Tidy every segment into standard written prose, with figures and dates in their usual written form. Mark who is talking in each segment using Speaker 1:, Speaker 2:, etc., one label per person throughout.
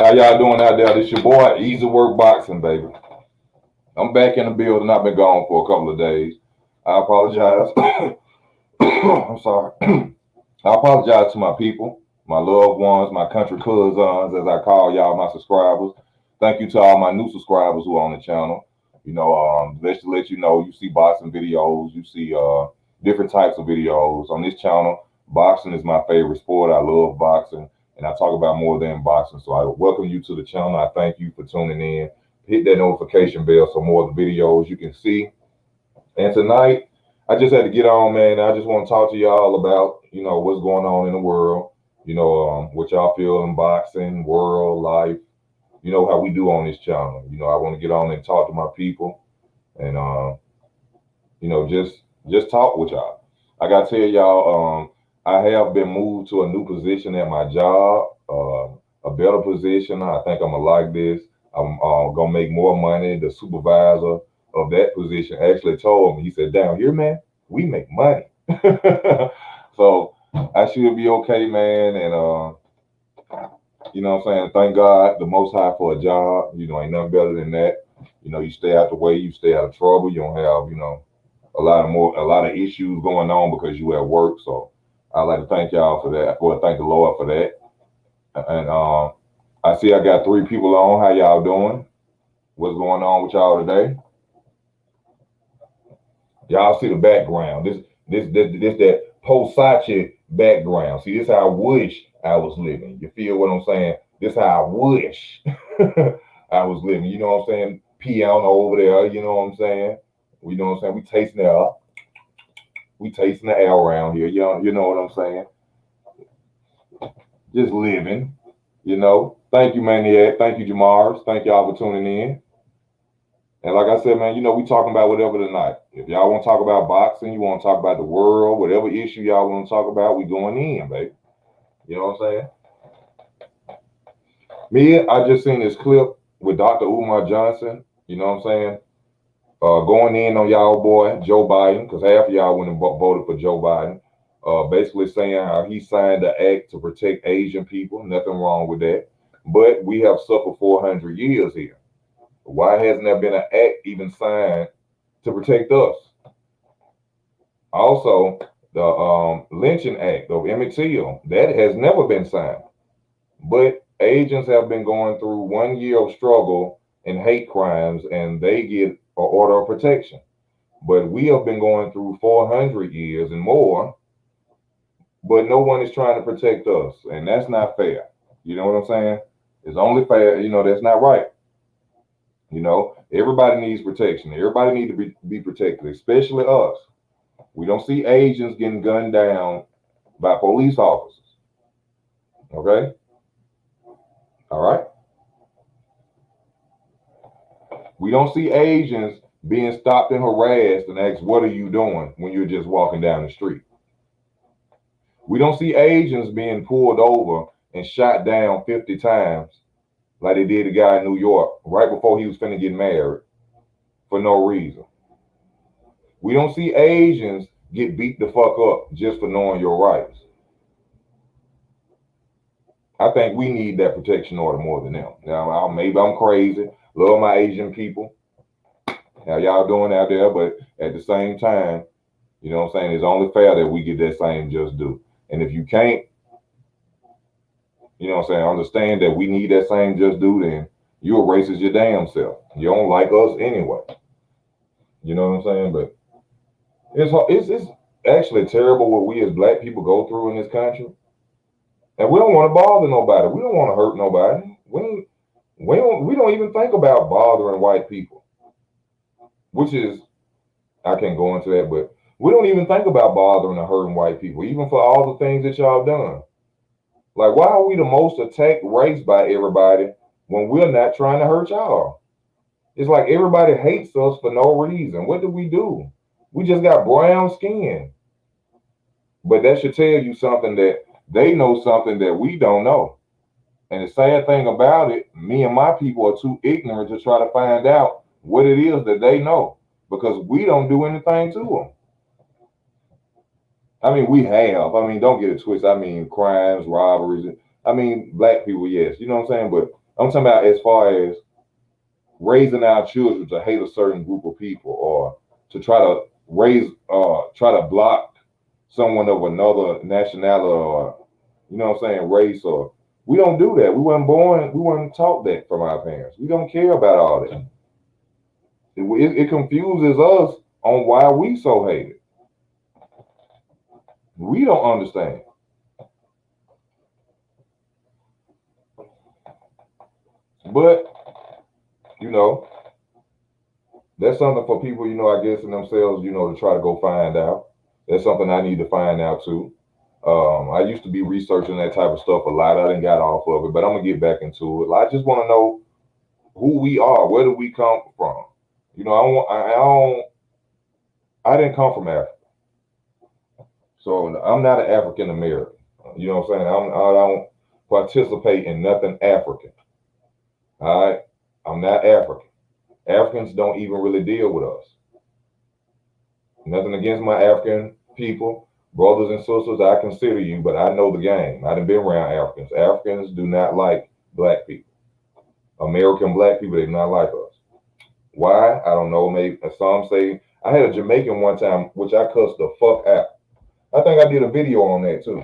Speaker 1: How y'all doing out there? This your boy, Easy Work Boxing, baby. I'm back in the building. I've been gone for a couple of days. I apologize. I'm sorry. I apologize to my people, my loved ones, my country cousins, as I call y'all, my subscribers. Thank you to all my new subscribers who are on the channel. Let's let you know, you see boxing videos, you see different types of videos on this channel. Boxing is my favorite sport. I love boxing, and I talk about more than boxing. So I welcome you to the channel. I thank you for tuning in. Hit that notification bell so more of the videos you can see. And tonight, I just had to get on, man. I just want to talk to y'all about, what's going on in the world, what y'all feel in boxing, world, life, how we do on this channel. I want to get on and talk to my people and, just talk with y'all. I got to tell y'all, I have been moved to a new position at my job, a better position. I think I'm going to like this. I'm going to make more money. The supervisor of that position actually told me, he said, down here, man, we make money. So I should be okay, man. And, you know what I'm saying? Thank God, the Most High, for a job. Ain't nothing better than that. You stay out the way, you stay out of trouble. You don't have, a lot of issues going on because you at work. So I'd like to thank y'all for that. Well, thank the Lord for that. And I see I got 3 people on. How y'all doing? What's going on with y'all today? Y'all see the background. This that Posachi background. See, this how I wish I was living. You feel what I'm saying? This how I wish I was living. You know what I'm saying? Piano over there. You know what I'm saying? You know what I'm saying? We tasting the air. We tasting the air around here. You know what I'm saying? Just living. Thank you, Maniac. Thank you, Jamars. Thank y'all for tuning in. And like I said, man, we talking about whatever tonight. If y'all want to talk about boxing, you want to talk about the world, whatever issue y'all want to talk about, we going in, baby. You know what I'm saying? Me, I just seen this clip with Dr. Umar Johnson. You know what I'm saying? Going in on y'all boy Joe Biden, because half of y'all went and voted for Joe Biden. Basically saying how he signed the act to protect Asian people. Nothing wrong with that. But we have suffered 400 years here. Why hasn't there been an act even signed to protect us? Also, the lynching act of Emmett Till, that has never been signed. But agents have been going through 1 year of struggle and hate crimes, and they get an order of protection. But we have been going through 400 years and more, but no one is trying to protect us, and that's not fair. You know what I'm saying? It's only fair, that's not right. Everybody needs protection. Everybody needs to be protected, especially us. We don't see Asians getting gunned down by police officers. Okay? All right? We don't see Asians being stopped and harassed and asked, what are you doing, when you're just walking down the street? We don't see Asians being pulled over and shot down 50 times like they did a guy in New York right before he was finna get married for no reason. We don't see Asians get beat the fuck up just for knowing your rights. I think we need that protection order more than them. Now, maybe I'm crazy. Love my Asian people. How y'all doing out there? But at the same time, you know what I'm saying? It's only fair that we get that same just due. And if you can't, you know what I'm saying, understand that we need that same just due, then you're a racist your damn self. You don't like us anyway. You know what I'm saying? But it's actually terrible what we as black people go through in this country. And we don't want to bother nobody. We don't want to hurt nobody. We don't even think about bothering white people. Which is, I can't go into that, but we don't even think about bothering or hurting white people, even for all the things that y'all done. Like, why are we the most attacked race by everybody when we're not trying to hurt y'all? It's like everybody hates us for no reason. What do? We just got brown skin. But that should tell you something, that they know something that we don't know. And the sad thing about it, me and my people are too ignorant to try to find out what it is that they know, because we don't do anything to them. I mean, we have. I mean, don't get it twisted. I mean, crimes, robberies. I mean, black people, yes. You know what I'm saying? But I'm talking about as far as raising our children to hate a certain group of people, or to try to try to block someone of another nationality, or you know what I'm saying, race, or we don't do that. We weren't taught that from our parents. We don't care about all that. It confuses us on why we so hated. We don't understand. But, you know, that's something for people, I guess in themselves, to try to go find out. That's something I need to find out too. I used to be researching that type of stuff a lot. I didn't got off of it, but I'm gonna get back into it. I just want to know who we are. Where do we come from? I didn't come from Africa, so I'm not an African American. You know what I'm saying? I don't participate in nothing African. All right, I'm not African. Africans don't even really deal with us. Nothing against my African people, brothers and sisters. I consider you, but I know the game. I done been around Africans. Africans do not like black people. American black people, they do not like us. Why? I don't know. Maybe some say I had a Jamaican one time, which I cussed the fuck out. I think I did a video on that too.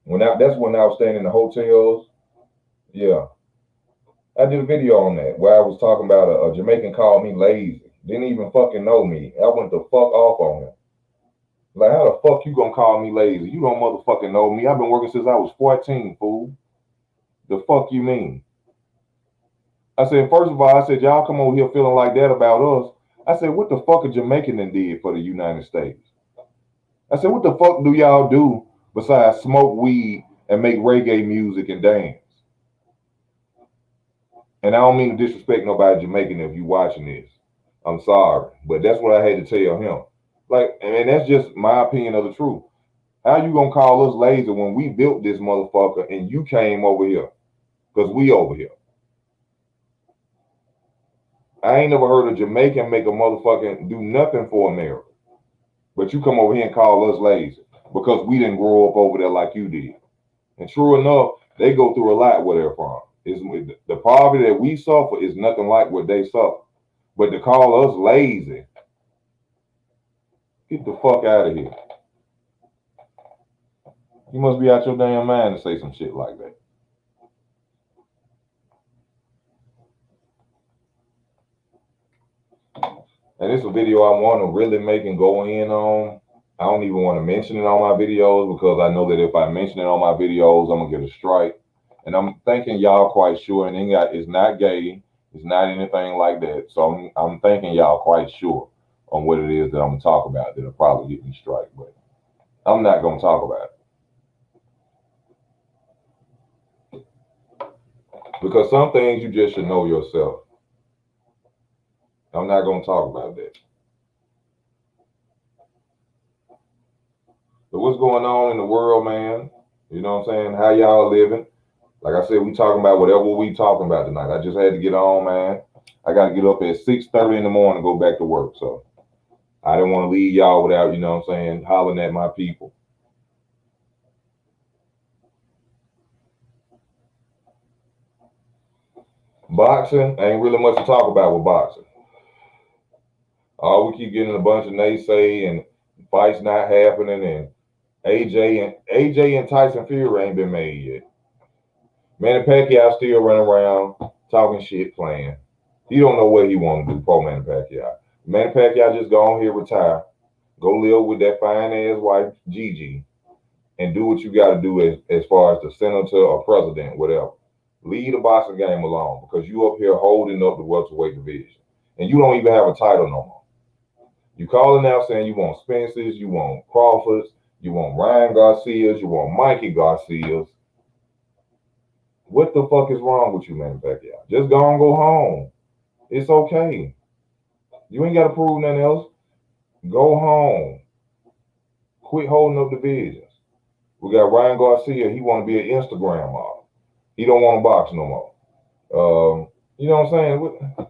Speaker 1: That's when I was staying in the hotels. Yeah, I did a video on that where I was talking about a Jamaican called me lazy. Didn't even fucking know me. I went the fuck off on him. Like, how the fuck you gonna call me lazy? You don't motherfucking know me. I've been working since I was 14, fool. The fuck you mean? I said, first of all, I said, y'all come over here feeling like that about us. I said, what the fuck a Jamaican then did for the United States? I said, what the fuck do y'all do besides smoke weed and make reggae music and dance? And I don't mean to disrespect nobody Jamaican if you watching this. I'm sorry, but that's what I had to tell him. Like, and that's just my opinion of the truth. How you gonna call us lazy when we built this motherfucker and you came over here? Because we over here. I ain't never heard a Jamaican make a motherfucking do nothing for America. But you come over here and call us lazy because we didn't grow up over there like you did. And true enough, they go through a lot where they're from. The poverty that we suffer is nothing like what they suffer. But to call us lazy, get the fuck out of here. You must be out your damn mind to say some shit like that. And it's a video I want to really make and go in on. I don't even want to mention it on my videos because I know that if I mention it on my videos, I'm gonna get a strike. And I'm thinking y'all quite sure, and it's not gay, it's not anything like that. So I'm thinking y'all quite sure on what it is that I'm gonna talk about that'll probably get me strike, but I'm not gonna talk about it because some things you just should know yourself. I'm not gonna talk about that. But what's going on in the world, man? You know what I'm saying? How y'all living? Like I said, we talking about whatever we talking about tonight. I just had to get on, man. I got to get up at 6:30 in the morning to go back to work. So I didn't want to leave y'all without, you know what I'm saying, hollering at my people. Boxing ain't really much to talk about with boxing. All we keep getting a bunch of naysay and fights not happening, and AJ and Tyson Fury ain't been made yet. Manny Pacquiao still running around talking shit, playing. He don't know what he want to do for Manny Pacquiao. Manny Pacquiao just go on here, retire, go live with that fine ass wife Gigi, and do what you got to do as far as the senator or president, whatever. Leave the boxing game alone because you up here holding up the welterweight division, and you don't even have a title no more. You calling out saying you want Spence's, you want Crawford's, you want Ryan Garcia's, you want Mikey Garcia's. What the fuck is wrong with you, Manny Pacquiao? Just go and go home. It's okay. You ain't got to prove nothing else. Go home. Quit holding up divisions. We got Ryan Garcia. He want to be an Instagram model. He don't want to box no more. You know what I'm saying?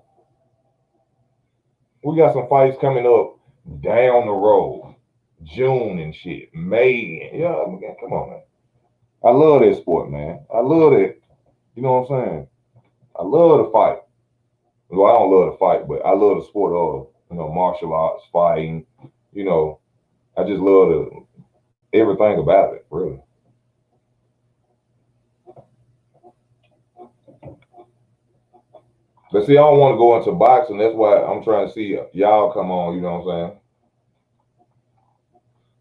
Speaker 1: We got some fights coming up down the road. June and shit. May. Yeah, man, come on, man. I love that sport, man. I love it. You know what I'm saying? I love to fight. Well, I don't love to fight, but I love the sport of, martial arts, fighting. You know, I just love everything about it, really. But see, I don't want to go into boxing. That's why I'm trying to see y'all come on. You know what I'm saying?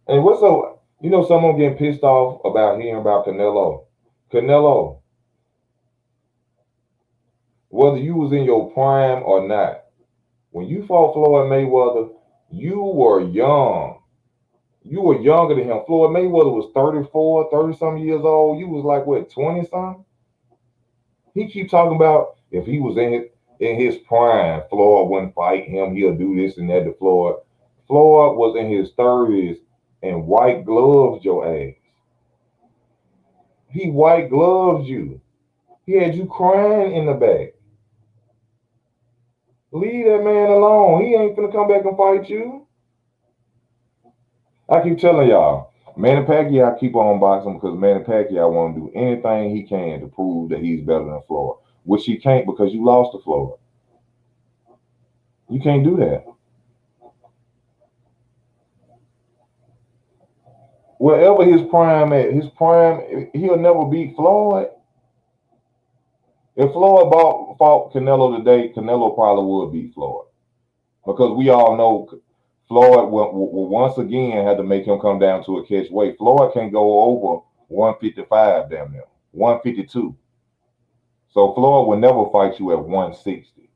Speaker 1: And what's so? Someone getting pissed off about hearing about Canelo. Canelo, whether you was in your prime or not, when you fought Floyd Mayweather, you were young. You were younger than him. Floyd Mayweather was 34, 30 some years old. You was like what, 20 something? He keep talking about if he was in his prime, Floyd wouldn't fight him. He'll do this and that to Floyd. Floyd was in his 30s and white gloves your ass. He white gloves you. He had you crying in the back. Leave that man alone. He ain't gonna come back and fight you. I keep telling y'all, Manny Pacquiao keep on boxing because Manny Pacquiao want to do anything he can to prove that he's better than Floyd, which he can't because you lost to Floyd. You can't do that. Wherever his prime at, he'll never beat Floyd. If Floyd fought Canelo today, Canelo probably would beat Floyd because we all know Floyd will once again have to make him come down to a catch weight. Floyd can't go over 155 damn near 152. So Floyd will never fight you at 160.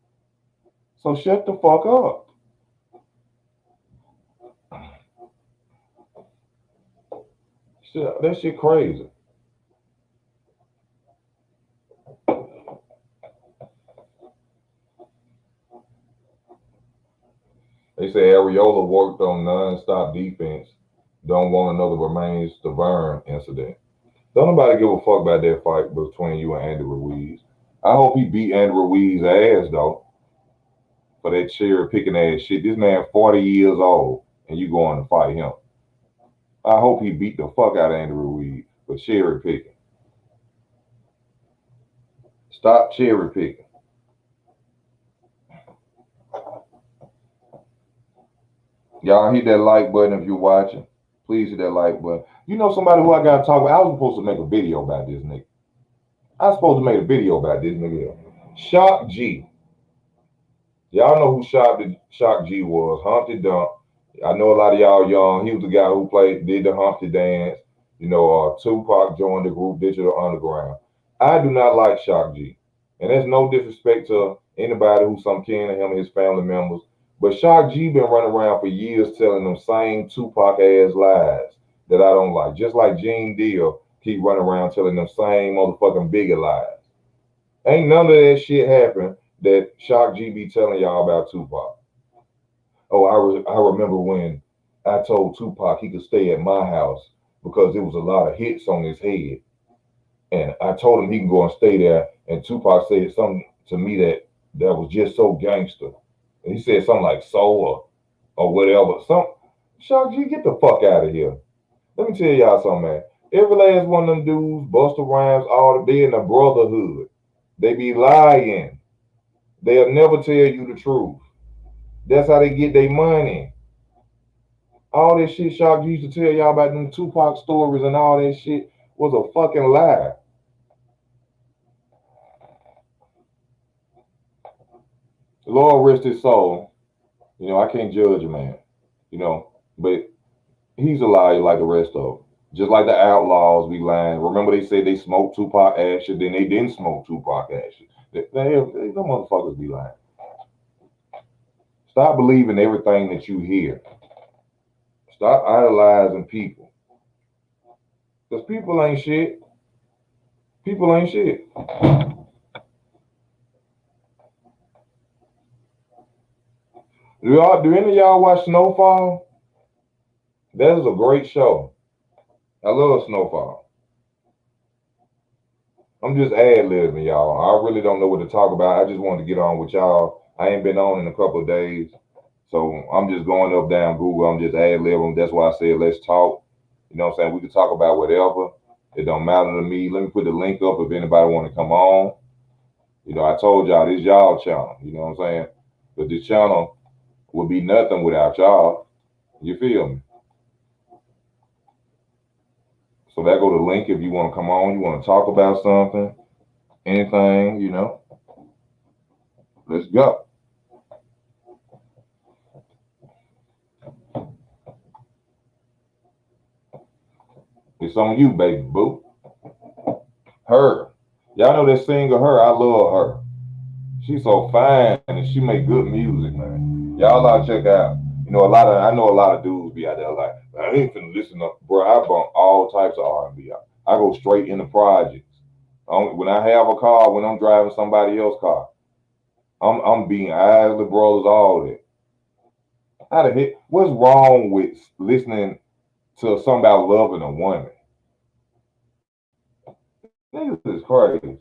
Speaker 1: So shut the fuck up. That shit crazy. They say Areola worked on non-stop defense. Don't want another remains to burn incident. Don't nobody give a fuck about that fight between you and Andy Ruiz. I hope he beat Andy Ruiz's ass though for that cherry picking ass shit. This man 40 years old and you going to fight him. I hope he beat the fuck out of Andy Ruiz for cherry picking. Stop cherry picking. Y'all hit that like button if you're watching. Please hit that like button. You know somebody who I got to talk about? I was supposed to make a video about this nigga. I was supposed to make a video about this nigga. Shock G. Y'all know who Shock G was. Humpty Dump. I know a lot of y'all young. He was the guy who did the Humpty dance. Tupac joined the group Digital Underground. I do not like Shock G. And there's no disrespect to anybody who's some kin of him and his family members. But Shock G been running around for years telling them same Tupac ass lies that I don't like. Just like Gene Deal keep running around telling them same motherfucking bigot lies. Ain't none of that shit happen that Shock G be telling y'all about Tupac. Oh, I remember when I told Tupac he could stay at my house because there was a lot of hits on his head. And I told him he can go and stay there. And Tupac said something to me that was just so gangster. And he said something like soul or whatever. Shock G, get the fuck out of here. Let me tell y'all something, man. Every last one of them dudes, Busta Rhymes, they in the brotherhood. They be lying. They'll never tell you the truth. That's how they get their money. All that shit Shock G used to tell y'all about them Tupac stories and all that shit was a fucking lie. Lord rest his soul. I can't judge a man, but he's a liar like the rest of them. Just like the outlaws be lying. Remember they said they smoked Tupac ashes, then they didn't smoke Tupac ashes. Them motherfuckers be lying. Stop believing everything that you hear. Stop idolizing people. Because people ain't shit. People ain't shit. Do any of y'all watch Snowfall? That is a great show. I love Snowfall. I'm just ad-libbing, y'all. I really don't know what to talk about. I just wanted to get on with y'all. I ain't been on in a couple of days. So I'm just going up, down Google. I'm just ad-libbing. That's why I said let's talk. You know what I'm saying? We can talk about whatever. It don't matter to me. Let me put the link up if anybody want to come on. You know, I told y'all this y'all channel. You know what I'm saying? But this channel would be nothing without y'all. You feel me? So that go to link if you want to come on, you want to talk about something, anything, you know. Let's go. It's on you, baby boo. Her. Y'all know that singer, her. I love her. She's so fine and she make good music, man. Y'all ought to check out. You know, I know a lot of dudes be out there like, I ain't finna listen to, bro. I bump all types of R&B out. I go straight in the projects. When I have a car, when I'm driving somebody else's car, I'm being Isley Brothers, all that. How the heck? What's wrong with listening to something about loving a woman? Niggas is crazy.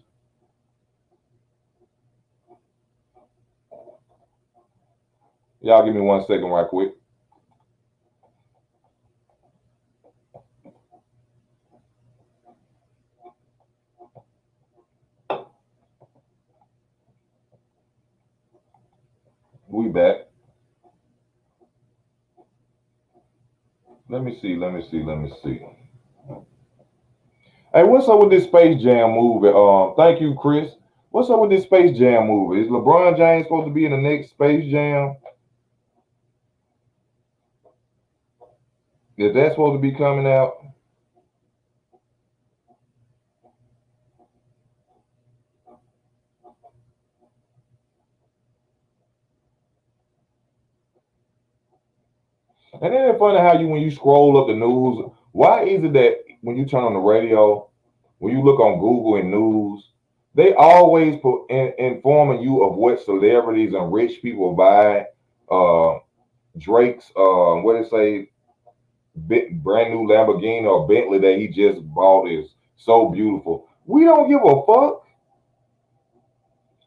Speaker 1: Y'all give me 1 second right quick. We back. Let me see. Hey, what's up with this Space Jam movie? Thank you, Chris. What's up with this Space Jam movie? Is LeBron James supposed to be in the next Space Jam? Is that supposed to be coming out? And then it's funny how when you scroll up the news, why is it that when you turn on the radio, when you look on Google and news, they always put informing you of what celebrities and rich people buy. Drake's what did it say? Brand new Lamborghini or Bentley that he just bought is so beautiful. We don't give a fuck.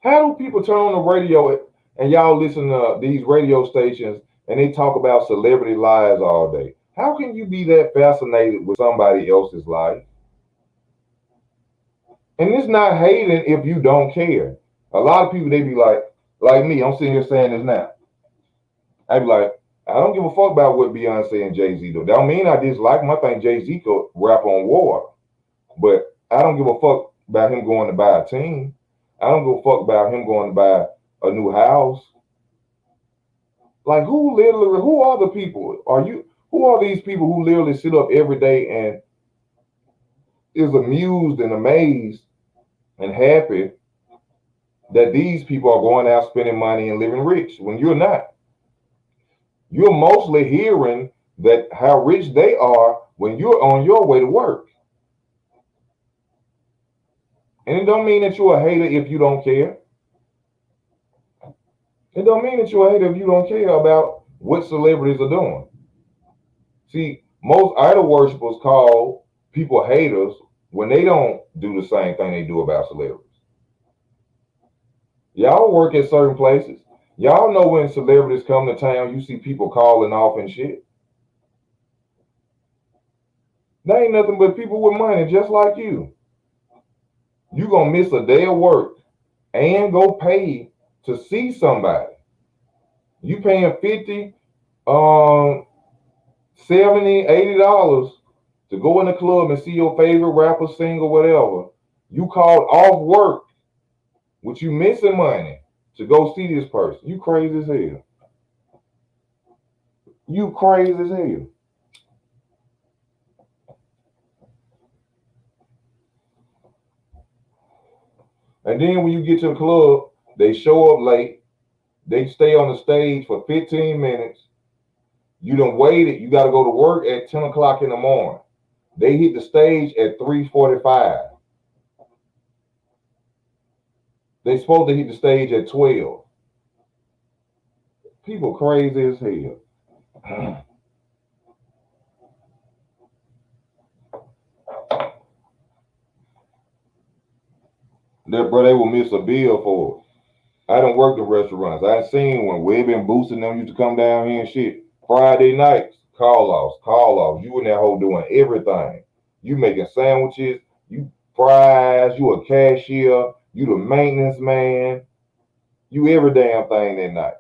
Speaker 1: How do people turn on the radio and y'all listen to these radio stations and they talk about celebrity lives all day? How can you be that fascinated with somebody else's life? And it's not hating if you don't care. A lot of people, they be like me, I'm sitting here saying this now. I be like, I don't give a fuck about what Beyonce and Jay-Z do. That don't mean I dislike them. I think Jay-Z could rap on war. But I don't give a fuck about him going to buy a team. I don't give a fuck about him going to buy a new house. Like who are the people? Who are these people who literally sit up every day and is amused and amazed and happy that these people are going out spending money and living rich when you're not? You're mostly hearing that how rich they are when you're on your way to work. And it don't mean that you're a hater if you don't care. It don't mean that you're a hater if you don't care about what celebrities are doing. See, most idol worshippers call people haters when they don't do the same thing they do about celebrities. Y'all work at certain places. Y'all know when celebrities come to town, you see people calling off and shit. They ain't nothing but people with money just like you. You gonna miss a day of work and go pay to see somebody. You paying 50, 70, $80 to go in the club and see your favorite rapper sing or whatever. You called off work, which you missing money to go see this person. You crazy as hell. You crazy as hell. And then when you get to the club, they show up late. They stay on the stage for 15 minutes. You done waited. You got to go to work at 10 o'clock in the morning. They hit the stage at 3:45. They supposed to hit the stage at 12. People crazy as hell. They will miss a bill for it. I done worked in restaurants. I seen when Webby and Boost and them used to come down here and shit. Friday nights, call offs. You in that hole doing everything. You making sandwiches, you fries, you a cashier, You the maintenance man. You every damn thing that night.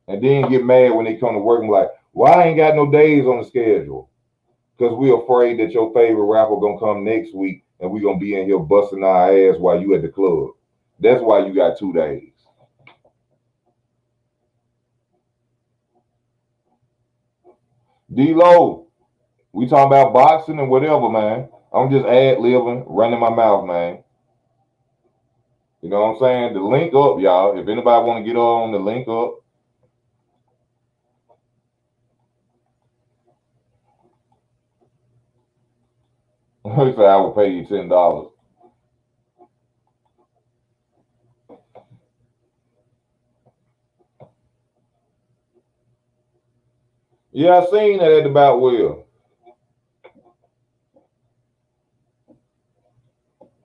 Speaker 1: And then get mad when they come to work and like, why I ain't got no days on the schedule? Because we afraid that your favorite rapper gonna come next week and we gonna be in here busting our ass while you at the club. That's why you got 2 days. D-Lo, we talking about boxing and whatever, man. I'm just ad-libbing, running my mouth, man. You know what I'm saying? The link up, y'all. If anybody want to get on the link up. He said I would pay you $10. Yeah, I seen that at the Bout Will.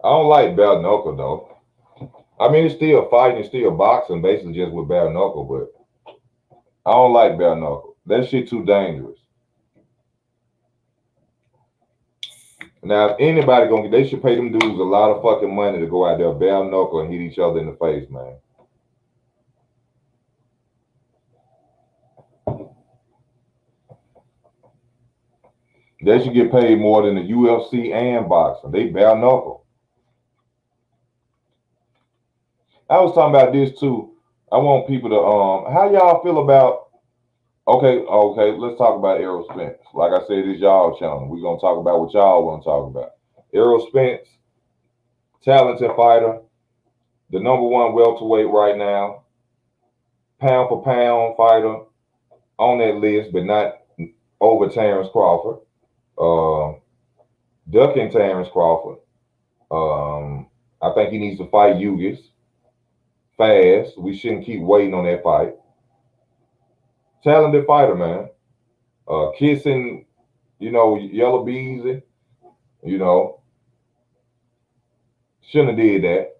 Speaker 1: I don't like bare knuckle though. I mean, it's still fighting, it's still boxing, basically just with bare knuckle, but I don't like bare knuckle. That shit too dangerous. Now, if anybody gonna get, they should pay them dudes a lot of fucking money to go out there bare knuckle and hit each other in the face, man. They should get paid more than the UFC and boxing. They bare knuckle. I was talking about this too. I want people to how y'all feel about okay, let's talk about Errol Spence. Like I said, it's y'all channel. We're gonna talk about what y'all want to talk about. Errol Spence, talented fighter, the number one welterweight right now, pound for pound fighter on that list, but not over Terrence Crawford. Ducking Terrence Crawford. I think he needs to fight Ugis fast. We shouldn't keep waiting on that fight. Talented fighter, man. Kissing, Yellow Beezy, you know, shouldn't have did that.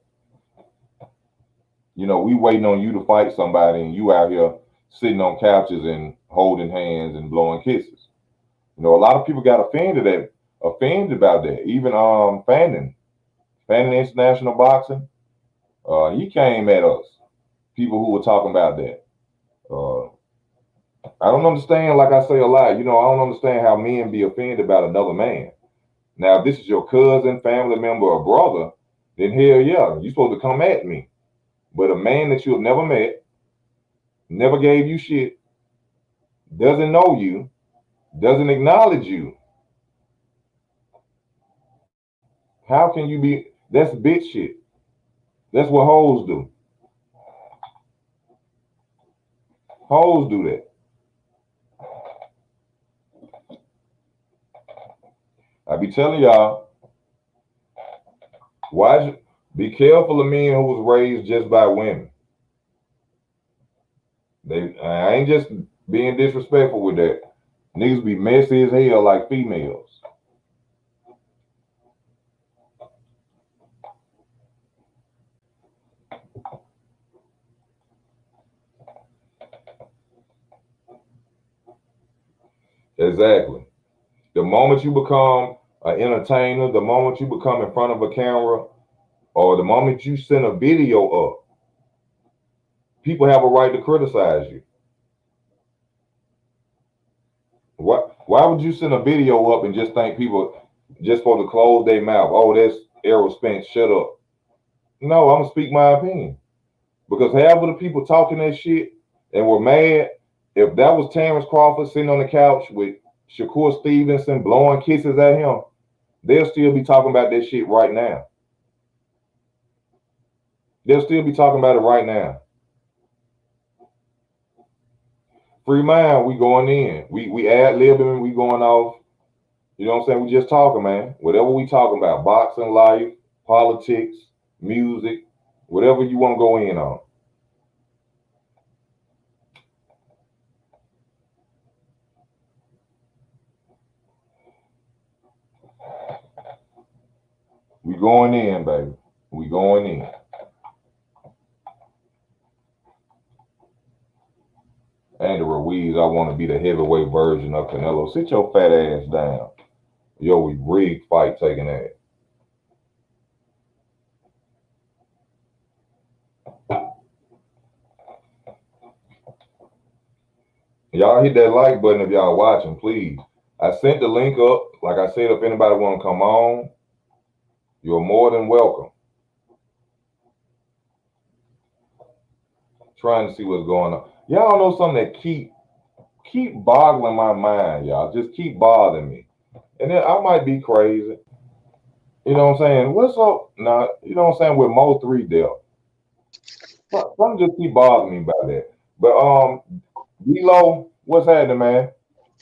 Speaker 1: We waiting on you to fight somebody and you out here sitting on couches and holding hands and blowing kisses. A lot of people got offended about that. Even Fannin International Boxing, he came at us. People who were talking about that. I don't understand, like I say a lot, I don't understand how men be offended about another man. Now, if this is your cousin, family member, or brother, then hell yeah, you're supposed to come at me. But a man that you have never met, never gave you shit, doesn't know you, doesn't acknowledge you, how can you be? That's bitch shit. That's what hoes do. Hoes do that. I be telling y'all, be careful of men who was raised just by women. I ain't just being disrespectful with that. Niggas be messy as hell like females. Exactly. The moment you become an entertainer, the moment you become in front of a camera, or the moment you send a video up, people have a right to criticize you. Why would you send a video up and just think people just supposed to close their mouth? Oh, that's Errol Spence, shut up. No, I'm gonna speak my opinion. Because half of the people talking that shit and were mad, if that was Terrence Crawford sitting on the couch with Shakur Stevenson blowing kisses at him, they'll still be talking about that shit right now. They'll still be talking about it right now. Free mind, we going in. We ad-libbing, we going off. You know what I'm saying? We just talking, man. Whatever we talking about, boxing, life, politics, music, whatever you want to go in on. We going in, baby. We going in. Andy Ruiz, I want to be the heavyweight version of Canelo. Sit your fat ass down. Yo, we rigged fight taking ass. Y'all hit that like button if y'all watching, please. I sent the link up. Like I said, if anybody want to come on, you're more than welcome. Trying to see what's going on. Y'all know something that keep boggling my mind, y'all. Just keep bothering me. And then I might be crazy. You know what I'm saying? What's up? Now, you know what I'm saying? With Mo 3 there. Something just keep bothering me about that. But D-Lo, what's happening, man?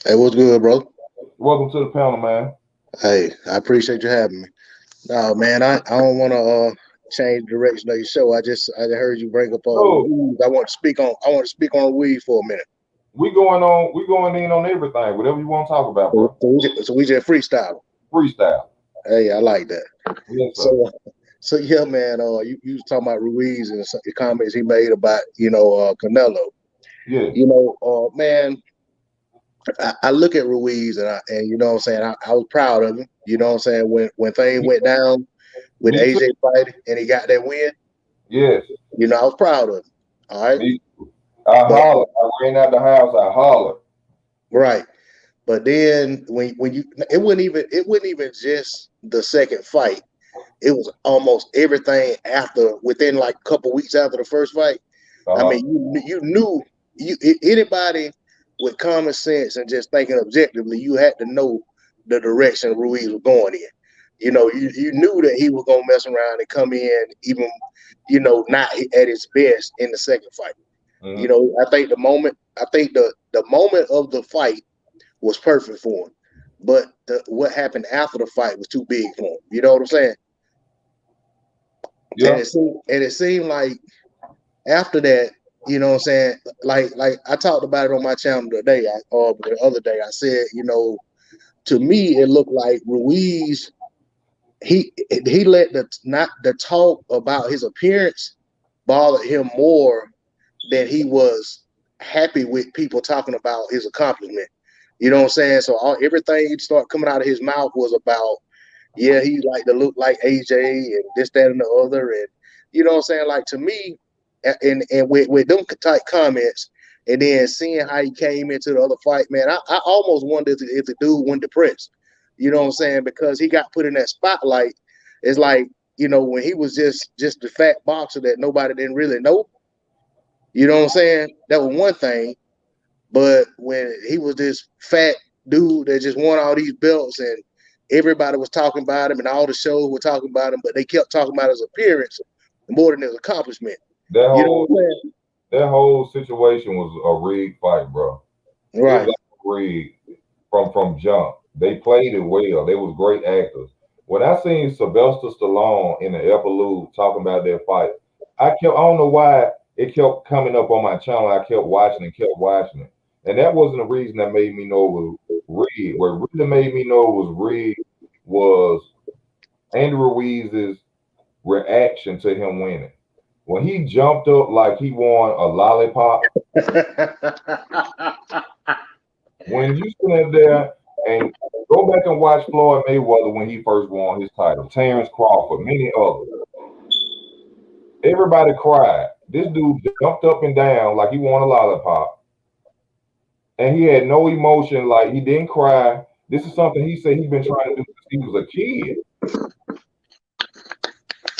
Speaker 2: Hey, what's good, bro?
Speaker 1: Welcome to the panel, man.
Speaker 2: Hey, I appreciate you having me. No, man, I don't want to change the direction of your show. I heard you bring up
Speaker 1: So
Speaker 2: weed. I want to speak on weed for a minute.
Speaker 1: we going in on everything, whatever you want to talk about, bro.
Speaker 2: So we just freestyle.
Speaker 1: Freestyle.
Speaker 2: Hey, I like that.
Speaker 1: Yes, sir.
Speaker 2: So yeah, man. You was talking about Ruiz and the comments he made about Canelo.
Speaker 1: Yeah.
Speaker 2: Man, I look at Ruiz and you know what I'm saying. I was proud of him. You know what I'm saying when things went down with
Speaker 1: Me too.
Speaker 2: AJ fight and he got that win.
Speaker 1: Yes.
Speaker 2: You know, I was proud of him. All right.
Speaker 1: Me too. I
Speaker 2: But
Speaker 1: hollered. I ran out the house. I hollered.
Speaker 2: right. But then when you it wasn't even just the second fight. It was almost everything after within like a couple weeks after the first fight. I
Speaker 1: Uh-huh.
Speaker 2: mean, you knew anybody with common sense and just thinking objectively, you had to know the direction Ruiz was going in. You knew that he was gonna mess around and come in even, not at his best in the second fight.
Speaker 1: Mm-hmm.
Speaker 2: I think the moment of the fight was perfect for him. But what happened after the fight was too big for him. You know what I'm saying?
Speaker 1: Yeah.
Speaker 2: And it seemed like after that, you know what I'm saying? Like I talked about it on my channel today, or the other day. I said, to me, it looked like Ruiz. He let the talk about his appearance bother him more than he was happy with people talking about his accomplishment. You know what I'm saying? So everything he started coming out of his mouth was about, yeah, he like to look like AJ and this, that, and the other. And you know what I'm saying? Like to me, and with them type comments, and then seeing how he came into the other fight, man, I almost wondered if the dude went depressed. You know what I'm saying? Because he got put in that spotlight. It's like, when he was just the fat boxer that nobody didn't really know. You know what I'm saying? That was one thing. But when he was this fat dude that just won all these belts and everybody was talking about him and all the shows were talking about him, but they kept talking about his appearance more than his accomplishment.
Speaker 1: That
Speaker 2: You know
Speaker 1: whole
Speaker 2: what I'm
Speaker 1: that whole situation was a rigged fight, bro.
Speaker 2: saying?
Speaker 1: It was
Speaker 2: Right.
Speaker 1: rigged from jump. They played it well. They was great actors. When I seen Sylvester Stallone in the Epilogue talking about their fight, I don't know why it kept coming up on my channel. I kept watching it. And that wasn't the reason that made me know it was rigged. What really made me know it was rigged was Andy Ruiz's reaction to him winning. When he jumped up like he won a lollipop, when you stand there and go back and watch Floyd Mayweather when he first won his title, Terrence Crawford, many others, everybody cried. This dude jumped up and down like he won a lollipop, and he had no emotion, like he didn't cry. This is something he said he's been trying to do since he was a kid.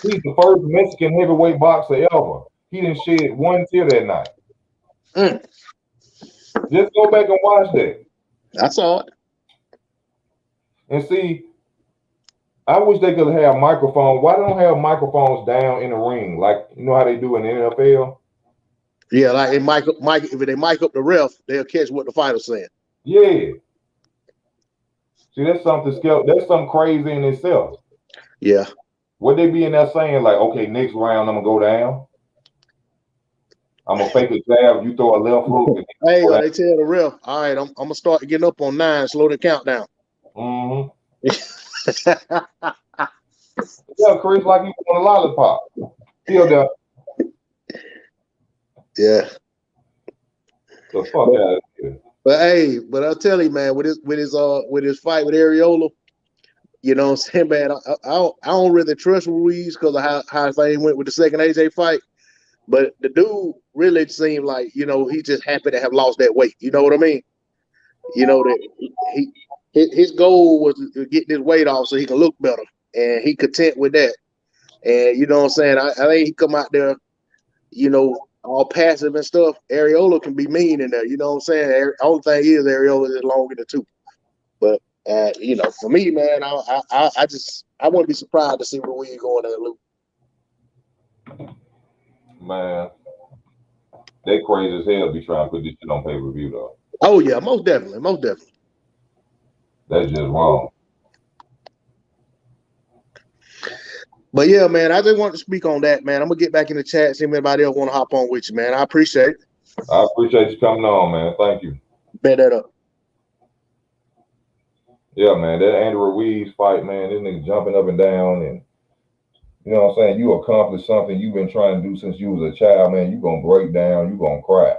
Speaker 1: He's the first Mexican heavyweight boxer ever. He didn't shed one tear that night.
Speaker 2: Mm,
Speaker 1: Just go back and watch that.
Speaker 2: I saw it.
Speaker 1: And see, I wish they could have microphones. Why don't have microphones down in the ring, like you know how they do in the NFL?
Speaker 2: Yeah, like if they mic up the ref, they'll catch what the fighter's saying.
Speaker 1: Yeah. See, that's something scary. That's something crazy in itself.
Speaker 2: Yeah.
Speaker 1: Would they be in there saying like, okay, next round I'm gonna go down. I'm gonna fake a jab. You throw a left hook.
Speaker 2: Hey, they tell the ref, all right, I'm gonna start getting up on 9, slow the countdown.
Speaker 1: Mm-hmm. Yeah, Chris, like you want a lollipop. Still there.
Speaker 2: Yeah.
Speaker 1: The fuck out of here.
Speaker 2: But I'll tell you, man, with his fight with Areola, you know what I'm saying, man, I don't really trust Ruiz because of how things went with the second AJ fight. But the dude really seemed like, he just happy to have lost that weight. You know what I mean? That his goal was to get this weight off so he can look better, and he content with that. And you know what I'm saying? I think he come out there, all passive and stuff. Areola can be mean in there. You know what I'm saying? Only thing is Areola is longer than two. But for me, man, I wouldn't be surprised to see where we going there, Luke.
Speaker 1: Man, they crazy as hell be trying to put this shit on pay-per-view though.
Speaker 2: Oh yeah, most definitely.
Speaker 1: That's just wrong.
Speaker 2: But yeah, man, I just want to speak on that, man. I'm gonna get back in the chat, see if anybody else want to hop on with you, man. I appreciate it.
Speaker 1: I appreciate you coming on, man. Thank you.
Speaker 2: Bet that up.
Speaker 1: Yeah, man, that Andy Ruiz fight, man, this nigga jumping up and down, and you know what I'm saying? You accomplished something you've been trying to do since you was a child, man. You gonna break down, you gonna cry.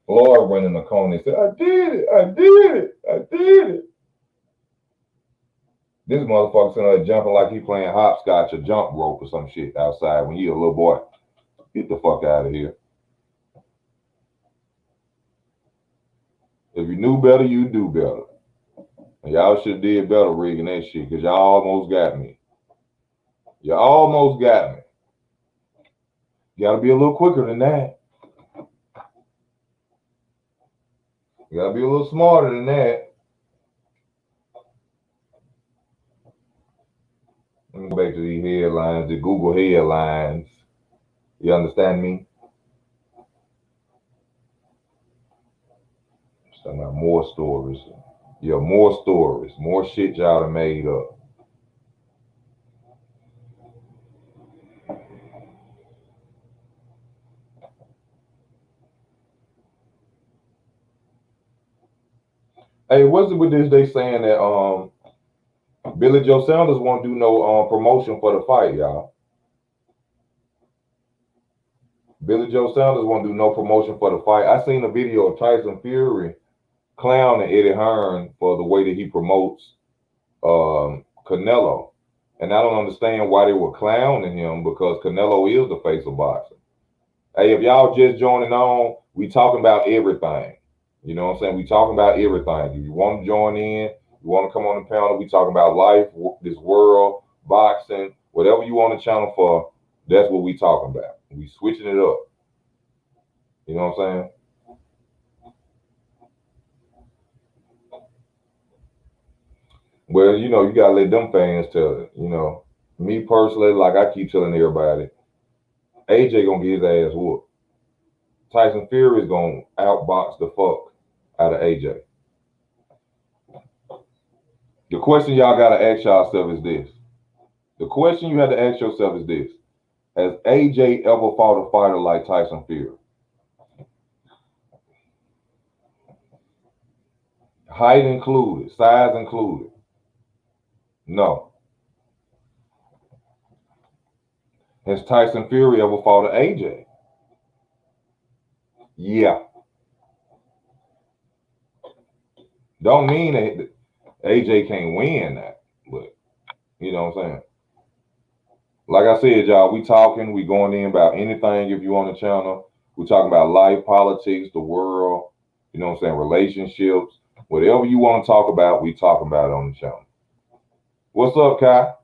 Speaker 1: Floyd went in the corner and said, I did it, I did it, I did it. This motherfucker sitting there jumping like he playing hopscotch or jump rope or some shit outside when he a little boy. Get the fuck out of here. If you knew better, you do better. And y'all should have did better rigging that shit, because y'all almost got me. You almost got me. You gotta be a little quicker than that. You gotta be a little smarter than that. Let me go back to these headlines, the Google headlines. You understand me? Talking about more stories. Yeah, more stories. More shit y'all done made up. Hey, what's it with this? They saying that Billy Joe Sanders won't do no promotion for the fight, y'all. Billy Joe Sanders won't do no promotion for the fight. I seen a video of Tyson Fury clowning Eddie Hearn for the way that he promotes Canelo. And I don't understand why they were clowning him, because Canelo is the face of boxing. Hey, if y'all just joining on, we talking about everything. You know what I'm saying? We talking about everything. If you want to join in, you want to come on the panel, we talking about life, this world, boxing, whatever you want to channel for, that's what we talking about. We switching it up. You know what I'm saying? Well, you gotta let them fans tell it. Me personally, like I keep telling everybody, AJ gonna get his ass whooped. Tyson Fury is gonna outbox the fuck out of AJ. The question y'all gotta ask yourself is this. The question you have to ask yourself is this. Has AJ ever fought a fighter like Tyson Fury? Height included, size included. No. Has Tyson Fury ever fought an AJ? Yeah. Don't mean that AJ can't win that, but you know what I'm saying? Like I said, y'all, we talking, we going in about anything if you on the channel. We talking about life, politics, the world, you know what I'm saying, relationships. Whatever you want to talk about, we talking about it on the channel. What's up, Kai?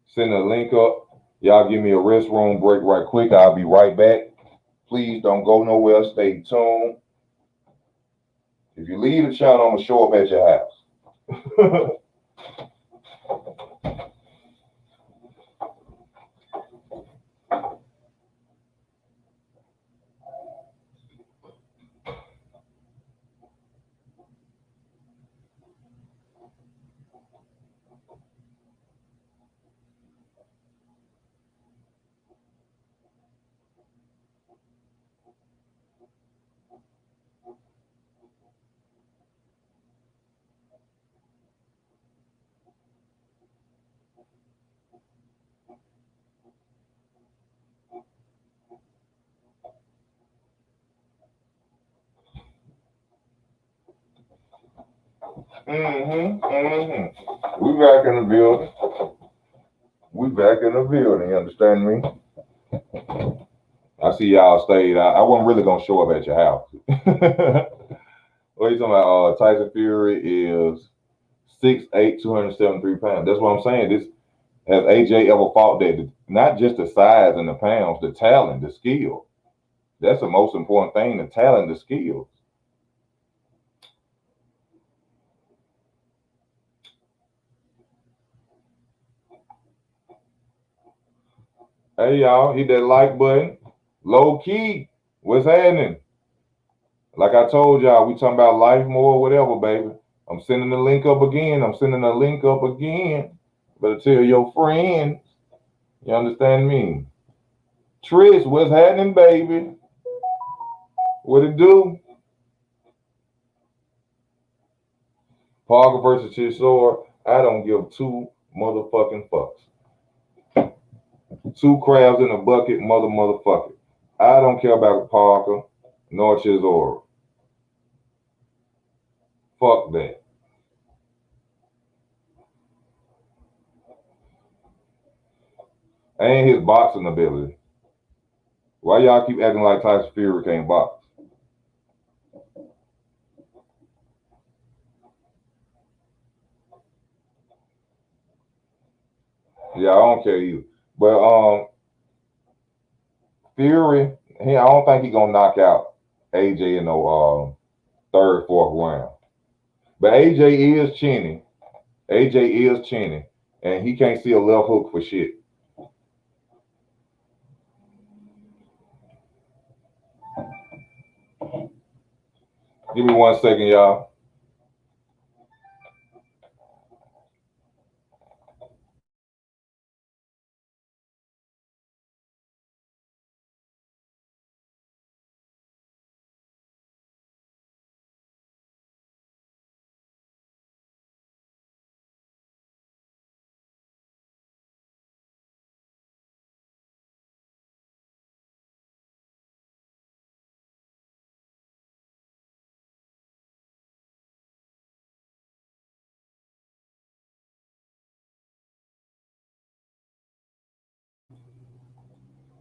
Speaker 1: Send a link up. Y'all give me a restroom break right quick. I'll be right back. Please don't go nowhere. Stay tuned. If you leave the channel, I'm going to show up at your house. We back in the building. We back in the building. You understand me? I see y'all stayed. I wasn't really gonna show up at your house. What are you talking about? Tyson Fury is 6'8", 273 pounds. That's what I'm saying. This has AJ ever fought that? Not just the size and the pounds, the talent, the skill. That's the most important thing: the talent, the skills. Hey y'all, hit that like button. Low key, what's happening? Like I told y'all, we talking about life more, whatever, baby. I'm sending the link up again. Better tell your friends. You understand me? Trish, what's happening, baby? What it do? Parker versus Chisora. I don't give two motherfucking fucks. Two crabs in a bucket, motherfucker. I don't care about Parker nor Chisora. Fuck that. Ain't his boxing ability. Why y'all keep acting like Tyson Fury can't box? Yeah, I don't care either. But Fury, I don't think he gonna knock out AJ in no third, fourth round. But AJ is chinny. And he can't see a left hook for shit. Give me 1 second, y'all.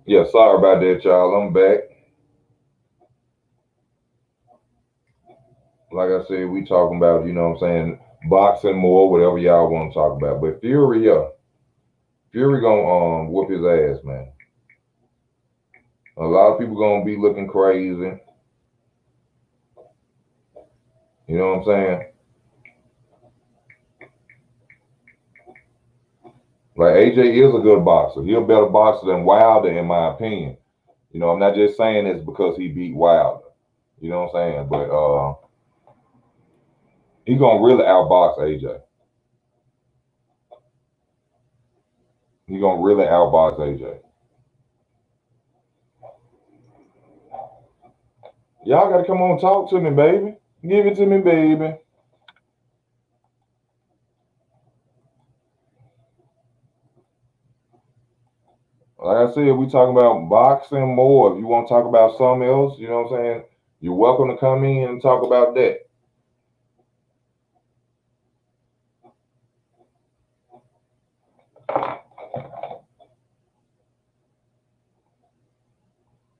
Speaker 1: Yeah, sorry about that, y'all. I'm back. Like I said, we talking about, you know what I'm saying, boxing more, whatever y'all want to talk about. But Fury, Fury gonna whoop his ass, man. A lot of people gonna be looking crazy. You know what I'm saying? Like AJ is a good boxer. He's a better boxer than Wilder, in my opinion. You know, I'm not just saying this because he beat Wilder. You know what I'm saying? But he gonna really outbox AJ. He gonna really outbox AJ. Y'all gotta come on and talk to me, baby. Give it to me, baby. Like I said, we talking about boxing more. If you want to talk about something else, you know what I'm saying? You're welcome to come in and talk about that.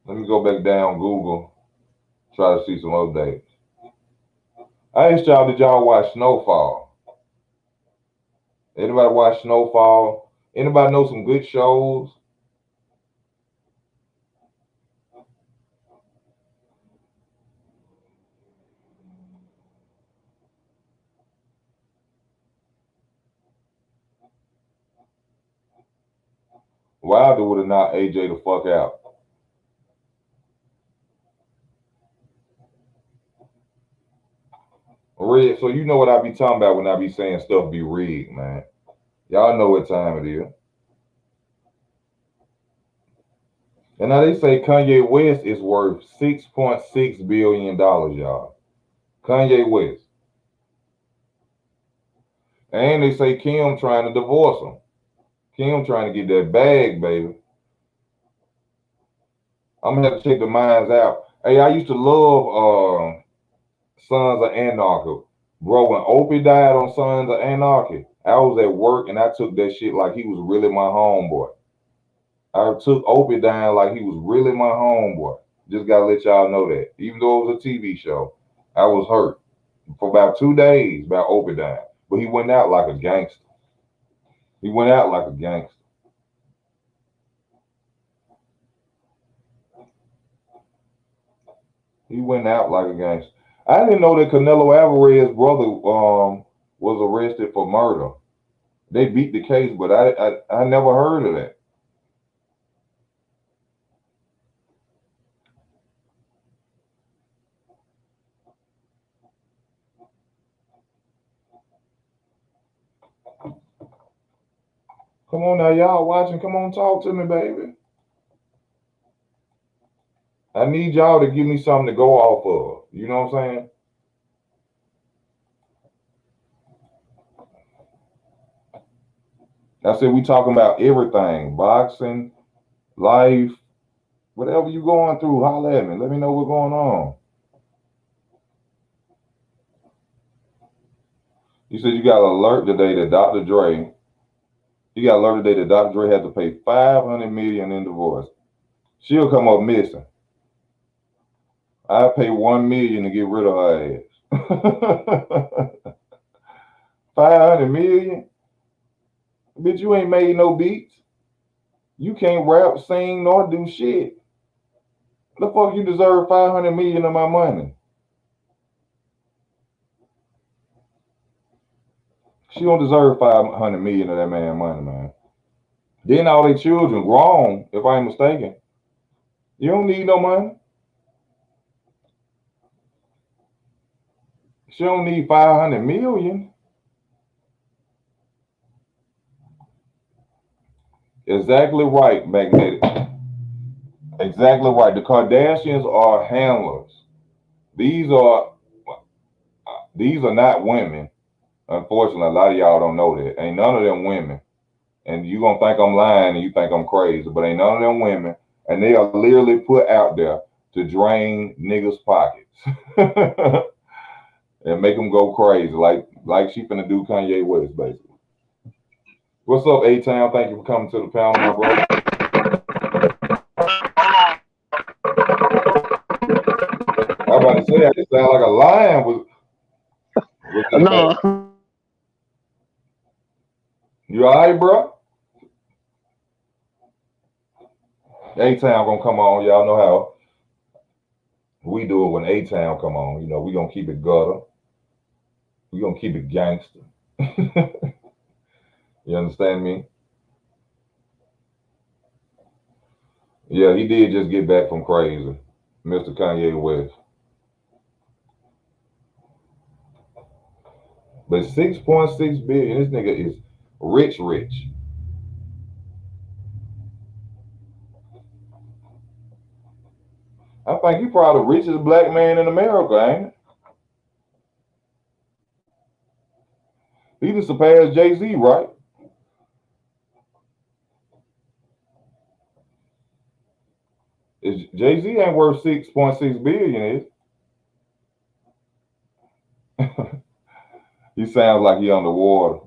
Speaker 1: Let me go back down Google, try to see some updates. I asked y'all, did y'all watch Snowfall? Anybody watch Snowfall? Anybody know some good shows? Wilder would have knocked AJ the fuck out. Red, so you know what I be talking about when I be saying stuff be rigged, man. Y'all know what time it is. And now they say Kanye West is worth $6.6 billion, y'all. Kanye West. And they say Kim trying to divorce him. Kim trying to get that bag, baby. I'm gonna have to check the minds out. Hey, I used to love Sons of Anarchy. Bro, when Opie died on Sons of Anarchy, I was at work and I took that shit like he was really my homeboy. I took Opie down like he was really my homeboy. Just gotta let y'all know that. Even though it was a TV show, I was hurt for about 2 days about Opie down. But he went out like a gangster. He went out like a gangster. He went out like a gangster. I didn't know that Canelo Alvarez's brother was arrested for murder. They beat the case, but I never heard of that. Come on now, y'all watching. Come on, talk to me, baby. I need y'all to give me something to go off of. You know what I'm saying? I said we talking about everything, boxing, life, whatever you going through. Holler at me. Let me know what's going on. You said you got an alert today that Dr. Dre. You got alert today that Dr. Dre had to pay $500 million in divorce. She'll come up missing. I pay $1 million to get rid of her ass. $500 million? Bitch, you ain't made no beats. You can't rap, sing, nor do shit. The fuck you deserve $500 million of my money? She don't deserve $500 million of that man money, man. Then all their children grown, if I ain't mistaken. You don't need no money. She don't need $500 million. Exactly right, Magnetic. Exactly right. The Kardashians are handlers. These are not women. Unfortunately, a lot of y'all don't know that. Ain't none of them women. And you gonna think I'm lying and you think I'm crazy, but ain't none of them women. And they are literally put out there to drain niggas' pockets and make them go crazy, like she finna do Kanye West, basically. What's up, A-Town? Thank you for coming to the panel, my brother. I'm about to say, I just sound like a lion was
Speaker 3: No.
Speaker 1: You all right, bro? A-Town gonna come on. Y'all know how we do it when A-Town come on. You know, we gonna keep it gutter. We gonna keep it gangster. You understand me? Yeah, he did just get back from crazy, Mr. Kanye West. But 6.6 billion, this nigga is rich. I think he probably the richest black man in America, ain't he? He just surpassed Jay-Z, right? Jay-Z ain't worth 6.6 billion, is he? Sounds like he underwater.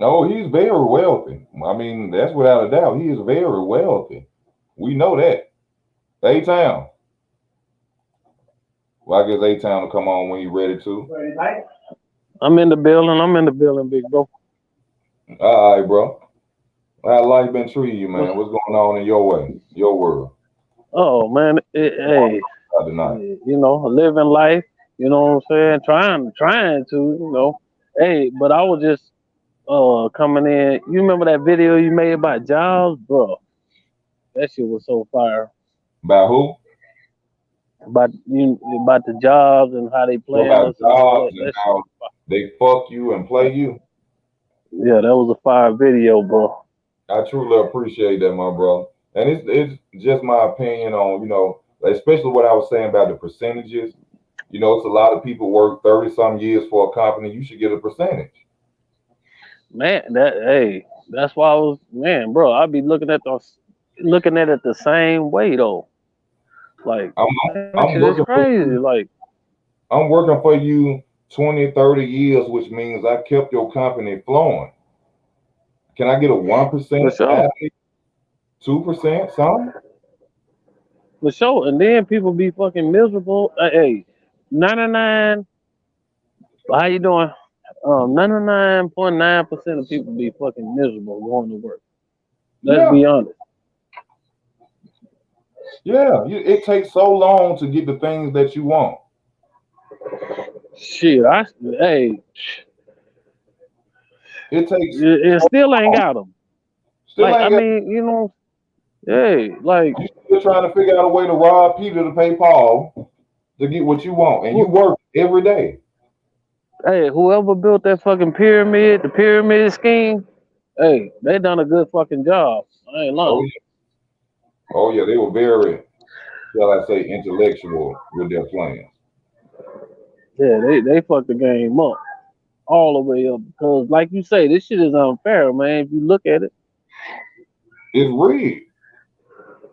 Speaker 1: No, he's very wealthy. I mean, that's without a doubt. He is very wealthy. We know that. A-Town. Well, I guess A-Town will come on when you're ready to.
Speaker 3: I'm in the building, big bro.
Speaker 1: All right, bro. How life been treating you, man? What's going on in your way, your world?
Speaker 3: Oh man, hey, you know, living life. You know what I'm saying? Trying to, you know. Hey, but I was just coming in. You remember that video you made about jobs, bro? That shit was so fire.
Speaker 1: About who?
Speaker 3: About the jobs and how they playing us and all that.
Speaker 1: And how they fuck you and play you.
Speaker 3: Yeah, that was a fire video, bro.
Speaker 1: I truly appreciate that, my bro. And it's just my opinion on, you know, especially what I was saying about the percentages. You know, it's a lot of people work 30-some years for a company. You should get a percentage.
Speaker 3: Man, that's why I was, man, bro. I'd be looking at it the same way though. Like
Speaker 1: I'm
Speaker 3: that shit is
Speaker 1: working for
Speaker 3: crazy.
Speaker 1: you.
Speaker 3: Like
Speaker 1: I'm working for you 20, 30 years, which means I kept your company flowing. Can I get a 1%
Speaker 3: for sure.
Speaker 1: happy, 2%, something?
Speaker 3: For sure. And then people be fucking miserable. Hey, 99, how you doing? 99.9% of people be fucking miserable going to work. Let's
Speaker 1: Yeah,
Speaker 3: be honest.
Speaker 1: yeah. It takes so long to get the things that you want.
Speaker 3: Shit, hey,
Speaker 1: It takes
Speaker 3: it
Speaker 1: so
Speaker 3: still ain't
Speaker 1: long.
Speaker 3: got them.
Speaker 1: Still
Speaker 3: Like, I
Speaker 1: ain't got.
Speaker 3: mean, hey, like,
Speaker 1: You still trying to figure out a way to rob Peter to pay Paul to get what you want, and you work every day.
Speaker 3: hey, whoever built that fucking pyramid, the pyramid scheme, hey, they done a good fucking job. I ain't
Speaker 1: Oh
Speaker 3: lying.
Speaker 1: yeah, oh yeah. They were very, shall I say, intellectual with their plans.
Speaker 3: Yeah, they fucked the game up all the way up because, like you say, this shit is unfair, man. If you look at it,
Speaker 1: It's rigged.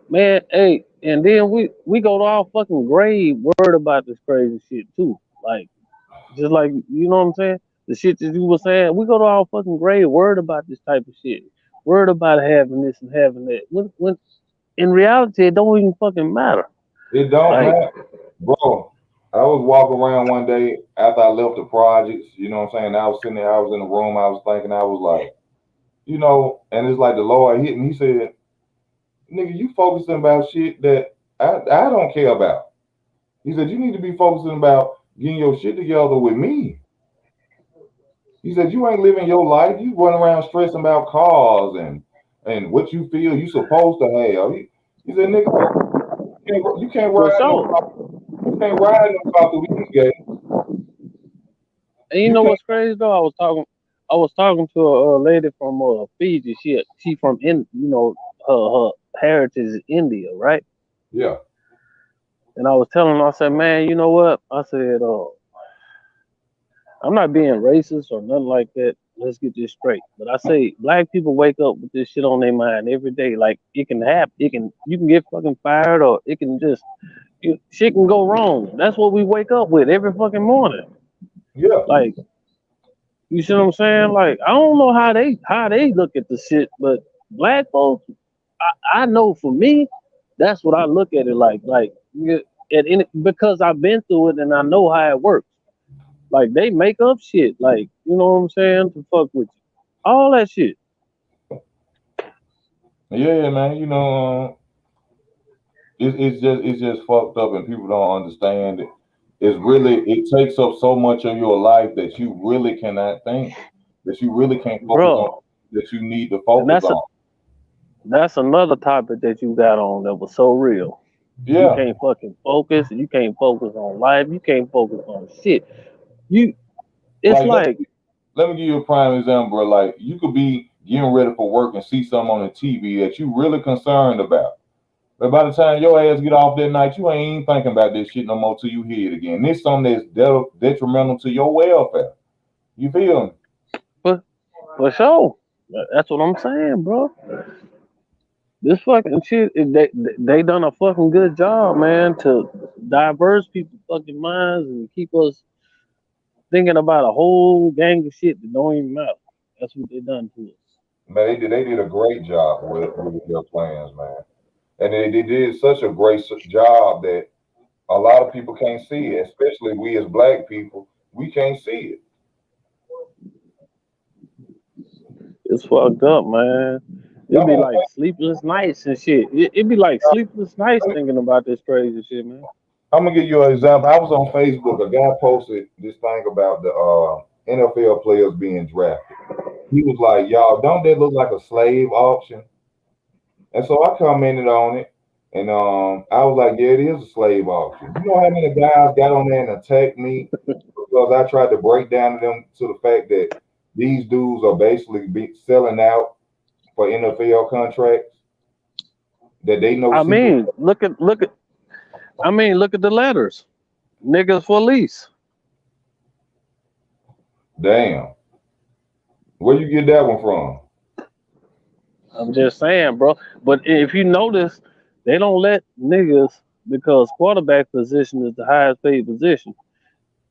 Speaker 3: man, hey, and then we go to our fucking grave worried about this crazy shit too. Like, just like you know what I'm saying, the shit that you were saying, we go to our fucking grave worried about this type of shit, worried about having this and having that. When in reality, it don't even fucking matter.
Speaker 1: It don't
Speaker 3: Like,
Speaker 1: matter, bro. I was walking around one day after I left the projects. You know what I'm saying? I was sitting there. I was in the room. I was thinking. I was like, and it's like the Lord hit me. He said, "Nigga, you focusing about shit that I don't care about." He said, "You need to be focusing about getting your shit together with me." He said, "You ain't living your life. You run around stressing about cars and what you feel you supposed to have." He said, "Nigga, you can't
Speaker 3: for
Speaker 1: ride no car.
Speaker 3: sure.
Speaker 1: You can't ride no car through these gates.
Speaker 3: And you
Speaker 1: You
Speaker 3: know
Speaker 1: can't."
Speaker 3: what's crazy though? I was talking to a lady from Fiji. She from her heritage is India, right?
Speaker 1: Yeah,
Speaker 3: And I was telling her, I said, man, you know what? I said, I'm not being racist or nothing like that. Let's get this straight. But I say black people wake up with this shit on their mind every day. Like it can happen. You can get fucking fired or it can just shit can go wrong. That's what we wake up with every fucking morning.
Speaker 1: yeah.
Speaker 3: Like you see what I'm saying? Like I don't know how they look at the shit, but black folks, I know for me, that's what I look at it like. Like because I've been through it and I know how it works. Like they make up shit, like you know what I'm saying, to fuck with you. All that shit.
Speaker 1: Yeah, man. It's just fucked up, and people don't understand it. It takes up so much of your life that you really cannot think, that you really can't focus on,
Speaker 3: Bro.
Speaker 1: that you need to
Speaker 3: And
Speaker 1: focus
Speaker 3: that's
Speaker 1: on.
Speaker 3: another topic that you got on that was so real. You
Speaker 1: Yeah,
Speaker 3: can't fucking focus, you can't focus on life, you can't focus on shit. You it's
Speaker 1: like
Speaker 3: like
Speaker 1: let me give you a prime example, bro. Like you could be getting ready for work and see something on the TV that you really concerned about. But by the time your ass get off that night, you ain't even thinking about this shit no more till you hear it again. This something that's detrimental to your welfare. You feel me?
Speaker 3: for sure. That's what I'm saying, bro. This fucking shit, they done a fucking good job, man, to diverse people's fucking minds and keep us thinking about a whole gang of shit that don't even matter. That's what they done to us.
Speaker 1: Man, they did a great job with their plans, man. And they did such a great job that a lot of people can't see it, especially we as black people. We can't see it.
Speaker 3: It's fucked up, man. It'd
Speaker 1: Come
Speaker 3: be
Speaker 1: on,
Speaker 3: like sleepless nights and shit. It'd be like sleepless nights
Speaker 1: man.
Speaker 3: thinking about this crazy shit, man.
Speaker 1: I'm gonna give you an example. I was on Facebook. A guy posted this thing about the NFL players being drafted. He was like, "Y'all, don't that look like a slave auction?" And so I commented on it, and I was like, "Yeah, it is a slave auction." You know how many guys got on there and attacked me because I tried to break down to them to the fact that these dudes are basically selling out for NFL contracts that they know
Speaker 3: I
Speaker 1: secret.
Speaker 3: mean, look at the letters. Niggas for lease.
Speaker 1: Damn, where you get that one from?
Speaker 3: I'm just saying, bro. But if you notice, they don't let niggas because quarterback position is the highest paid position.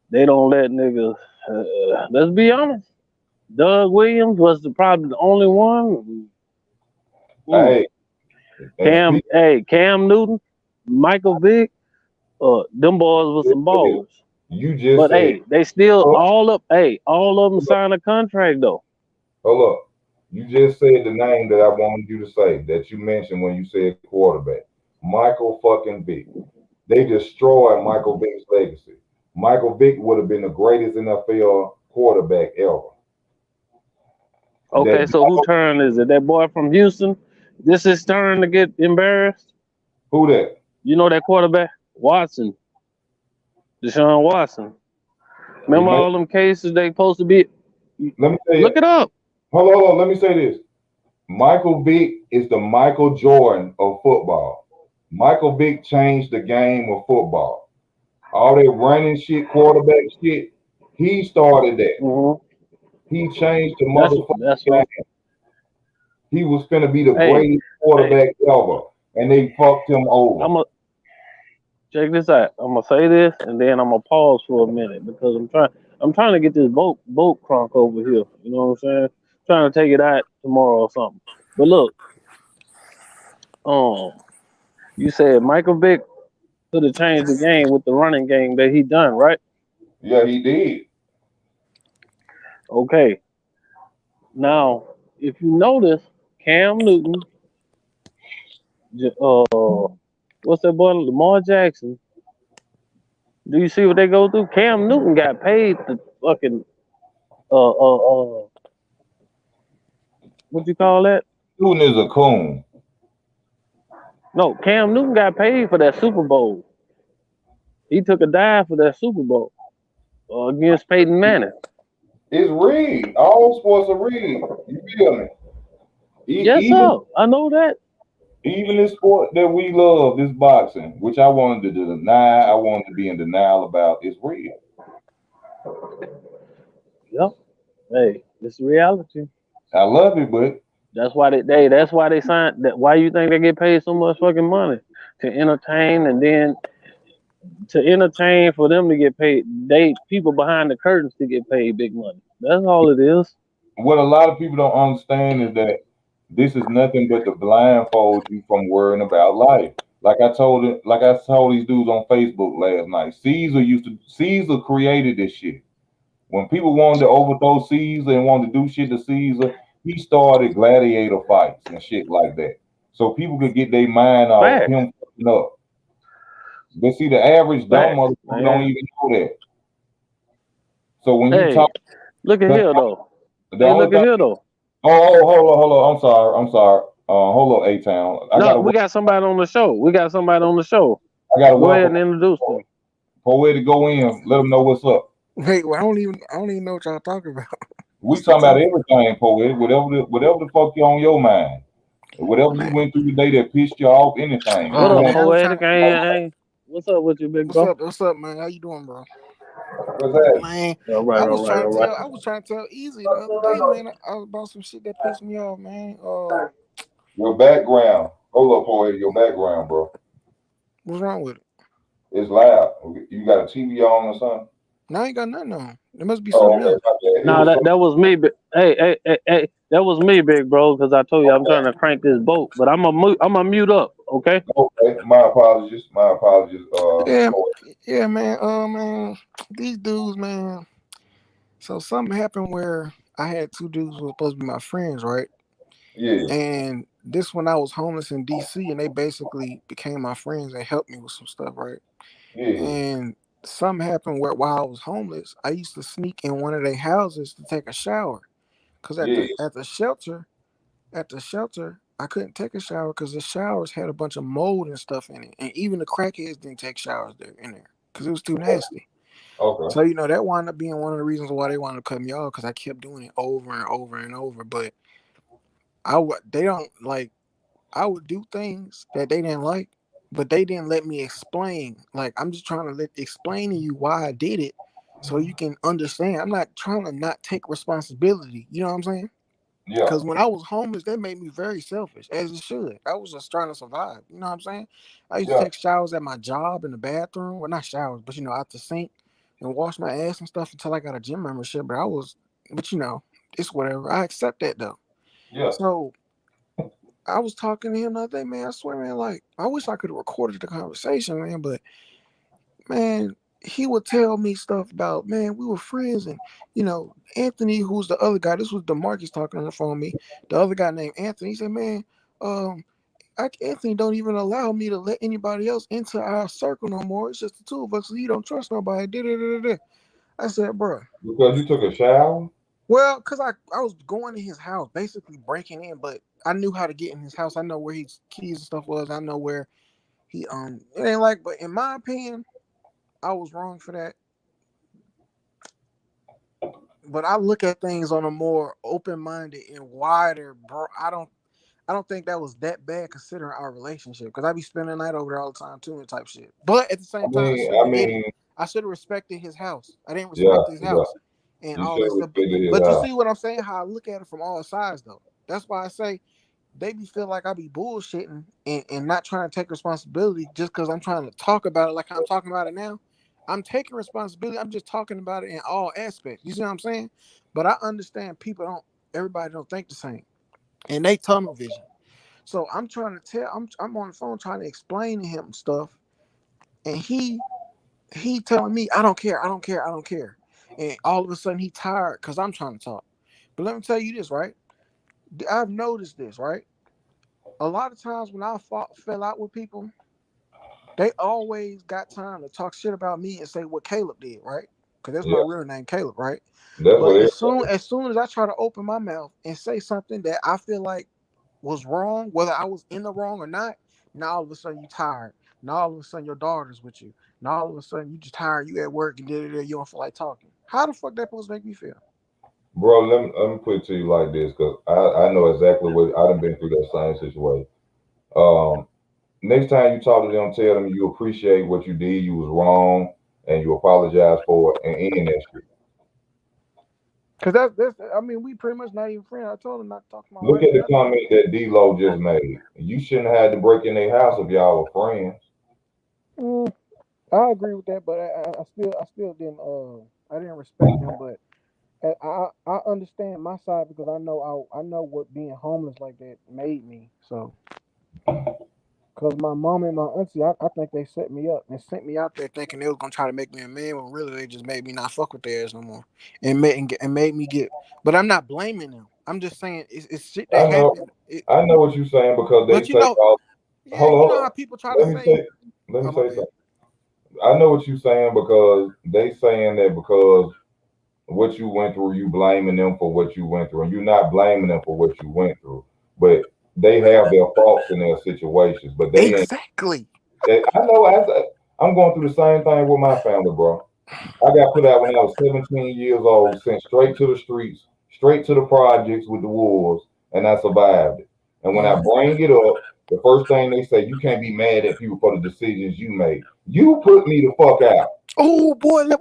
Speaker 3: They don't let niggas. Let's be honest. Doug Williams was probably the only one.
Speaker 1: Hey, and speak.
Speaker 3: Cam Newton, Michael Vick, them boys were some ballers.
Speaker 1: You just
Speaker 3: But
Speaker 1: said,
Speaker 3: they still
Speaker 1: hold
Speaker 3: all of them signed a contract though.
Speaker 1: up. You just said the name that I wanted you to say that you mentioned when you said quarterback. Michael fucking Vick. They destroyed Michael Vick's legacy. Michael Vick would have been the greatest NFL quarterback ever.
Speaker 3: Okay,
Speaker 1: That
Speaker 3: so who turn is it? That boy from Houston? This is turn to get embarrassed.
Speaker 1: who that?
Speaker 3: You know that quarterback Watson, Deshaun Watson.
Speaker 1: It
Speaker 3: Remember
Speaker 1: may,
Speaker 3: all them cases they supposed to be?
Speaker 1: let me tell
Speaker 3: Look
Speaker 1: you.
Speaker 3: it up.
Speaker 1: Hold on. Let me say this. Michael Vick is the Michael Jordan of football. Michael Vick changed the game of football. All that running shit, quarterback shit, he started that.
Speaker 3: Mm-hmm.
Speaker 1: He changed the
Speaker 3: That's
Speaker 1: motherfucking
Speaker 3: what.
Speaker 1: game. He was finna be the
Speaker 3: Hey,
Speaker 1: greatest
Speaker 3: hey,
Speaker 1: quarterback ever, and they fucked him over.
Speaker 3: I'm gonna check this out. I'm gonna say this, and then I'm gonna pause for a minute because I'm trying to get this boat crunk over here. You know what I'm saying? Trying to take it out tomorrow or something. But look, um, you said Michael Vick could have changed the game with the running game that he done, right?
Speaker 1: Yeah, he did.
Speaker 3: Okay. Now, if you notice, Cam Newton, what's that boy, Lamar Jackson? Do you see what they go through? Cam Newton got paid the fucking what you call that?
Speaker 1: Newton is a coon.
Speaker 3: No, Cam Newton got paid for that Super Bowl. He took a dive for that Super Bowl against Peyton Manning.
Speaker 1: It's rigged. All sports are rigged. You feel me?
Speaker 3: Yes,
Speaker 1: Even
Speaker 3: sir. I know that.
Speaker 1: even the sport that we love, this boxing, which I wanted to deny, I wanted to be in denial about, is real.
Speaker 3: Yep. Hey, it's reality.
Speaker 1: I love it, but
Speaker 3: That's why they signed that. Why you think they get paid so much fucking money to entertain, and then to entertain for them to get paid? They people behind the curtains to get paid big money. That's all it is.
Speaker 1: what a lot of people don't understand is that this is nothing but to blindfold you from worrying about life. Like I told these dudes on Facebook last night. Caesar created this shit. When people wanted to overthrow Caesar and wanted to do shit to Caesar, he started gladiator fights and shit like that. So people could get their mind off
Speaker 3: Facts,
Speaker 1: him fucking up. But see, the average dumb
Speaker 3: facts,
Speaker 1: motherfucker don't
Speaker 3: man.
Speaker 1: even know that. So when you
Speaker 3: Hey,
Speaker 1: talk,
Speaker 3: look at
Speaker 1: the
Speaker 3: here though. Hey,
Speaker 1: only
Speaker 3: look at
Speaker 1: thing.
Speaker 3: here though.
Speaker 1: Hold on. I'm sorry. Hold on, A Town.
Speaker 3: No, we got somebody on the show. We got somebody on the show.
Speaker 1: I gotta
Speaker 3: Go ahead
Speaker 1: welcome
Speaker 3: and introduce them.
Speaker 1: Poet to go in. Let them know what's up.
Speaker 4: Wait, well, I don't even know what y'all talking about.
Speaker 1: We talking about everything, Poet. Whatever the fuck you on your mind. Whatever you
Speaker 4: Man,
Speaker 1: went through today that pissed you off, anything.
Speaker 3: What
Speaker 1: You
Speaker 3: up,
Speaker 1: want
Speaker 4: man, I was trying
Speaker 3: poetic?
Speaker 4: to.
Speaker 3: Hey, what's up with you, big bro?
Speaker 4: What's up, man? How you doing, bro?
Speaker 1: what's that?
Speaker 4: Man,
Speaker 3: All right, all right, all right.
Speaker 4: I was trying to tell Easy the other day, man. I was about some shit that pissed me off, man.
Speaker 1: Your background. Hold up, Poet. Your background, bro.
Speaker 4: What's wrong with it?
Speaker 1: It's loud. You got a TV on or something?
Speaker 4: Now I ain't got nothing on. There must be
Speaker 1: Oh,
Speaker 4: something
Speaker 1: okay.
Speaker 4: else.
Speaker 1: My bad. It
Speaker 3: Nah,
Speaker 1: was so.
Speaker 3: that was me. Hey, that was me, big bro. Because I told you I'm trying to crank this boat, but I'm a mute up, okay?
Speaker 1: Okay. My apologies. My apologies.
Speaker 4: Yeah,
Speaker 1: Poet.
Speaker 4: yeah, man. Man, these dudes, man. So something happened where I had two dudes who were supposed to be my friends, right?
Speaker 1: Yeah.
Speaker 4: And this when I was homeless in DC, and they basically became my friends and helped me with some stuff, right?
Speaker 1: Yeah.
Speaker 4: And something happened where while I was homeless, I used to sneak in one of their houses to take a shower. Cause
Speaker 1: Yeah.
Speaker 4: at the shelter, I couldn't take a shower because the showers had a bunch of mold and stuff in it. And even the crackheads didn't take showers there in there because it was too nasty.
Speaker 1: Okay.
Speaker 4: So, that wound up being one of the reasons why they wanted to cut me off because I kept doing it over and over and over. But they don't like, I would do things that they didn't like, but they didn't let me explain. Like, I'm just trying to explain to you why I did it so you can understand. I'm not trying to not take responsibility. You know what I'm saying?
Speaker 1: Yeah.
Speaker 4: Because when I was homeless, that made me very selfish, as it should. I was just trying to survive. You know what I'm saying? I used to
Speaker 1: Yeah.
Speaker 4: take showers at my job in the bathroom. Well, not showers, but out the sink and wash my ass and stuff until I got a gym membership. But it's whatever. I accept that though.
Speaker 1: Yeah.
Speaker 4: So I was talking to him the other day, man. I swear, man, like I wish I could have recorded the conversation, man. But man, he would tell me stuff about, man, we were friends, and Anthony, who's the other guy. This was DeMarcus talking on the phone. Me, the other guy named Anthony. He said, man, um, Anthony don't even allow me to let anybody else into our circle no more. It's just the two of us. So he don't trust nobody. Da-da-da-da-da. I said, bro.
Speaker 1: Because you took a shower?
Speaker 4: Well, because I was going to his house, basically breaking in, but I knew how to get in his house. I know where his keys and stuff was. I know where it ain't like, but in my opinion, I was wrong for that. But I look at things on a more open-minded and wider, bro. I don't think that was that bad considering our relationship, because I be spending the night over there all the time too and type shit. But at the
Speaker 1: I
Speaker 4: same time, I
Speaker 1: mean,
Speaker 4: shouldn't
Speaker 1: I
Speaker 4: have did it.
Speaker 1: mean,
Speaker 4: I should have respected his house. I didn't
Speaker 1: yeah,
Speaker 4: respect his
Speaker 1: yeah.
Speaker 4: house and
Speaker 1: You
Speaker 4: all
Speaker 1: should
Speaker 4: that
Speaker 1: have
Speaker 4: stuff.
Speaker 1: respected his
Speaker 4: But you
Speaker 1: house.
Speaker 4: see what I'm saying? How I look at it from all sides, though. That's why I say they be feel like I be bullshitting and not trying to take responsibility just because I'm trying to talk about it like I'm talking about it now. I'm taking responsibility. I'm just talking about it in all aspects. You see what I'm saying? But I understand everybody don't think the same. And they tunnel vision. So I'm trying to I'm on the phone trying to explain to him stuff. And he telling me, I don't care, I don't care, I don't care. And all of a sudden he tired because I'm trying to talk. But let me tell you this, right? I've noticed this, right? A lot of times when I fell out with people, they always got time to talk shit about me and say what Caleb did, right? Because that's my
Speaker 1: Yeah.
Speaker 4: real name, Caleb, right?
Speaker 1: That's
Speaker 4: But
Speaker 1: what
Speaker 4: as soon as I try to open my mouth and say something that I feel like was wrong, whether I was in the wrong or not, now all of a sudden you tired. Now all of a sudden your daughter's with you. Now all of a sudden you just tired, you at work and you don't feel like talking. How the fuck that supposed to make me feel?
Speaker 1: Bro, let me put it to you like this, because I know exactly what I done been through that same situation. Um, Next time you talk to them, tell them you appreciate what you did, you was wrong, and you apologize for it, and end that shit.
Speaker 4: Cause that's I mean, we pretty much not even friends. I told him not to talk to my
Speaker 1: Look
Speaker 4: wife
Speaker 1: at
Speaker 4: or
Speaker 1: the
Speaker 4: nothing.
Speaker 1: comment that D-Lo just made. You shouldn't have had to break in their house if y'all were friends.
Speaker 4: Mm, I agree with that, but I still didn't I didn't respect him, but I understand my side because I know what being homeless like that made me. So, cause my mom and my auntie, I think they set me up and sent me out there thinking they was gonna try to make me a man, but really they just made me not fuck with theirs no more, and made me get. But I'm not blaming them. I'm just saying it's shit that
Speaker 1: I know,
Speaker 4: happened.
Speaker 1: I know what you're saying because they
Speaker 4: But
Speaker 1: say, oh,
Speaker 4: yeah,
Speaker 1: hold on,
Speaker 4: you
Speaker 1: hold
Speaker 4: know
Speaker 1: on.
Speaker 4: how people try to
Speaker 1: Let me
Speaker 4: say,
Speaker 1: say, let me
Speaker 4: "Oh my
Speaker 1: say
Speaker 4: bad."
Speaker 1: something. I know what you're saying because they saying that because what you went through, you blaming them for what you went through, and you're not blaming them for what you went through. But they have their faults in their situations, but they ain't.
Speaker 4: Exactly.
Speaker 1: I know. I'm going through the same thing with my family, bro. I got put out when I was 17 years old, sent straight to the streets, straight to the projects with the wolves, and I survived it. And when I
Speaker 4: Mhm.
Speaker 1: bring it up, the first thing they say, you can't be mad at people for the decisions you made. You put me the fuck out.
Speaker 4: Oh boy, let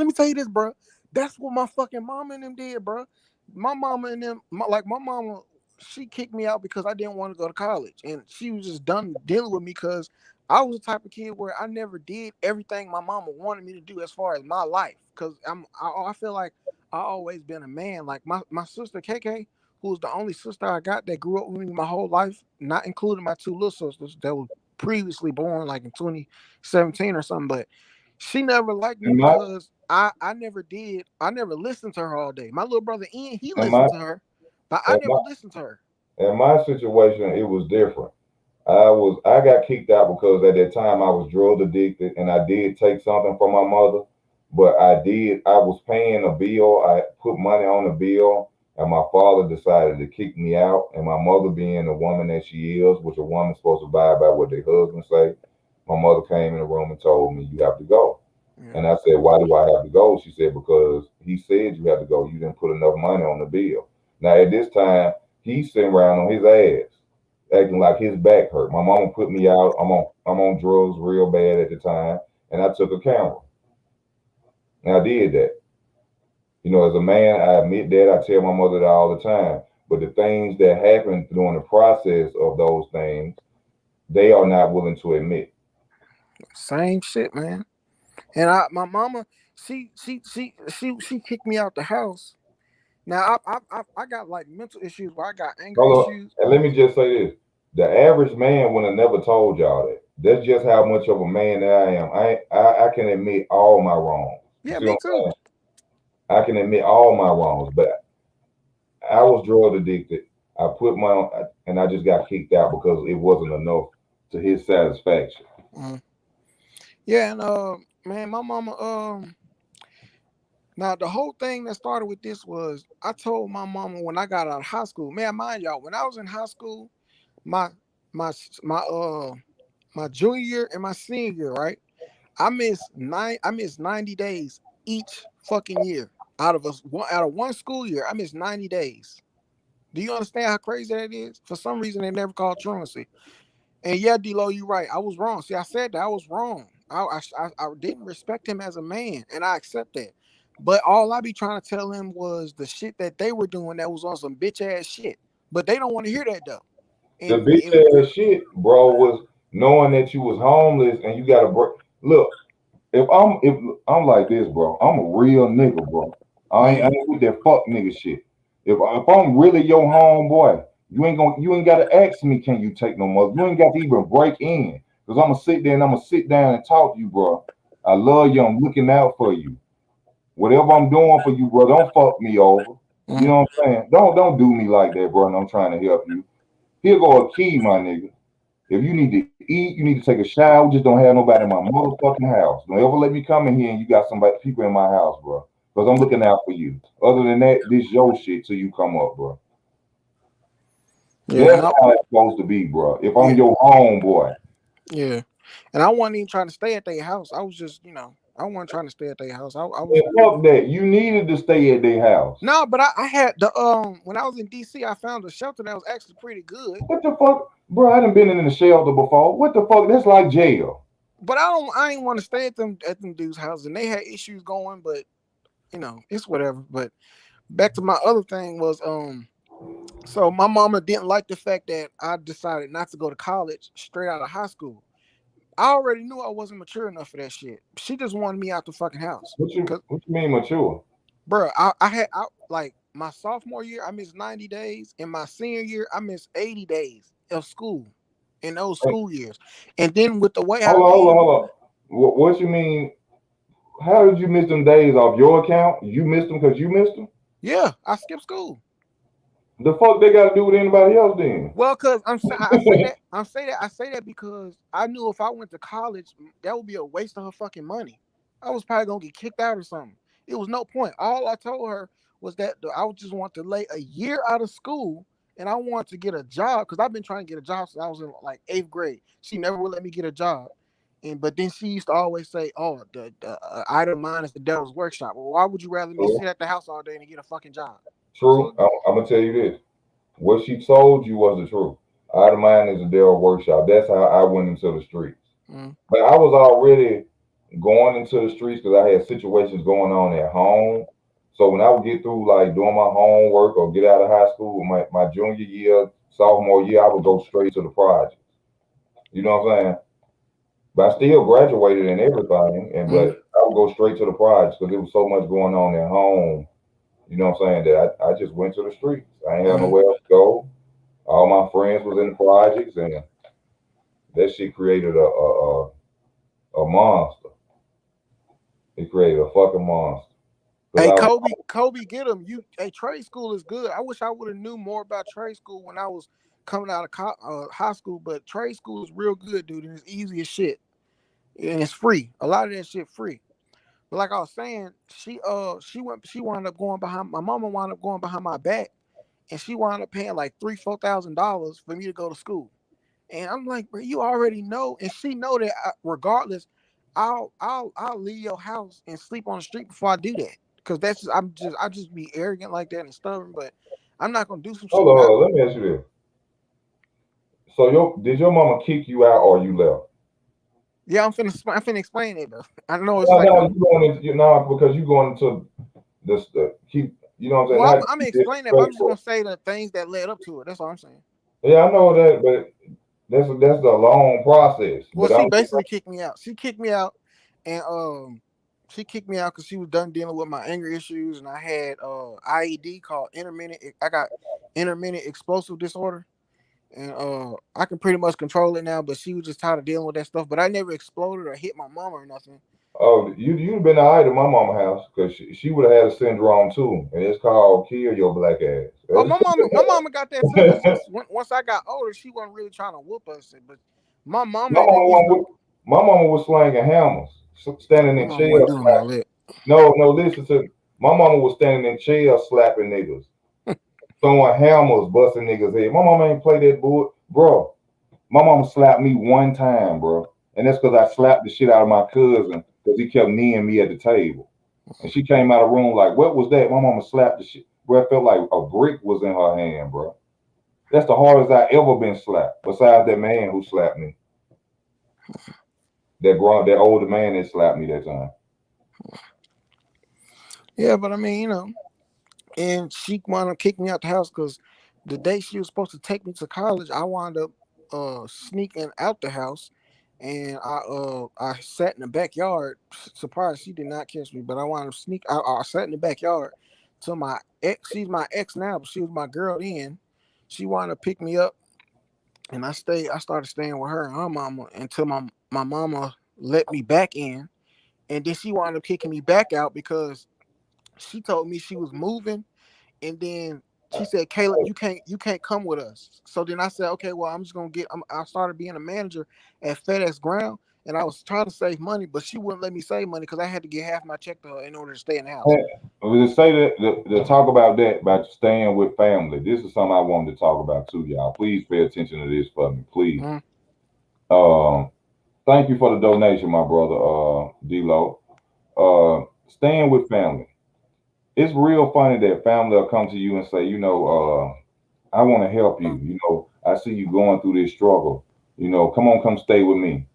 Speaker 4: me tell you this, bro. That's what my fucking mama and them did, bro. My mama and them, my mama, she kicked me out because I didn't want to go to college, and she was just done dealing with me because I was the type of kid where I never did everything my mama wanted me to do as far as my life. Because I feel like I always been a man. Like my sister KK, who's the only sister I got that grew up with me my whole life, not including my two little sisters that were previously born like in 2017 or something, but she never liked me
Speaker 1: In my
Speaker 4: because I never listened to her all day. My little brother Ian, he
Speaker 1: in my
Speaker 4: listened to her, but I
Speaker 1: in
Speaker 4: never
Speaker 1: my
Speaker 4: listened to her.
Speaker 1: in my situation, it was different. I got kicked out because at that time I was drug addicted and I did take something from my mother, but I was paying a bill, I put money on the bill, and my father decided to kick me out. And my mother, being the woman that she is, which a woman's supposed to abide by what their husband say, my mother came in the room and told me, you have to go.
Speaker 4: Yeah.
Speaker 1: And I said, why do I have to go? She said, because he said you have to go. You didn't put enough money on the bill. Now at this time, he's sitting around on his ass acting like his back hurt. My mama put me out. I'm on drugs real bad at the time, and I took a camera. And I did that. As a man, I admit that. I tell my mother that all the time. but the things that happen during the process of those things, they are not willing to admit.
Speaker 4: Same shit, man. And my mama, she kicked me out the house. Now I got like mental issues where I got anger
Speaker 1: Hold on,
Speaker 4: issues.
Speaker 1: and let me just say this: the average man would have never told y'all that. That's just how much of a man that I am. I can admit all my wrongs. You
Speaker 4: Yeah,
Speaker 1: see what
Speaker 4: me
Speaker 1: I'm
Speaker 4: too.
Speaker 1: saying? I can admit all my wrongs, but I was drug addicted. I put my and I just got kicked out because it wasn't enough to his satisfaction.
Speaker 4: Mhm. Yeah, and man, my mama now the whole thing that started with this was I told my mama when I got out of high school. Man, mind y'all, when I was in high school, my my my my junior year and my senior year, right? I missed 90 days each fucking year. Out of one school year, I missed 90 days. Do you understand how crazy that is? For some reason they never called truancy. And yeah, D-Lo, you're right. I was wrong. See, I said that I was wrong. I didn't respect him as a man, and I accept that. But all I be trying to tell him was the shit that they were doing that was on some bitch ass shit. But they don't want to hear that though.
Speaker 1: The
Speaker 4: And
Speaker 1: bitch ass shit, bro, was knowing that you was homeless and you got to break. Look, if I'm like this, bro, I'm a real nigga, bro. I ain't with that fuck nigga shit. If I'm really your homeboy, you ain't gotta ask me, can you take no more? You ain't got to even break in. Cause I'm gonna sit there and I'm gonna sit down and talk to you, bro. I love you, I'm looking out for you. Whatever I'm doing for you, bro, don't fuck me over. You
Speaker 4: mm,
Speaker 1: know what I'm saying? Don't do me like that, bro, and I'm trying to help you. Here go a key, my nigga. If you need to eat, you need to take a shower. Just don't have nobody in my motherfucking house. Don't ever let me come in here and you got somebody people in my house, bro. Because I'm looking out for you. Other than that, this your shit till you come up, bro.
Speaker 4: yeah,
Speaker 1: That's how it's supposed to be, bro. If I'm
Speaker 4: yeah,
Speaker 1: your homeboy.
Speaker 4: yeah. And I wasn't even trying to stay at their house. I was just, I wasn't trying to stay at their house. I was
Speaker 1: And fuck that. You needed to stay at their house.
Speaker 4: no, but I had the when I was in DC, I found a shelter that was actually pretty good.
Speaker 1: What the fuck? Bro, I done been in the shelter before. What the fuck? That's like jail.
Speaker 4: But I ain't want to stay at them dudes' houses, and they had issues going. But it's whatever. But back to my other thing was so my mama didn't like the fact that I decided not to go to college straight out of high school. I already knew I wasn't mature enough for that shit. She just wanted me out the fucking house.
Speaker 1: What you mean mature?
Speaker 4: Bro, like my sophomore year, I missed 90 days. In my senior year, I missed 80 days of school in those
Speaker 1: Hey,
Speaker 4: school years. And then with the way I
Speaker 1: hold
Speaker 4: did,
Speaker 1: on. What you mean? How did you miss them days off your account? You missed them because you missed them?
Speaker 4: yeah, I skipped school.
Speaker 1: The fuck they got to do with anybody else then?
Speaker 4: Well, cause I say that because I knew if I went to college, that would be a waste of her fucking money. I was probably gonna get kicked out or something. It was no point. All I told her was that I would just want to lay a year out of school, and I wanted to get a job because I've been trying to get a job since I was in like 8th grade. She never would let me get a job, but then she used to always say, "Oh, the idle mind is the devil's workshop." Well, why would you rather me
Speaker 1: True.
Speaker 4: sit at the house all day and get a fucking job?
Speaker 1: True.
Speaker 4: So
Speaker 1: I'm gonna tell you this. What she told you was the truth. Out of mind is a Dell workshop. That's how I went into the streets.
Speaker 4: mm,
Speaker 1: But I was already going into the streets because I had situations going on at home. So when I would get through like doing my homework or get out of high school, my junior year, sophomore year, I would go straight to the project. You know what I'm saying? But I still graduated and everything,
Speaker 4: mm,
Speaker 1: but I would go straight to the projects because there was so much going on at home. You know what I'm saying? That I just went to the streets. I ain't have
Speaker 4: mm.
Speaker 1: nowhere else to go. All my friends was in the projects, and that shit created a monster. It created a fucking monster. Cause
Speaker 4: Hey
Speaker 1: I was
Speaker 4: Kobe, get him. Trade school is good. I wish I would have knew more about trade school when I was coming out of high school. But trade school is real good, dude, and it's easy as shit, and it's free. A lot of that shit free. But like I was saying, she wound up going behind my mama wound up going behind my back, and she wound up paying like $3,000-$4,000 for me to go to school. And I'm like, bro, you already know, and she know that regardless, I'll leave your house and sleep on the street before I do that. Cause I just be arrogant like that and stubborn, but I'm not gonna do some shit
Speaker 1: hold
Speaker 4: without.
Speaker 1: on. Let me ask you this. So did your mama kick you out or you left?
Speaker 4: Yeah, I'm finna explain it though. I know it's
Speaker 1: No,
Speaker 4: like
Speaker 1: no, you going into you know because you going into this keep. You know what I'm saying?
Speaker 4: Well,
Speaker 1: Not
Speaker 4: I'm
Speaker 1: to
Speaker 4: gonna
Speaker 1: be
Speaker 4: explain that, but I'm just
Speaker 1: disrespectful.
Speaker 4: gonna say the things that led up to it. That's all I'm saying.
Speaker 1: Yeah, I know that, but that's a long process.
Speaker 4: Well,
Speaker 1: But
Speaker 4: she
Speaker 1: I'm
Speaker 4: basically kicked me out. She kicked me out, and she kicked me out because she was done dealing with my anger issues, and I had IED called intermittent. I got intermittent explosive disorder, and I can pretty much control it now. But she was just tired of dealing with that stuff. But I never exploded or hit my mom or nothing.
Speaker 1: oh, you've been all right at my mama house because she would have had a syndrome too, and it's called kill your black
Speaker 4: Oh,
Speaker 1: ass.
Speaker 4: my mama got that too. It's just once I got older, she wasn't really trying to whoop us. But my mama
Speaker 1: My
Speaker 4: and them
Speaker 1: mama,
Speaker 4: used to.
Speaker 1: my mama was slanging hammers, standing
Speaker 4: My
Speaker 1: in
Speaker 4: mama wasn't
Speaker 1: chairs.
Speaker 4: doing all that.
Speaker 1: No, no, listen to my mama was standing in chairs slapping niggas, throwing hammers, busting niggas' head. My mama ain't play that bull, bro. My mama slapped me one time, bro, and that's because I slapped the shit out of my cousin because he kept kneeing me at the table. And she came out of the room like, "What was that?" My mama slapped the shit, bro. It felt like a brick was in her hand, bro. That's the hardest I ever been slapped. Besides that man who slapped me, that older man that slapped me that time.
Speaker 4: Yeah, but I mean, and she wound up kicking me out the house because the day she was supposed to take me to college, I wound up sneaking out the house, and I sat in the backyard. Surprised she did not catch me, but I wound up I sat in the backyard till my ex. She's my ex now, but she was my girl then. She wound up pick me up, and I stayed. I started staying with her and her mama until my mama let me back in, and then she wound up kicking me back out because she told me she was moving, and then she said, "Caleb, you can't come with us." So then I said, "Okay, well, I'm just gonna I started being a manager at FedEx Ground, and I was trying to save money, but she wouldn't let me save money because I had to get half my check to her in order to stay in the house.
Speaker 1: To say that, to talk about that, about staying with family, this is something I wanted to talk about too, y'all. Please pay attention to this for me, please.
Speaker 4: Mm-hmm.
Speaker 1: Thank you for the donation, my brother, D-Lo. Staying with family. It's real funny that family will come to you and say, I want to help you. I see you going through this struggle. Come on, come stay with me.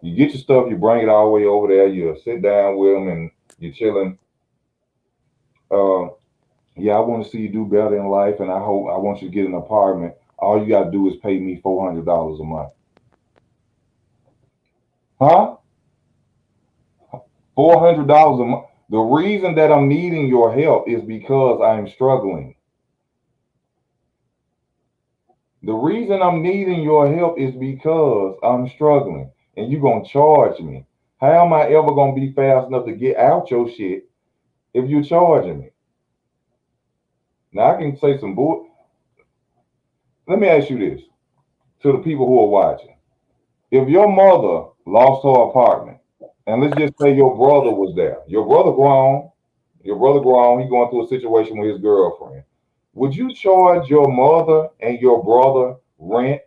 Speaker 1: You get your stuff, you bring it all the way over there, you sit down with them and you're chilling. Uh, yeah, I want to see you do better in life, and I want you to get an apartment. All you got to do is pay me $400 a month. Huh? $400 a month. The reason that I'm needing your help is because I'm struggling. The reason I'm needing your help is because I'm struggling, and you're gonna charge me. How am I ever gonna be fast enough to get out your shit if you're charging me? Now I can say some bull. Let me ask you this to the people who are watching. If your mother lost her apartment, and let's just say your brother was there, your brother grown, he going through a situation with his girlfriend. Would you charge your mother and your brother rent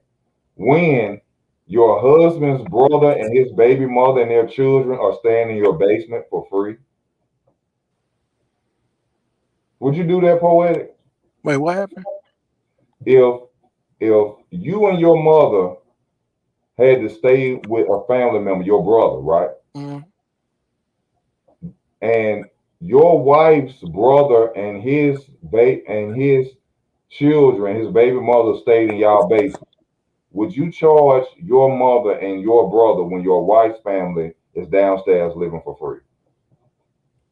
Speaker 1: when your husband's brother and his baby mother and their children are staying in your basement for free? Would you do that, Poetic?
Speaker 4: Wait, what happened?
Speaker 1: If you and your mother had to stay with a family member, your brother, right?
Speaker 4: Mm-hmm.
Speaker 1: And your wife's brother and his children, his baby mother stayed in y'all basement. Would you charge your mother and your brother when your wife's family is downstairs living for free?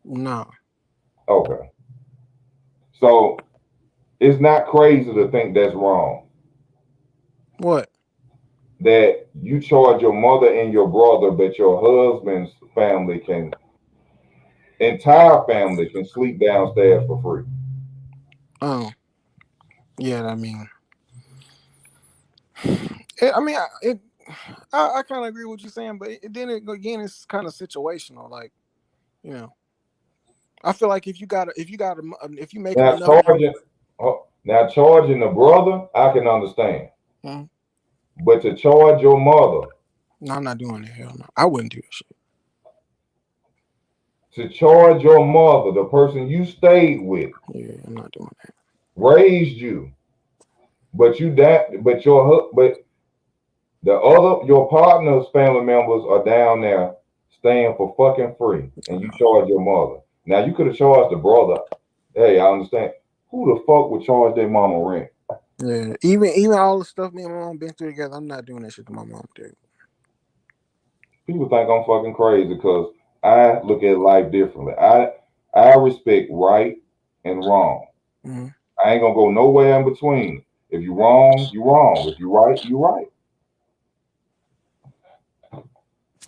Speaker 4: No.
Speaker 1: Okay. So it's not crazy to think that's wrong.
Speaker 4: What?
Speaker 1: That you charge your mother and your brother, but your husband's entire family can sleep downstairs for free.
Speaker 4: Oh, yeah. I mean, I mean, I kind of agree with what you're saying, but then again, it's kind of situational. Like, you know, I feel like if you making
Speaker 1: Now
Speaker 4: enough money.
Speaker 1: charging the brother, I can understand.
Speaker 4: Mm-hmm.
Speaker 1: But to charge your mother,
Speaker 4: No, I'm not doing that. Hell no. I wouldn't do that shit.
Speaker 1: to charge your mother, the person you stayed with,
Speaker 4: Yeah, I'm not doing that.
Speaker 1: raised you, but your partner's family members are down there staying for fucking free, and you charge your mother. Now you could have charged the brother, Hey, I understand. Who the fuck would charge their mama rent?
Speaker 4: Yeah, even all the stuff me and my mom been through together, I'm not doing that shit to my mom, dude.
Speaker 1: People think I'm fucking crazy because I look at life differently. I respect right and wrong.
Speaker 4: Mm-hmm.
Speaker 1: I ain't gonna go nowhere in between. If you wrong, you wrong. If you right, you right.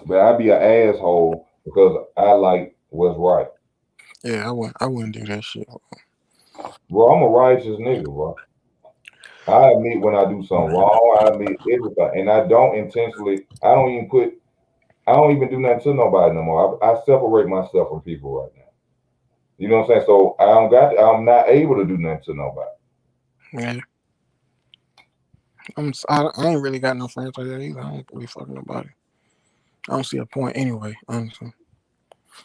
Speaker 1: But I be an asshole because I like what's right.
Speaker 4: Yeah, I wouldn't do that shit.
Speaker 1: Bro, I'm a righteous nigga, bro. I admit when I do something wrong. I admit everything, and I don't intentionally. I don't even put. I don't even do nothing to nobody no more. I separate myself from people right now. You know what I'm saying? So I don't got. I'm not able to do nothing to nobody.
Speaker 4: Yeah, I ain't really got no friends like that either. I don't really fucking nobody. I don't see a point anyway, honestly.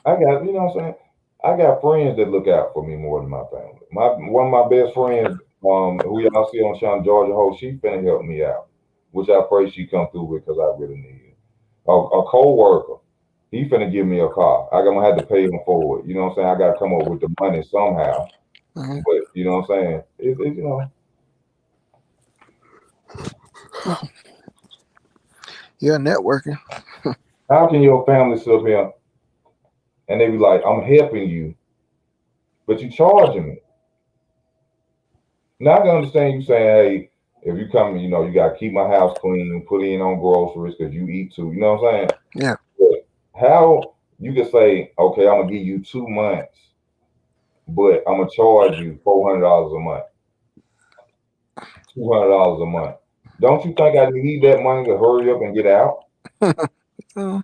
Speaker 1: I got. You know what I'm saying? I got friends that look out for me more than my family. One of my best friends, who y'all see on Sean Georgia Ho, she finna help me out, which I pray she come through with because I really need it. A co-worker, he finna give me a car. I gonna have to pay him for it. You know what I'm saying? I gotta come up with the money somehow.
Speaker 4: Mm-hmm.
Speaker 1: But you know what I'm saying? You know,
Speaker 4: Yeah, networking.
Speaker 1: how can your family sit up here and they be like, I'm helping you, but you charging me? Now I can understand you saying, hey, if you come, you know, you gotta keep my house clean, put in on groceries because you eat too. You know what I'm saying?
Speaker 4: Yeah.
Speaker 1: But how you can say, okay, I'm gonna give you 2 months, but I'm gonna charge you $400 a month, $200 a month. Don't you think I need that money to hurry up and get out?
Speaker 4: Mm,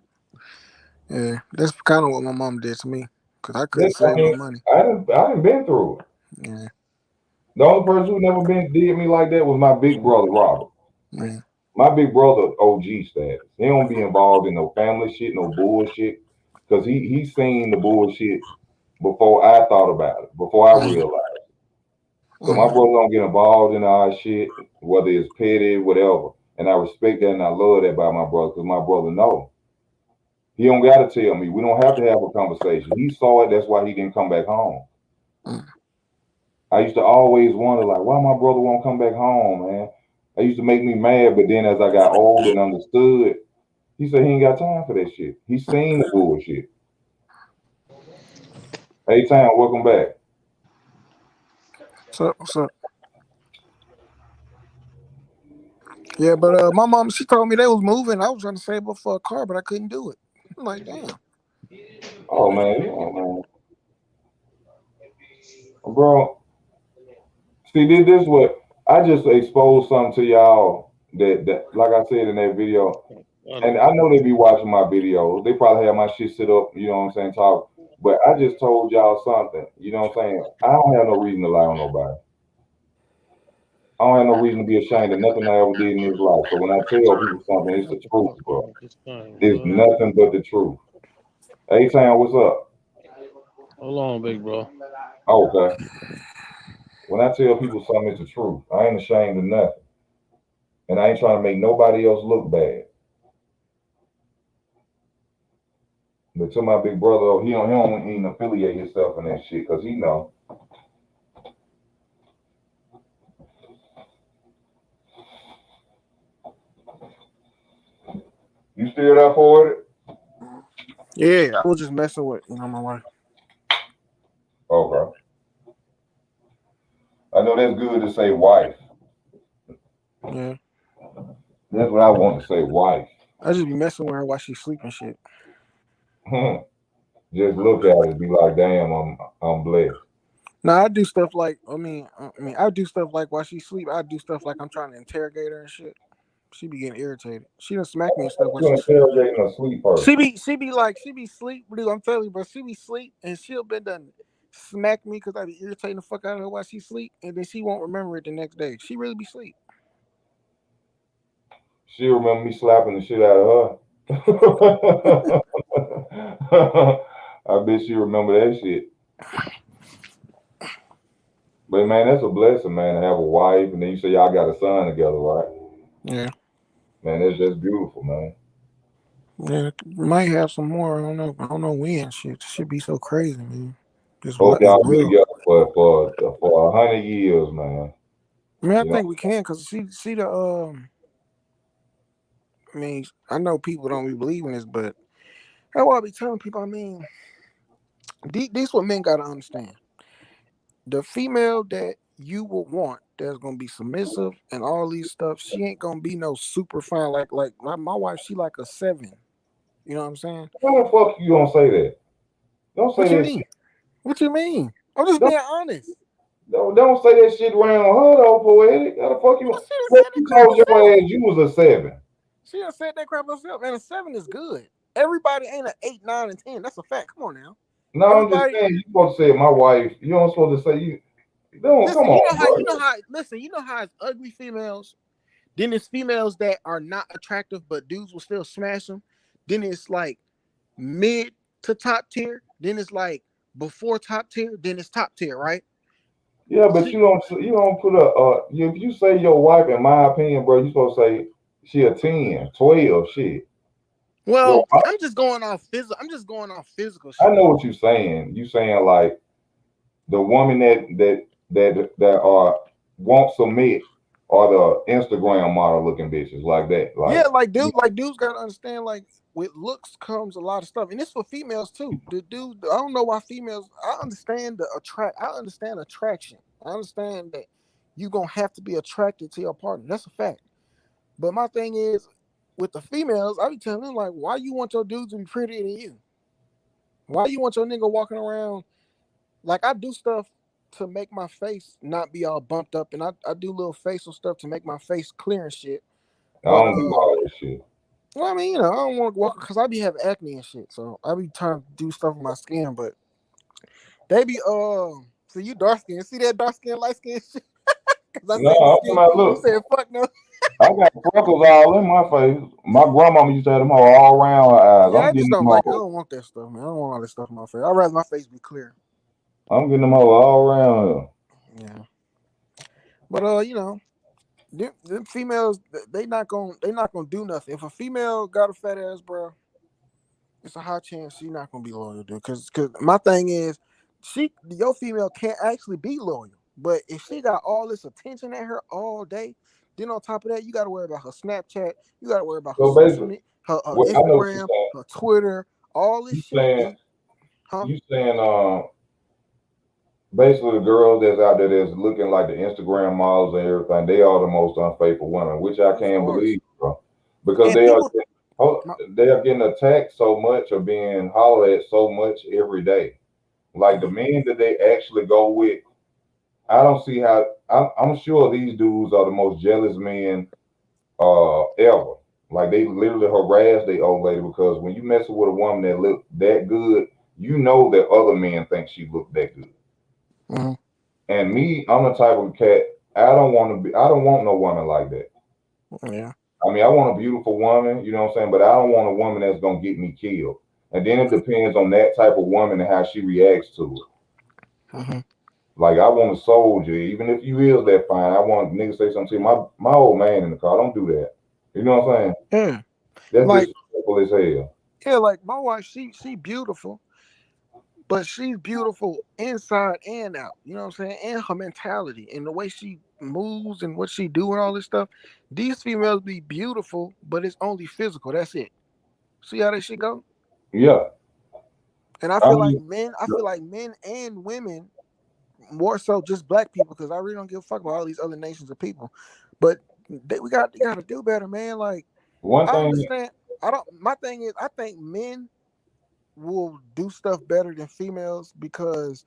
Speaker 4: yeah, that's kind of what my mom did to me because I couldn't
Speaker 1: Yes, I
Speaker 4: save no
Speaker 1: mean,
Speaker 4: money.
Speaker 1: I didn't been through it.
Speaker 4: Yeah,
Speaker 1: The only person who never been did me like that was my big brother Robert.
Speaker 4: yeah,
Speaker 1: My big brother OG status. He don't be involved in no family shit, no bullshit, because he seen the bullshit before I thought about it, before I
Speaker 4: mm,
Speaker 1: realized. So my
Speaker 4: mm,
Speaker 1: brother don't get involved in our shit, whether it's petty, whatever. And I respect that and I love that about my brother because my brother know. He don't gotta tell me. We don't have to have a conversation. He saw it. That's why he didn't come back home.
Speaker 4: mm.
Speaker 1: I used to always wonder, like, why my brother won't come back home, man. It used to make me mad, but then as I got old and understood, he said he ain't got time for that shit. He seen the bullshit. Hey, Town, welcome back.
Speaker 4: So yeah, but my mom, she told me they was moving. I was trying to save up for a car, but I couldn't do it. I'm like, damn.
Speaker 1: Oh man, yeah, man, bro. See, this is what I just exposed something to y'all that, like I said in that video, and I know they be watching my videos. They probably have my shit set up. You know what I'm saying? Talk. But I just told y'all something. You know what I'm saying? I don't have no reason to lie on nobody. I don't have no reason to be ashamed of nothing I ever did in this life. So when I tell people something, it's the truth, bro. It's nothing but the truth. Hey, Town, what's up?
Speaker 3: Hold on, big bro.
Speaker 1: Oh, okay. When I tell people something, it's the truth. I ain't ashamed of nothing. And I ain't trying to make nobody else look bad. But to my big brother, oh, he don't even affiliate himself in that shit because he know. You still there for it?
Speaker 4: Yeah, I was just messing with my wife.
Speaker 1: Okay. I know that's good to say wife.
Speaker 4: Yeah,
Speaker 1: That's what I want to say, wife.
Speaker 4: I just be messing with her while she's sleeping. Shit.
Speaker 1: Just look at it and be like, damn, I'm blessed.
Speaker 4: Now I do stuff like I do stuff like while she sleep. I do stuff like I'm trying to interrogate her and shit. She be getting irritated. She done smack me and stuff while
Speaker 1: You
Speaker 4: she sleep.
Speaker 1: interrogating a sleep person.
Speaker 4: She be sleep, dude. I'm telling you, bro. She be sleep and she'll been done smack me because I be irritating the fuck out of her while she sleep, and then she won't remember it the next day. She really be sleep.
Speaker 1: She remember me slapping the shit out of her. I bet she remember that shit. But man, that's a blessing, man, to have a wife, and then you say y'all got a son together, right?
Speaker 4: Yeah,
Speaker 1: Man, that's beautiful, man.
Speaker 4: yeah. Might have some more. I don't know. I don't know when. Shit, should be so crazy, man. Just
Speaker 1: Hope
Speaker 4: what in
Speaker 1: y'all be
Speaker 4: love.
Speaker 1: together for 100 years, man.
Speaker 4: I mean, I
Speaker 1: You know,
Speaker 4: think we can, cause see the I mean, I know people don't be believing this, but that's why I be telling people. I mean, this what men gotta understand. The female that you would want that's gonna be submissive and all these stuff, she ain't gonna be no super fine like my wife. She like a 7. You know what I'm saying?
Speaker 1: why the fuck you gonna say that? Don't say
Speaker 4: What you
Speaker 1: that
Speaker 4: mean?
Speaker 1: shit.
Speaker 4: What you mean? I'm just
Speaker 1: Don't,
Speaker 4: being honest.
Speaker 1: don't say that shit around her though, poetic. How the fuck
Speaker 4: Well,
Speaker 1: you?
Speaker 4: she done
Speaker 1: Look,
Speaker 4: said that
Speaker 1: you
Speaker 4: crap
Speaker 1: told your
Speaker 4: herself.
Speaker 1: ass you was a 7.
Speaker 4: She done said that crap herself. And a 7 is good. Everybody ain't an 8, 9, and 10. That's a fact. Come on now.
Speaker 1: No, I'm just
Speaker 4: Everybody,
Speaker 1: saying you supposed to say my wife. You don't supposed to say you. Don't come
Speaker 4: listen. You know
Speaker 1: on,
Speaker 4: how
Speaker 1: bro.
Speaker 4: listen. You know how it's ugly females. Then it's females that are not attractive, but dudes will still smash them. Then it's like mid to top tier. Then it's like before top tier. Then it's top tier, right?
Speaker 1: Yeah, but
Speaker 4: She,
Speaker 1: you don't put if you say your wife, in my opinion, bro, you supposed to say she a 10, 12, shit. Yo,
Speaker 4: well, I'm just going off physical. I'm just going off physical
Speaker 1: I
Speaker 4: shit.
Speaker 1: know what you're saying. You saying like the woman that won't submit are the Instagram model looking bitches like that.
Speaker 4: Yeah,
Speaker 1: Like
Speaker 4: like dudes gotta understand, like with looks comes a lot of stuff, and it's for females too. The dude, I don't know why females. I understand the attract. I understand attraction. I understand that you gonna have to be attracted to your partner. That's a fact. But my thing is, with the females, I be telling them like, why you want your dudes to be prettier than you? Why you want your nigga walking around like I do stuff to make my face not be all bumped up, and I do little facial stuff to make my face clear and shit.
Speaker 1: I
Speaker 4: But
Speaker 1: don't do all that shit.
Speaker 4: well, I mean, I don't want to walk because I be having acne and shit, so I be trying to do stuff with my skin. But they be so you dark skin, see that dark skin, light skin shit? Because I
Speaker 1: No,
Speaker 4: said you
Speaker 1: I'm talking
Speaker 4: skin,
Speaker 1: about
Speaker 4: you
Speaker 1: look.
Speaker 4: said fuck no.
Speaker 1: I got freckles all in my face. My grandmama used to have them all around her eyes.
Speaker 4: Yeah,
Speaker 1: I'm
Speaker 4: I just
Speaker 1: getting them
Speaker 4: don't like. I
Speaker 1: all.
Speaker 4: don't want that stuff, man. I don't want all this stuff in my face. I'd rather my face be clear.
Speaker 1: I'm getting them all around her.
Speaker 4: Yeah, but them females, they not gonna do nothing. If a female got a fat ass, bro, it's a high chance she's not gonna be loyal, dude. Cause my thing is, your female can't actually be loyal. But if she got all this attention at her all day, then on top of that, you got to worry about her Snapchat, you got to worry about her
Speaker 1: So
Speaker 4: social
Speaker 1: basically,
Speaker 4: media, her
Speaker 1: what I know what you're
Speaker 4: Instagram,
Speaker 1: saying.
Speaker 4: her Twitter, all this
Speaker 1: You
Speaker 4: shit.
Speaker 1: saying
Speaker 4: Then, huh?
Speaker 1: you saying basically the girls that's out there that's looking like the Instagram models and everything, they are the most unfaithful women, which I
Speaker 4: Of
Speaker 1: can't
Speaker 4: course.
Speaker 1: believe, bro. Because
Speaker 4: And people, my,
Speaker 1: they are getting attacked so much or being hollered at so much every day. Like the
Speaker 4: mhm.
Speaker 1: men that they actually go with, I don't see how. I'm sure these dudes are the most jealous men ever. Like they literally harass the old lady because when you mess with a woman that look that good, you know that other men think she look that good.
Speaker 4: Mhm.
Speaker 1: And me, I'm the type of cat. I don't want to be. I don't want no woman like that.
Speaker 4: Yeah.
Speaker 1: I mean, I want a beautiful woman. You know what I'm saying? But I don't want a woman that's gonna get me killed. And then it depends on that type of woman and how she reacts to it.
Speaker 4: Mhm.
Speaker 1: Like I want a soldier, even if you is that fine. I want niggas say something to my old man in the car. Don't do that. You know what I'm saying?
Speaker 4: Yeah.
Speaker 1: That's
Speaker 4: Like
Speaker 1: disrespectful as hell.
Speaker 4: yeah, like my wife, she beautiful, but she's beautiful inside and out. You know what I'm saying? And her mentality and the way she moves and what she do and all this stuff. These females be beautiful, but it's only physical. That's it. See how that shit go?
Speaker 1: Yeah.
Speaker 4: And I
Speaker 1: I
Speaker 4: feel like
Speaker 1: mean,
Speaker 4: men, and women, more so just black people, because I really don't give a fuck about all these other nations of people. But we got to do better, man. Like
Speaker 1: one
Speaker 4: I
Speaker 1: thing.
Speaker 4: understand. I don't. My thing is, I think men will do stuff better than females because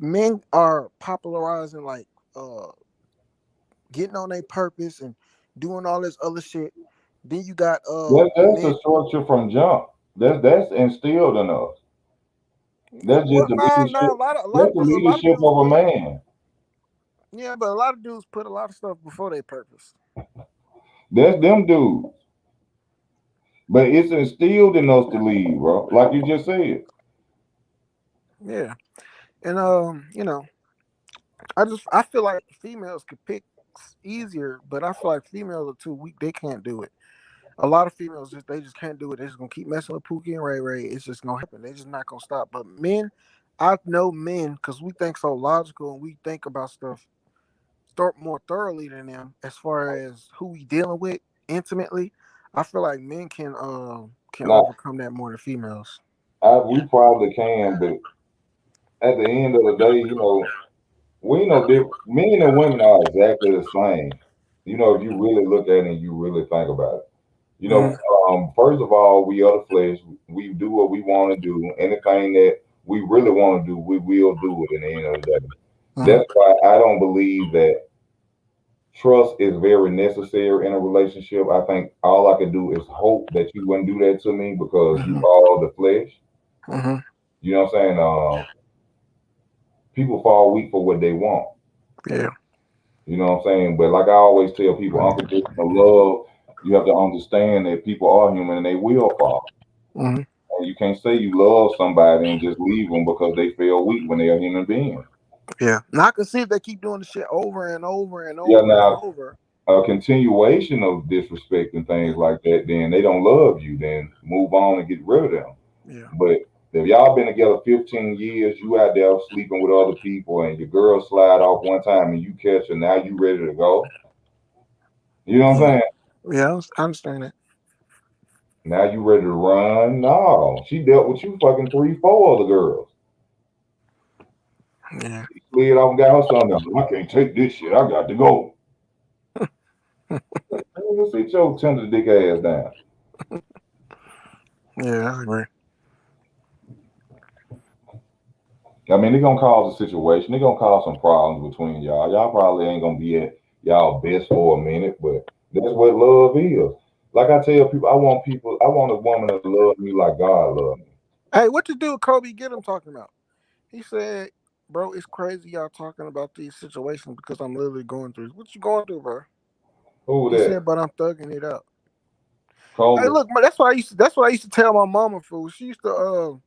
Speaker 4: men are popularizing like uh getting on their purpose and doing all this other shit. Then you got
Speaker 1: That's
Speaker 4: men.
Speaker 1: the structure from jump. That's instilled in us. That's just
Speaker 4: Well,
Speaker 1: the
Speaker 4: nah,
Speaker 1: leadership.
Speaker 4: a lot
Speaker 1: That's
Speaker 4: of
Speaker 1: the
Speaker 4: dudes,
Speaker 1: leadership of a man.
Speaker 4: yeah, but a lot of dudes put a lot of stuff before their purpose.
Speaker 1: That's them dudes. But it's instilled in us to lead, bro. Like you just said.
Speaker 4: Yeah, and I feel like females could pick easier, but I feel like females are too weak. They can't do it. A lot of females just can't do it. They're just gonna keep messing with Pookie and Ray Ray. It's just gonna happen. They're just not gonna stop. But men, I know men because we think so logical and we think about stuff more thoroughly than them as far as who we dealing with intimately. I feel like men can
Speaker 1: Now,
Speaker 4: overcome that more than females.
Speaker 1: we probably can, but at the end of the day, we know men and women are exactly the same. If you really look at it and you really think about it.
Speaker 4: Mm-hmm.
Speaker 1: First of all, we are the flesh. We do what we want to do. Anything that we really want to do, we will do it in the end of the day.
Speaker 4: Mm-hmm.
Speaker 1: That's why I don't believe that trust is very necessary in a relationship. I think all I can do is hope that you wouldn't do that to me because you
Speaker 4: Mm-hmm.
Speaker 1: are the flesh.
Speaker 4: Mm-hmm.
Speaker 1: You know what I'm saying? People fall weak for what they want.
Speaker 4: Yeah.
Speaker 1: You know what I'm saying? But like I always tell people, unconditional love, you have to understand that people are human and they will fall.
Speaker 4: Mm-hmm.
Speaker 1: And you can't say you love somebody and just leave them because they feel weak when they're a human being.
Speaker 4: Yeah. Now I can see if they keep doing the shit over and over and
Speaker 1: Yeah,
Speaker 4: over and
Speaker 1: now
Speaker 4: over.
Speaker 1: a continuation of disrespect and things like that, then they don't love you. Then move on and get rid of them.
Speaker 4: Yeah.
Speaker 1: But if y'all been together 15 years, you out there sleeping with other people, and your girl slide off one time and you catch her, now you ready to go. You know what I'm
Speaker 4: Yeah.
Speaker 1: saying?
Speaker 4: Yeah. I understand that.
Speaker 1: Now you ready to run? No, she dealt with you fucking three, four other girls.
Speaker 4: Yeah.
Speaker 1: Slid off and got her son down. I can't take this shit. I got to go. Nigga, sit your tender dick ass down.
Speaker 4: Yeah. I agree.
Speaker 1: I mean, they're gonna cause a situation. They're gonna cause some problems between y'all. Y'all probably ain't gonna be at y'all best for a minute, but that's what love is. Like I tell people, I want a woman to love me like God love me.
Speaker 4: Hey, what the dude Kobe get him talking about? He said, "Bro, it's crazy y'all talking about these situations because I'm literally going through. What you going through, bro?"
Speaker 1: Who
Speaker 4: He
Speaker 1: that?
Speaker 4: said, "But I'm thugging it out." Hey,
Speaker 1: Kobe?
Speaker 4: look, man, that's why I used to. That's what I used to tell my mama. Fool, she used to.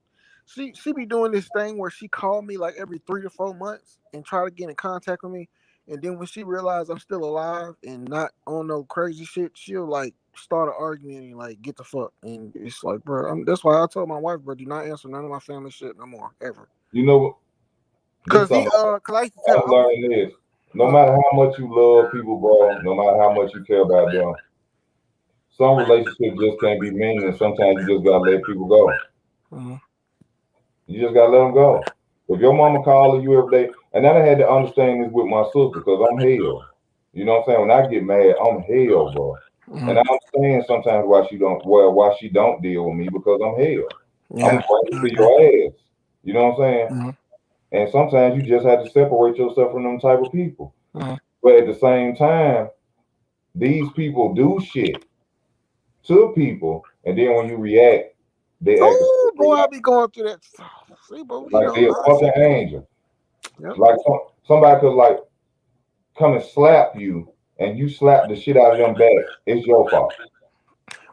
Speaker 4: She be doing this thing where she called me like every 3 to 4 months and try to get in contact with me. And then when she realized I'm still alive and not on no crazy shit, she'll like start an argument and like get the fuck. And it's like, bro, that's why I told my wife, bro, do not answer none of my family shit no more ever.
Speaker 1: You know what? This something
Speaker 4: Cause I used to
Speaker 1: I
Speaker 4: tell, I was,
Speaker 1: learned this. No
Speaker 4: huh,
Speaker 1: matter how much you love people, bro, no matter how much you care about them, some relationships just can't be mean, and sometimes you just gotta let people go.
Speaker 4: mhm,
Speaker 1: You just gotta let them go. If your mama calling you every day, and then I had to understand this with my sister because I'm hell. You know what I'm saying? When I get mad, I'm hell, bro. And
Speaker 4: mhm,
Speaker 1: I understand sometimes why she don't deal with me because I'm hell. I'm
Speaker 4: yeah,
Speaker 1: afraid
Speaker 4: I
Speaker 1: to
Speaker 4: agree.
Speaker 1: your ass. You know what I'm saying?
Speaker 4: Mhm,
Speaker 1: And sometimes you just have to separate yourself from them type of people.
Speaker 4: mhm.
Speaker 1: But at the same time, these people do shit to people, and then when you react, they act the
Speaker 4: Oh
Speaker 1: same way
Speaker 4: boy, I be going through that. See, but you
Speaker 1: like
Speaker 4: know,
Speaker 1: they a
Speaker 4: I
Speaker 1: fucking
Speaker 4: see.
Speaker 1: angel.
Speaker 4: Yep.
Speaker 1: Like somebody could like come and slap you, and you slap the shit out of them back. It's your fault.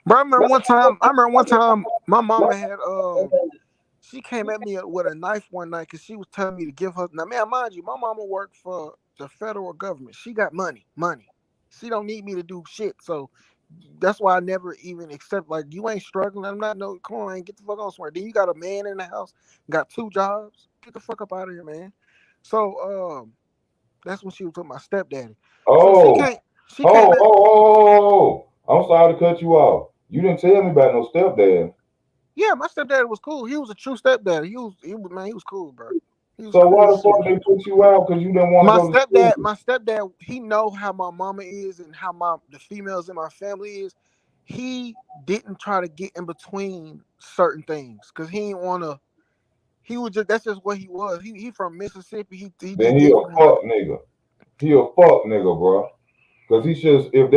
Speaker 4: But I remember one time my mama had she came at me with a knife one night because she was telling me to give her. Now, man, mind you, my mama worked for the federal government. She got money. She don't need me to do shit. So that's why I never even accept. Like, you ain't struggling. I'm not no. Come on, man, get the fuck on somewhere. Then you got a man in the house, got 2 jobs. Get the fuck up out of here, man. So that's when she was with my stepdaddy. So she
Speaker 1: Oh,
Speaker 4: can't. She came at.
Speaker 1: I'm sorry to cut you off. You didn't tell me about no stepdad.
Speaker 4: Yeah, my stepdaddy was cool. He was a true stepdaddy. He was man. He was cool, bro. He was
Speaker 1: So
Speaker 4: cool
Speaker 1: why
Speaker 4: as
Speaker 1: the fuck
Speaker 4: shit.
Speaker 1: they put you out because you didn't want to
Speaker 4: My
Speaker 1: go to
Speaker 4: stepdad,
Speaker 1: school?
Speaker 4: my stepdad, he know how my mama is and how the females in my family is. He didn't try to get in between certain things because he didn't want to. He was just that's just what he was. He from Mississippi. He
Speaker 1: Then
Speaker 4: just
Speaker 1: he a
Speaker 4: didn't want to.
Speaker 1: fuck nigga. He a fuck nigga, bro. Cause he should if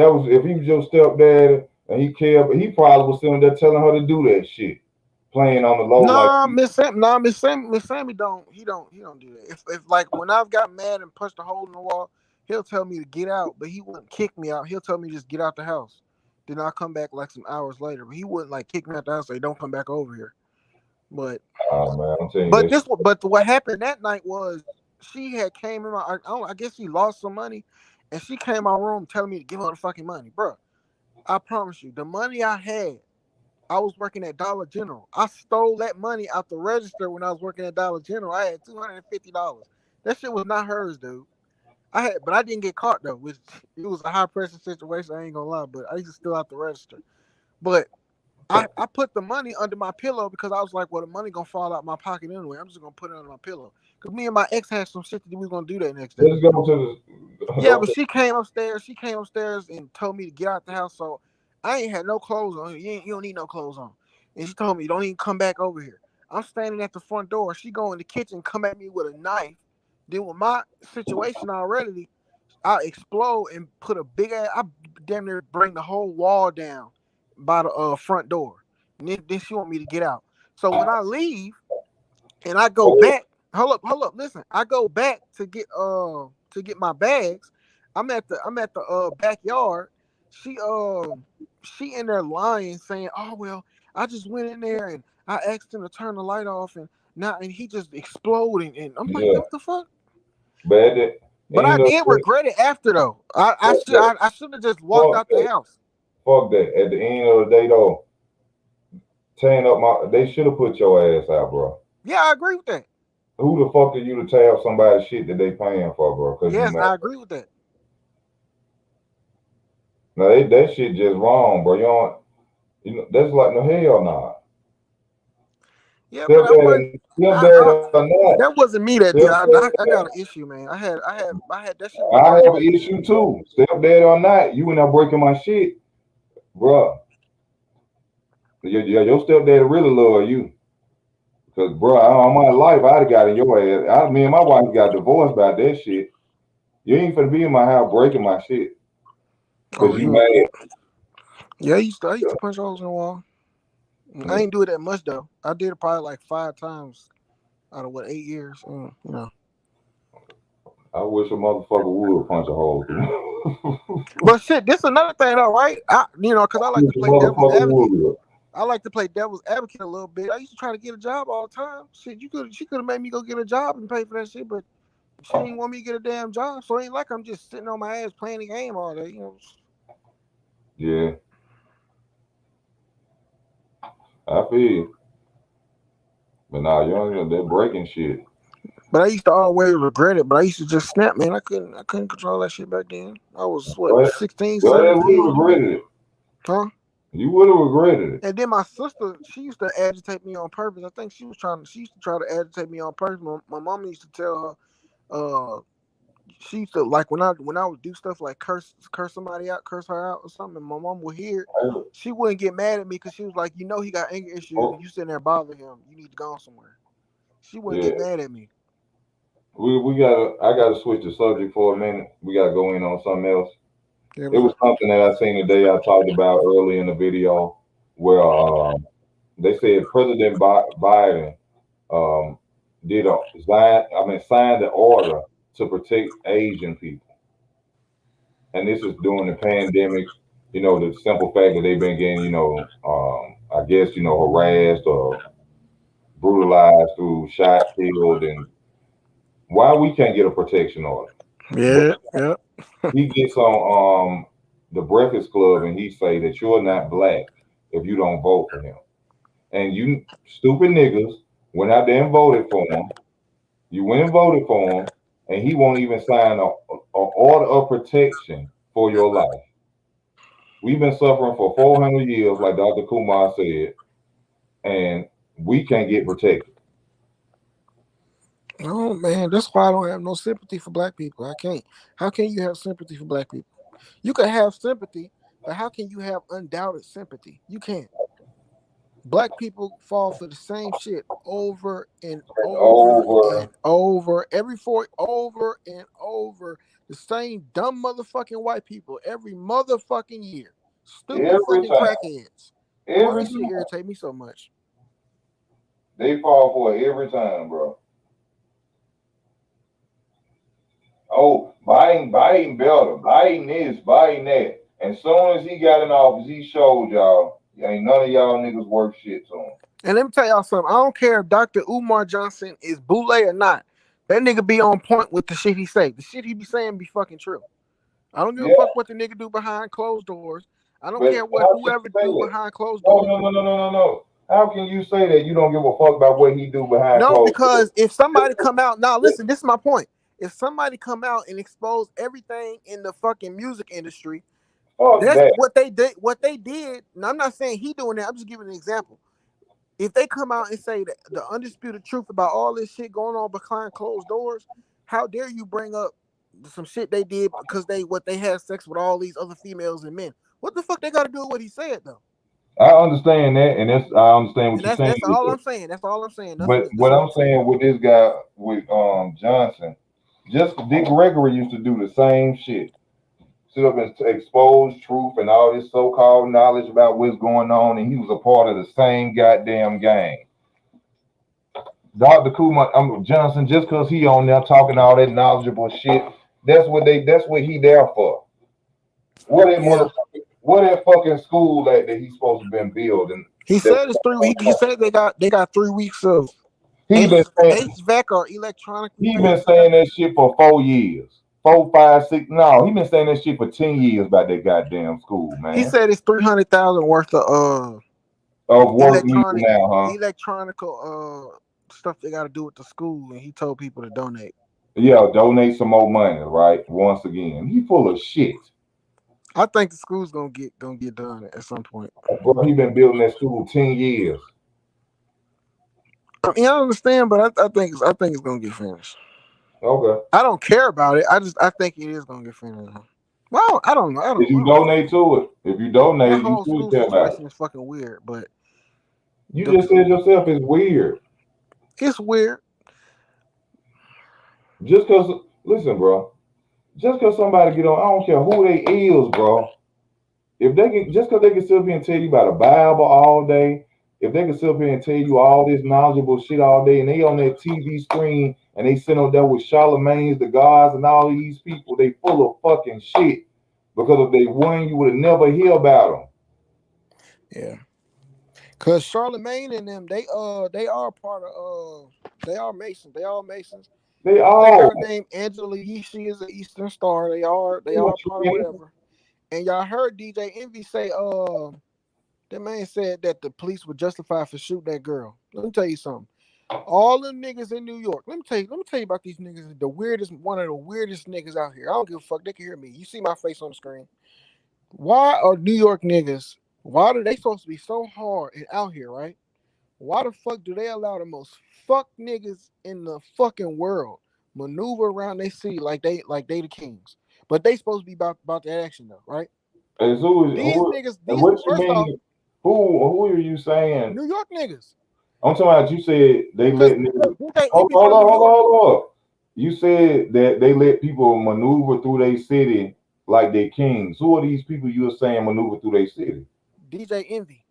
Speaker 1: he was your stepdad and he cared, but he probably was sitting there telling her to do that shit, playing on the low like
Speaker 4: Miss Sammy don't do that. If like when I've got mad and punched a hole in the wall, he'll tell me to get out, but he wouldn't kick me out. He'll tell me just get out the house. Then I'll come back like some hours later. But he wouldn't like kick me out the house. Say don't come back over here. But
Speaker 1: man, I'm telling you
Speaker 4: but
Speaker 1: that shit.
Speaker 4: this but what happened that night was she had came in my I guess she lost some money, and she came in my room telling me to give her the fucking money, bro. I promise you, the money I had. I was working at Dollar General. I stole that money out the register when I was working at Dollar General. I had $250. That shit was not hers, dude. But I didn't get caught though. Which it was a high pressure situation. I ain't gonna lie, but I used to steal out the register. But I put the money under my pillow because I was like, well, the money gonna fall out my pocket anyway. I'm just gonna put it under my pillow. Cause me and my ex had some shit that we was gonna do that next day.
Speaker 1: Let's go to the.
Speaker 4: Yeah, but
Speaker 1: Okay.
Speaker 4: she came upstairs. She came upstairs and told me to get out the house. So I ain't had no clothes on. You don't need no clothes on. And she told me, don't even come back over here. I'm standing at the front door. She go in the kitchen, come at me with a knife. Then with my situation already, I explode and put a big ass. I damn near bring the whole wall down by the front door. And then she want me to get out. So when I leave and I go back, hold up, listen. I go back to get my bags. I'm at the backyard. She in there lying, saying, "Oh well, I just went in there and I asked him to turn the light off and he just exploding." And I'm like,
Speaker 1: Yeah,
Speaker 4: "What the fuck?"
Speaker 1: but at the
Speaker 4: But I
Speaker 1: end of
Speaker 4: did
Speaker 1: the
Speaker 4: regret it after though.
Speaker 1: fuck that,
Speaker 4: I should have just walked
Speaker 1: fuck
Speaker 4: out the
Speaker 1: that,
Speaker 4: house.
Speaker 1: fuck that. At the end of the day, though, tearing up my, they should have put your ass out, bro.
Speaker 4: Yeah, I agree with that.
Speaker 1: Who the fuck are you to tear up somebody's shit that they paying for, bro? Cause you
Speaker 4: Yes,
Speaker 1: mad.
Speaker 4: I agree with that.
Speaker 1: No, that shit just wrong, bro. You know, that's like no hell nah.
Speaker 4: Yeah, but
Speaker 1: Stepdad or not,
Speaker 4: that wasn't me that did. I
Speaker 1: stepdad.
Speaker 4: got an issue, man. I had that shit was
Speaker 1: I
Speaker 4: dirty.
Speaker 1: have an issue too. Stepdad or not, you in there breaking my shit, bro. Your stepdad really love you. Cause bro, all my life I'd have got in your ass. Me and my wife got divorced about that shit. You ain't finna be in my house breaking my shit. Cause
Speaker 4: Oh,
Speaker 1: you mad.
Speaker 4: yeah, I used to punch holes in the wall. I ain't do it that much though. I did it probably like 5 times out of what 8 years. You know.
Speaker 1: I wish a motherfucker would punch a hole through.
Speaker 4: But shit, this is another thing though, right? Because I
Speaker 1: I
Speaker 4: like to
Speaker 1: wish a
Speaker 4: play devil's
Speaker 1: motherfucker
Speaker 4: advocate.
Speaker 1: would.
Speaker 4: I like to play devil's advocate a little bit. I used to try to get a job all the time. Shit, she could have made me go get a job and pay for that shit, but she didn't want me to get a damn job. So it ain't like I'm just sitting on my ass playing the game all day, you know.
Speaker 1: Yeah, I feel you. But nah, you know, they're breaking shit.
Speaker 4: But I used to always regret it. But I used to just snap, man. I couldn't control that shit back then. I was what
Speaker 1: But
Speaker 4: 16,
Speaker 1: but they would have
Speaker 4: 17,
Speaker 1: regretted it.
Speaker 4: huh?
Speaker 1: You would have regretted it.
Speaker 4: And then my sister, she used to agitate me on purpose. I think she used to try to agitate me on purpose. My mom used to tell her, she used to like when I would do stuff like curse somebody out, curse her out or something. And my mom would hear it. She wouldn't get mad at me because she was like, you know, he got anger issues and
Speaker 1: Oh,
Speaker 4: you sitting there bothering him. You need to go somewhere. She wouldn't
Speaker 1: yeah.
Speaker 4: get mad at me.
Speaker 1: We gotta. I gotta switch the subject for a minute. We gotta go in on something else.
Speaker 4: Yeah,
Speaker 1: It was something that I seen today. I talked about early in the video where they said President Biden um, signed the order to protect Asian people, and this is during the pandemic. You know, the simple fact that they've been getting, I guess, harassed or brutalized through shot, killed, and why we can't get a protection order. But
Speaker 4: yeah, yeah.
Speaker 1: he gets on the Breakfast Club and he say that you're not black if you don't vote for him. And you stupid niggas went out there and voted for him. You went and voted for him, and he won't even sign a order of protection for your life. We've been suffering for 400 years, like Dr. Kumar said, and we can't get protected.
Speaker 4: Oh man, that's why I don't have no sympathy for black people. I can't. How can you have sympathy for black people? You can have sympathy, but how can you have undoubted sympathy? You can't. Black people fall for the same shit over and over
Speaker 1: Over
Speaker 4: and over, over and over. The same dumb motherfucking white people every motherfucking year. Stupid
Speaker 1: every
Speaker 4: fucking
Speaker 1: time,
Speaker 4: crackheads. Oh,
Speaker 1: every
Speaker 4: that shit
Speaker 1: time
Speaker 4: irritate me so much.
Speaker 1: they fall for it every time, bro. Oh, Biden better, Biden this, Biden that. And soon as he got in office, he showed y'all, ain't none of y'all niggas worth shit to him.
Speaker 4: And let me tell y'all something. I don't care if Dr. Umar Johnson is boule or not. That nigga be on point with the shit he say. The shit he be saying be fucking true. I don't give a
Speaker 1: Yeah,
Speaker 4: fuck what the nigga do behind closed doors. I don't care what whoever do behind closed doors.
Speaker 1: No. How can you say that you don't give a fuck about what he do behind closed doors?
Speaker 4: No, because if somebody come out now, listen, this is my point. If somebody come out and expose everything in the fucking music industry, that's what they did. What they did. And I'm not saying he doing that. I'm just giving an example. If they come out and say that the undisputed truth about all this shit going on behind closed doors, how dare you bring up some shit they did because they had sex with all these other females and men? What the fuck they got to do with what he said though?
Speaker 1: I understand that, and I understand what you're saying.
Speaker 4: That's all I'm saying. That's all I'm saying.
Speaker 1: But what I'm saying with this guy with Johnson, just Dick Gregory used to do the same shit. Sit up and expose truth and all this so-called knowledge about what's going on, and he was a part of the same goddamn gang. Dr. Kumar Johnson, just because he on there talking all that knowledgeable shit, that's what he there for. What that fucking school that he's supposed to been building?
Speaker 4: He said it's 3 weeks. He said they got 3 weeks of HVAC or electronic.
Speaker 1: He been saying that shit for 4 years. 4, 5, 6. No, he been saying that shit for 10 years about that goddamn school, man.
Speaker 4: He said it's $300,000 worth of
Speaker 1: work now, huh?
Speaker 4: Electronical stuff they got to do with the school, and he told people to donate.
Speaker 1: Yeah, donate some more money, right? Once again, he full of shit.
Speaker 4: I think the school's gonna get done at some point.
Speaker 1: Bro, he been building that school 10 years.
Speaker 4: I mean, I understand, but I think it's gonna get finished.
Speaker 1: Okay.
Speaker 4: I don't care about it. I think it is gonna get finished. Well, I don't know.
Speaker 1: If you donate to it,
Speaker 4: that whole school situation is fucking weird. But
Speaker 1: you just said yourself it's weird.
Speaker 4: It's weird.
Speaker 1: Just cause, listen, bro. Just cause somebody get on, I don't care who they is, bro. If they can, just cause they can sit up here and tell you about the Bible all day, if they can sit up here and tell you all this knowledgeable shit all day, and they on that TV screen and they sit up there with Charlemagne's, the gods, and all these people, they full of fucking shit. Because if they won, you would have never hear about them.
Speaker 4: Yeah. Cause Charlemagne and them, they are part of they are Masons. They all Masons.
Speaker 1: They all.
Speaker 4: Her name Angela Yee. She is an Eastern Star. They are part of whatever. And y'all heard DJ Envy say, that man said that the police were justified for shooting that girl. Let me tell you something. All them niggas in New York. Let me tell you about these niggas. One of the weirdest niggas out here. I don't give a fuck. They can hear me. You see my face on the screen. Why are New York niggas? Why are they supposed to be so hard and out here, right? Why the fuck do they allow the most fuck niggas in the fucking world maneuver around their city like they the kings? But they supposed to be about that action though, right?
Speaker 1: These niggas. What you mean? Who are you saying?
Speaker 4: New York niggas.
Speaker 1: I'm talking about. You said they let niggas. Hold on. You said that they let people maneuver through their city like they kings. Who are these people you are saying maneuver through their city?
Speaker 4: DJ Envy.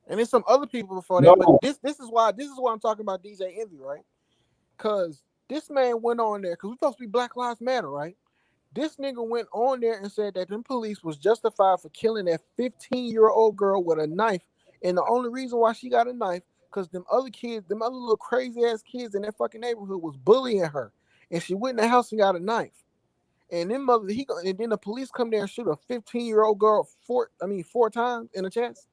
Speaker 4: And there's some other people before that, but this is why I'm talking about DJ Envy, right? Because this man went on there, because we're supposed to be Black Lives Matter, right? This nigga went on there and said that them police was justified for killing that 15-year-old girl with a knife. And the only reason why she got a knife, because them other little crazy ass kids in that fucking neighborhood was bullying her. And she went in the house and got a knife. And then the police come there and shoot a 15-year-old girl 4 times in the chest.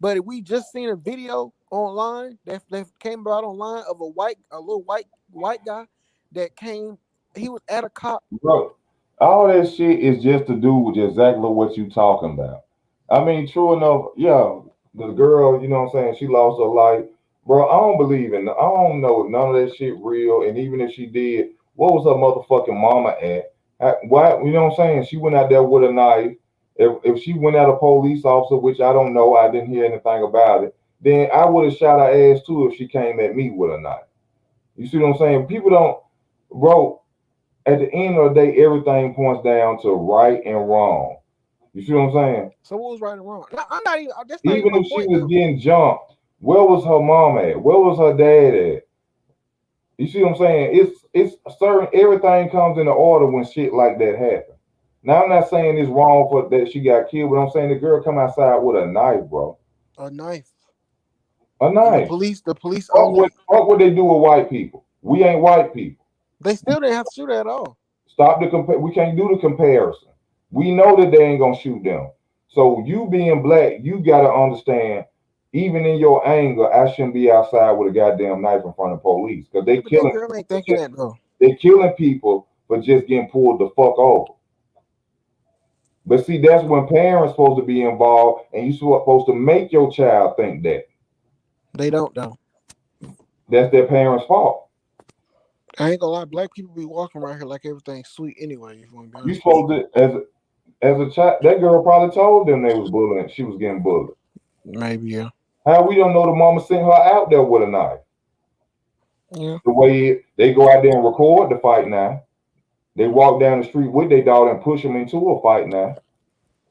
Speaker 4: But we just seen a video online that came out online of a little white guy that came. He was at a cop.
Speaker 1: Bro, all that shit is just to do with exactly what you talking about. I mean, true enough, yeah, the girl, you know what I'm saying, she lost her life. Bro, I don't know none of that shit real. And even if she did, what was her motherfucking mama at? Why, you know what I'm saying? She went out there with a knife. If she went at a police officer, which I don't know, I didn't hear anything about it, then I would have shot her ass too if she came at me with a knife. You see what I'm saying? People don't, bro, at the end of the day, everything points down to right and wrong. You see what I'm saying?
Speaker 4: So what was right and wrong? No, I'm not even.
Speaker 1: Even if she was getting jumped, where was her mom at? Where was her dad at? You see what I'm saying? It's certain, everything comes into order when shit like that happens. Now, I'm not saying it's wrong for that she got killed, but I'm saying the girl come outside with a knife, bro.
Speaker 4: A knife.
Speaker 1: A knife.
Speaker 4: The police.
Speaker 1: What would they do with white people? We ain't white people.
Speaker 4: They still didn't have to shoot at all.
Speaker 1: Stop the compare. We can't do the comparison. We know that they ain't gonna shoot them. So you being black, you gotta understand. Even in your anger, I shouldn't be outside with a goddamn knife in front of police because they
Speaker 4: But that
Speaker 1: killing.
Speaker 4: girl ain't thinking that though.
Speaker 1: They killing people for just getting pulled the fuck over. But see, that's when parents supposed to be involved, and you supposed to make your child think that.
Speaker 4: They don't though.
Speaker 1: That's their parents' fault.
Speaker 4: I ain't gonna lie, black people be walking around here like everything's sweet anyway. If you want to be
Speaker 1: You
Speaker 4: honest with
Speaker 1: supposed to, as a child, that girl probably told them they was bullying. She was getting bullied.
Speaker 4: you. Maybe yeah.
Speaker 1: How we don't know the mama sent her out there with a knife?
Speaker 4: Yeah.
Speaker 1: The way they go out there and record the fight now, they walk down the street with their daughter and push them into a fight now.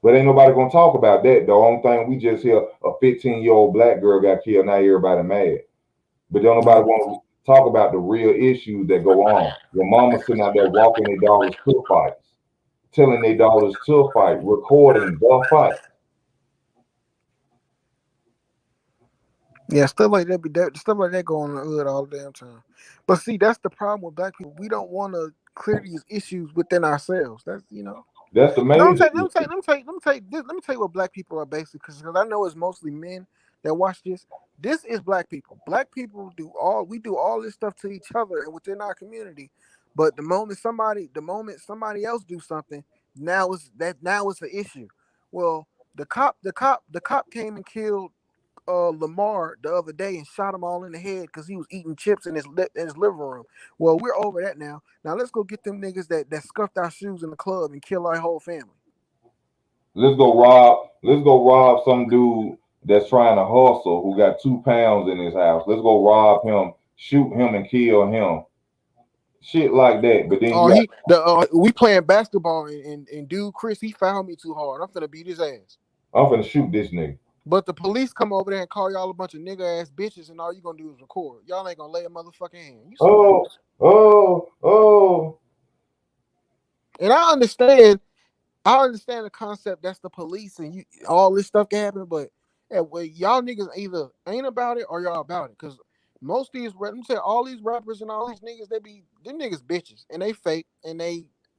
Speaker 1: But ain't nobody gonna talk about that. The only thing we just hear, a 15-year-old black girl got killed. Now everybody mad. But don't nobody want to talk about the real issues that go on. Your mama sitting out there walking their daughters to fights, telling their daughters to fight, recording the fight.
Speaker 4: Yeah, stuff like that stuff like that go on in the hood all the damn time. But see, that's the problem with black people. We don't want to clear these issues within ourselves. That's
Speaker 1: That's the
Speaker 4: And
Speaker 1: major
Speaker 4: let me tell you,
Speaker 1: issue.
Speaker 4: let me tell you, let me tell you, this, let me tell you what black people are basically, because I know it's mostly men that watch this. This is black people. Black people we do all this stuff to each other and within our community. But the moment somebody else do something, now it's an issue. Well, the cop came and killed Lamar the other day and shot him all in the head because he was eating chips in his living room. Well, we're over that now. Now let's go get them niggas that scuffed our shoes in the club and kill our whole family.
Speaker 1: Let's go rob. Let's go rob some dude that's trying to hustle who got 2 pounds in his house. Let's go rob him, shoot him, and kill him. Shit like that. But then you
Speaker 4: We playing basketball and dude Chris, he fouled me too hard. I'm finna beat his ass.
Speaker 1: I'm finna shoot this nigga.
Speaker 4: But the police come over there and call y'all a bunch of nigga ass bitches, and all you gonna do is record. Y'all ain't gonna lay a motherfucking hand. You
Speaker 1: Oh.
Speaker 4: And I understand the concept. That's the police, and all this stuff can happen. But well, y'all niggas either ain't about it or y'all about it. Because most of these, let me say, all these rappers and all these niggas, them niggas bitches, and they fake, and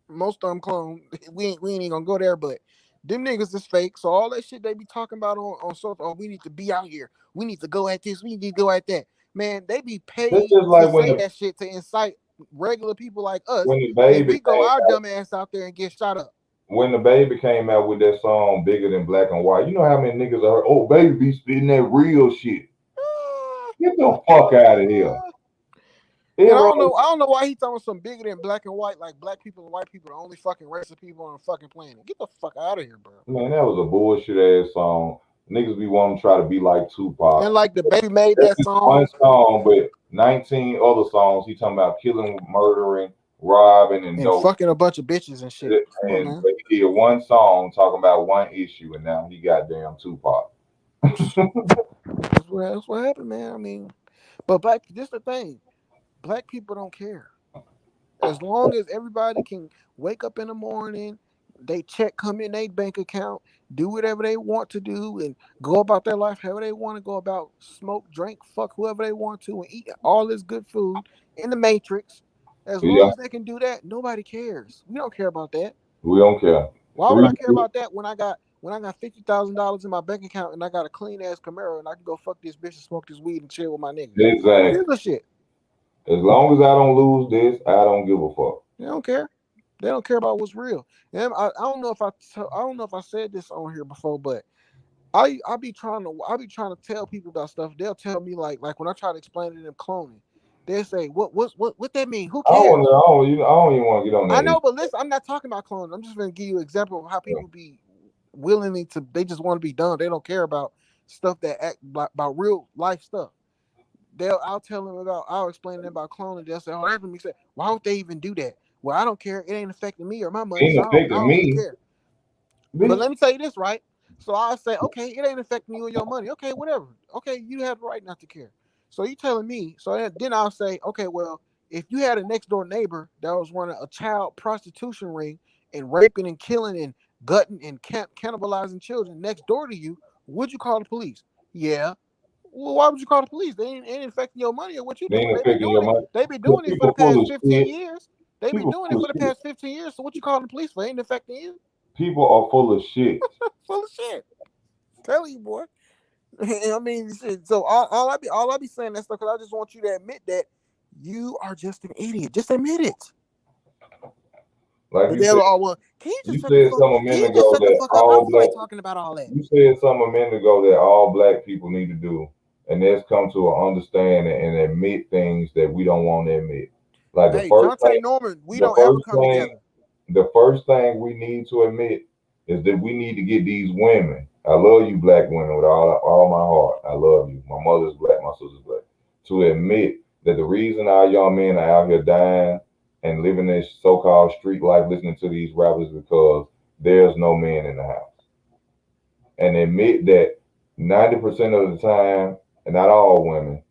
Speaker 4: most of them clone. We ain't even gonna go there, but them niggas is fake. So all that shit they be talking about on social, we need to be out here. We need to go at this. We need to go at that. Man, they be
Speaker 1: That's
Speaker 4: paid
Speaker 1: just
Speaker 4: to
Speaker 1: like
Speaker 4: say that shit to incite regular people like us,
Speaker 1: when the
Speaker 4: and
Speaker 1: baby
Speaker 4: we go
Speaker 1: came
Speaker 4: our
Speaker 1: out.
Speaker 4: dumb ass out there and get shot up.
Speaker 1: When the baby came out with that song "Bigger Than Black and White," you know how many niggas are? Oh, baby be spitting that real shit. Get the fuck out of here.
Speaker 4: And I don't know why he talking some bigger than black and white, like black people and white people are the only fucking race of people on the fucking planet. Get the fuck out of here, bro.
Speaker 1: Man, that was a bullshit ass song. Niggas be wanting to try to be like Tupac.
Speaker 4: And like the baby made
Speaker 1: That's
Speaker 4: that
Speaker 1: just
Speaker 4: song.
Speaker 1: one song, but 19 other songs. He talking about killing, murdering, robbing, and
Speaker 4: And
Speaker 1: dope.
Speaker 4: fucking a bunch of bitches and shit. Come on, man.
Speaker 1: But he did one song talking about one issue, and now he goddamn Tupac.
Speaker 4: That's what happened, man. I mean, but this the thing. Black people don't care. As long as everybody can wake up in the morning, they check come in their bank account, do whatever they want to do, and go about their life however they want to go about, smoke, drink, fuck whoever they want to, and eat all this good food in the matrix. As long
Speaker 1: Yeah,
Speaker 4: as they can do that, nobody cares. We don't care about that.
Speaker 1: we don't care.
Speaker 4: Why would
Speaker 1: Three,
Speaker 4: I care about that when I got $50,000 in my bank account and I got a clean ass Camaro and I can go fuck this bitch and smoke this weed and chill with my niggas? Who
Speaker 1: exactly.
Speaker 4: gives a shit?
Speaker 1: As long as I don't lose this, I don't give a fuck.
Speaker 4: They don't care. They don't care about what's real. And I don't know if I don't know if I said this on here before, but I be trying to tell people about stuff. They'll tell me like when I try to explain to them cloning, they say what that mean? Who cares?
Speaker 1: I don't even want to get on
Speaker 4: I
Speaker 1: that.
Speaker 4: know, but listen, I'm not talking about cloning. I'm just going to give you an example of how people be willingly to. They just want to be done. They don't care about stuff that act about real life stuff. I'll explain to them about cloning. They'll say, oh, that me say, why would they even do that? Well, I don't care. It ain't affecting me or my money,
Speaker 1: Ain't
Speaker 4: so I
Speaker 1: affecting
Speaker 4: don't really
Speaker 1: me,
Speaker 4: care. But
Speaker 1: bitch.
Speaker 4: let me tell you this, right? So I'll say, okay, it ain't affecting you and your money. Okay, whatever. Okay, you have the right not to care. So you telling me, so then I'll say, okay, well, if you had a next door neighbor that was running a child prostitution ring and raping and killing and gutting and cannibalizing children next door to you, would you call the police? Yeah. Well, why would you call the police? They ain't affecting your money or what you're
Speaker 1: They
Speaker 4: doing.
Speaker 1: ain't affecting your money.
Speaker 4: They've been
Speaker 1: Cause
Speaker 4: doing it for the
Speaker 1: people full
Speaker 4: past
Speaker 1: of
Speaker 4: 15
Speaker 1: shit.
Speaker 4: years. They've been
Speaker 1: People
Speaker 4: doing it
Speaker 1: full of
Speaker 4: for the
Speaker 1: shit.
Speaker 4: past 15 years. So what you calling the police for? Ain't affecting you?
Speaker 1: People are full of shit.
Speaker 4: Full of shit. Tell you, boy. I mean, shit. So all I be saying that stuff because I just want you to admit that you are just an idiot. Just admit it.
Speaker 1: Like
Speaker 4: But
Speaker 1: you
Speaker 4: they're
Speaker 1: said,
Speaker 4: like, oh well, can you just
Speaker 1: you
Speaker 4: shut the
Speaker 1: said
Speaker 4: fuck?
Speaker 1: some a
Speaker 4: Can
Speaker 1: minute
Speaker 4: you just
Speaker 1: ago
Speaker 4: shut the
Speaker 1: that
Speaker 4: fuck up? I
Speaker 1: all
Speaker 4: don't feel
Speaker 1: black.
Speaker 4: like talking about all that.
Speaker 1: You said some a minute ago that all black people need to do, and that's come to an understanding and admit things that we don't want to admit. Like
Speaker 4: Hey, Jonte Norman, we
Speaker 1: the
Speaker 4: don't ever
Speaker 1: first
Speaker 4: come
Speaker 1: thing,
Speaker 4: together.
Speaker 1: the first thing we need to admit is that we need to get these women. I love you, black women, with all my heart. I love you. My mother's black, my sister's black. To admit that the reason our young men are out here dying and living this so-called street life, listening to these rappers, because there's no man in the house, and admit that 90% of the time, and not all women,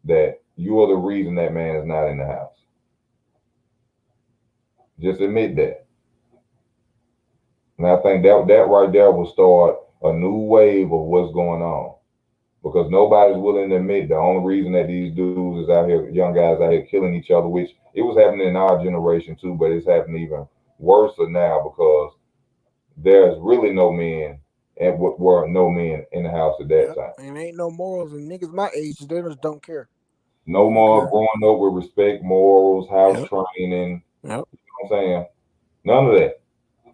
Speaker 1: that you are the reason that man is not in the house. Just admit that. And I think that right there will start a new wave of what's going on. Because nobody's willing to admit the only reason that these dudes is out here, young guys out here killing each other, which it was happening in our generation too, but it's happening even worse now because there's really no men and were no men in the house at that
Speaker 4: Yep,
Speaker 1: time.
Speaker 4: and ain't no morals, and niggas my age, they just don't care.
Speaker 1: No
Speaker 4: They don't
Speaker 1: more
Speaker 4: care.
Speaker 1: growing up with respect, morals, house
Speaker 4: Yep,
Speaker 1: training.
Speaker 4: yep.
Speaker 1: You know what I'm saying? None of that.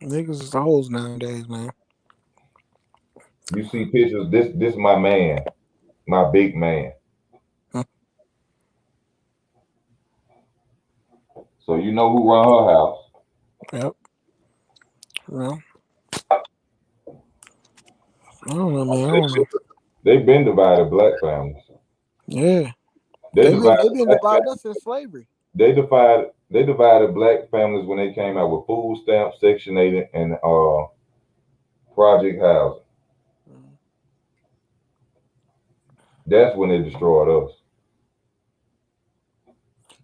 Speaker 4: Niggas is hoes nowadays, man.
Speaker 1: You see pictures. This my man, my big man.
Speaker 4: Huh.
Speaker 1: So you know who run her house.
Speaker 4: Yep. Well, I don't know, man. I don't know.
Speaker 1: They've been divided black families.
Speaker 4: Yeah,
Speaker 1: They
Speaker 4: they
Speaker 1: divided
Speaker 4: been
Speaker 1: black
Speaker 4: dividing
Speaker 1: families.
Speaker 4: us in slavery.
Speaker 1: They divided black families when they came out with food stamps, Section 8, and project housing.
Speaker 4: Mhm.
Speaker 1: That's when they destroyed us.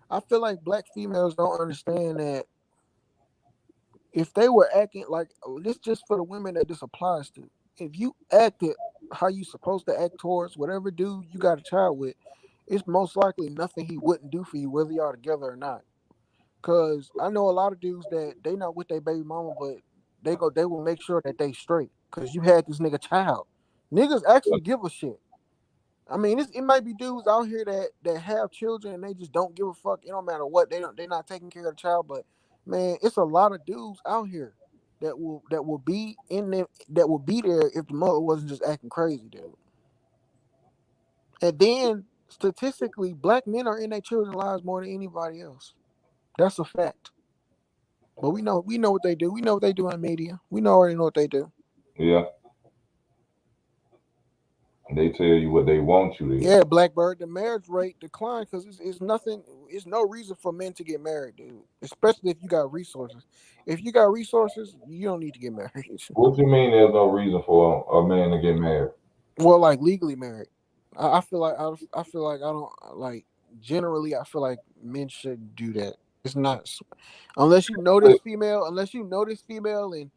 Speaker 4: I feel like black females don't understand that if they were acting like this, just for the women that this applies to. If you acted how you supposed to act towards whatever dude you got a child with, it's most likely nothing he wouldn't do for you, whether y'all together or not. Cause I know a lot of dudes that they not with their baby mama, but they will make sure that they straight. Cause you had this nigga child. Niggas actually give a shit. I mean, it might be dudes out here that have children and they just don't give a fuck. It don't matter what they not taking care of the child, but man, it's a lot of dudes out here that will be in there that will be there if the mother wasn't just acting crazy, dude. And then statistically, black men are in their children's lives more than anybody else. That's a fact. But we know what they do. We know what they do in media. We already know what they do.
Speaker 1: Yeah, they tell you what they want you to hear.
Speaker 4: Yeah, Blackbird, the marriage rate declined because it's nothing. It's no reason for men to get married, dude. Especially if you got resources. If you got resources, you don't need to get married.
Speaker 1: What you mean? There's no reason for a man to get married?
Speaker 4: Well, like legally married. I feel like I feel like I don't like generally. I feel like men shouldn't do that. It's not unless you know this female. Unless you know this female, and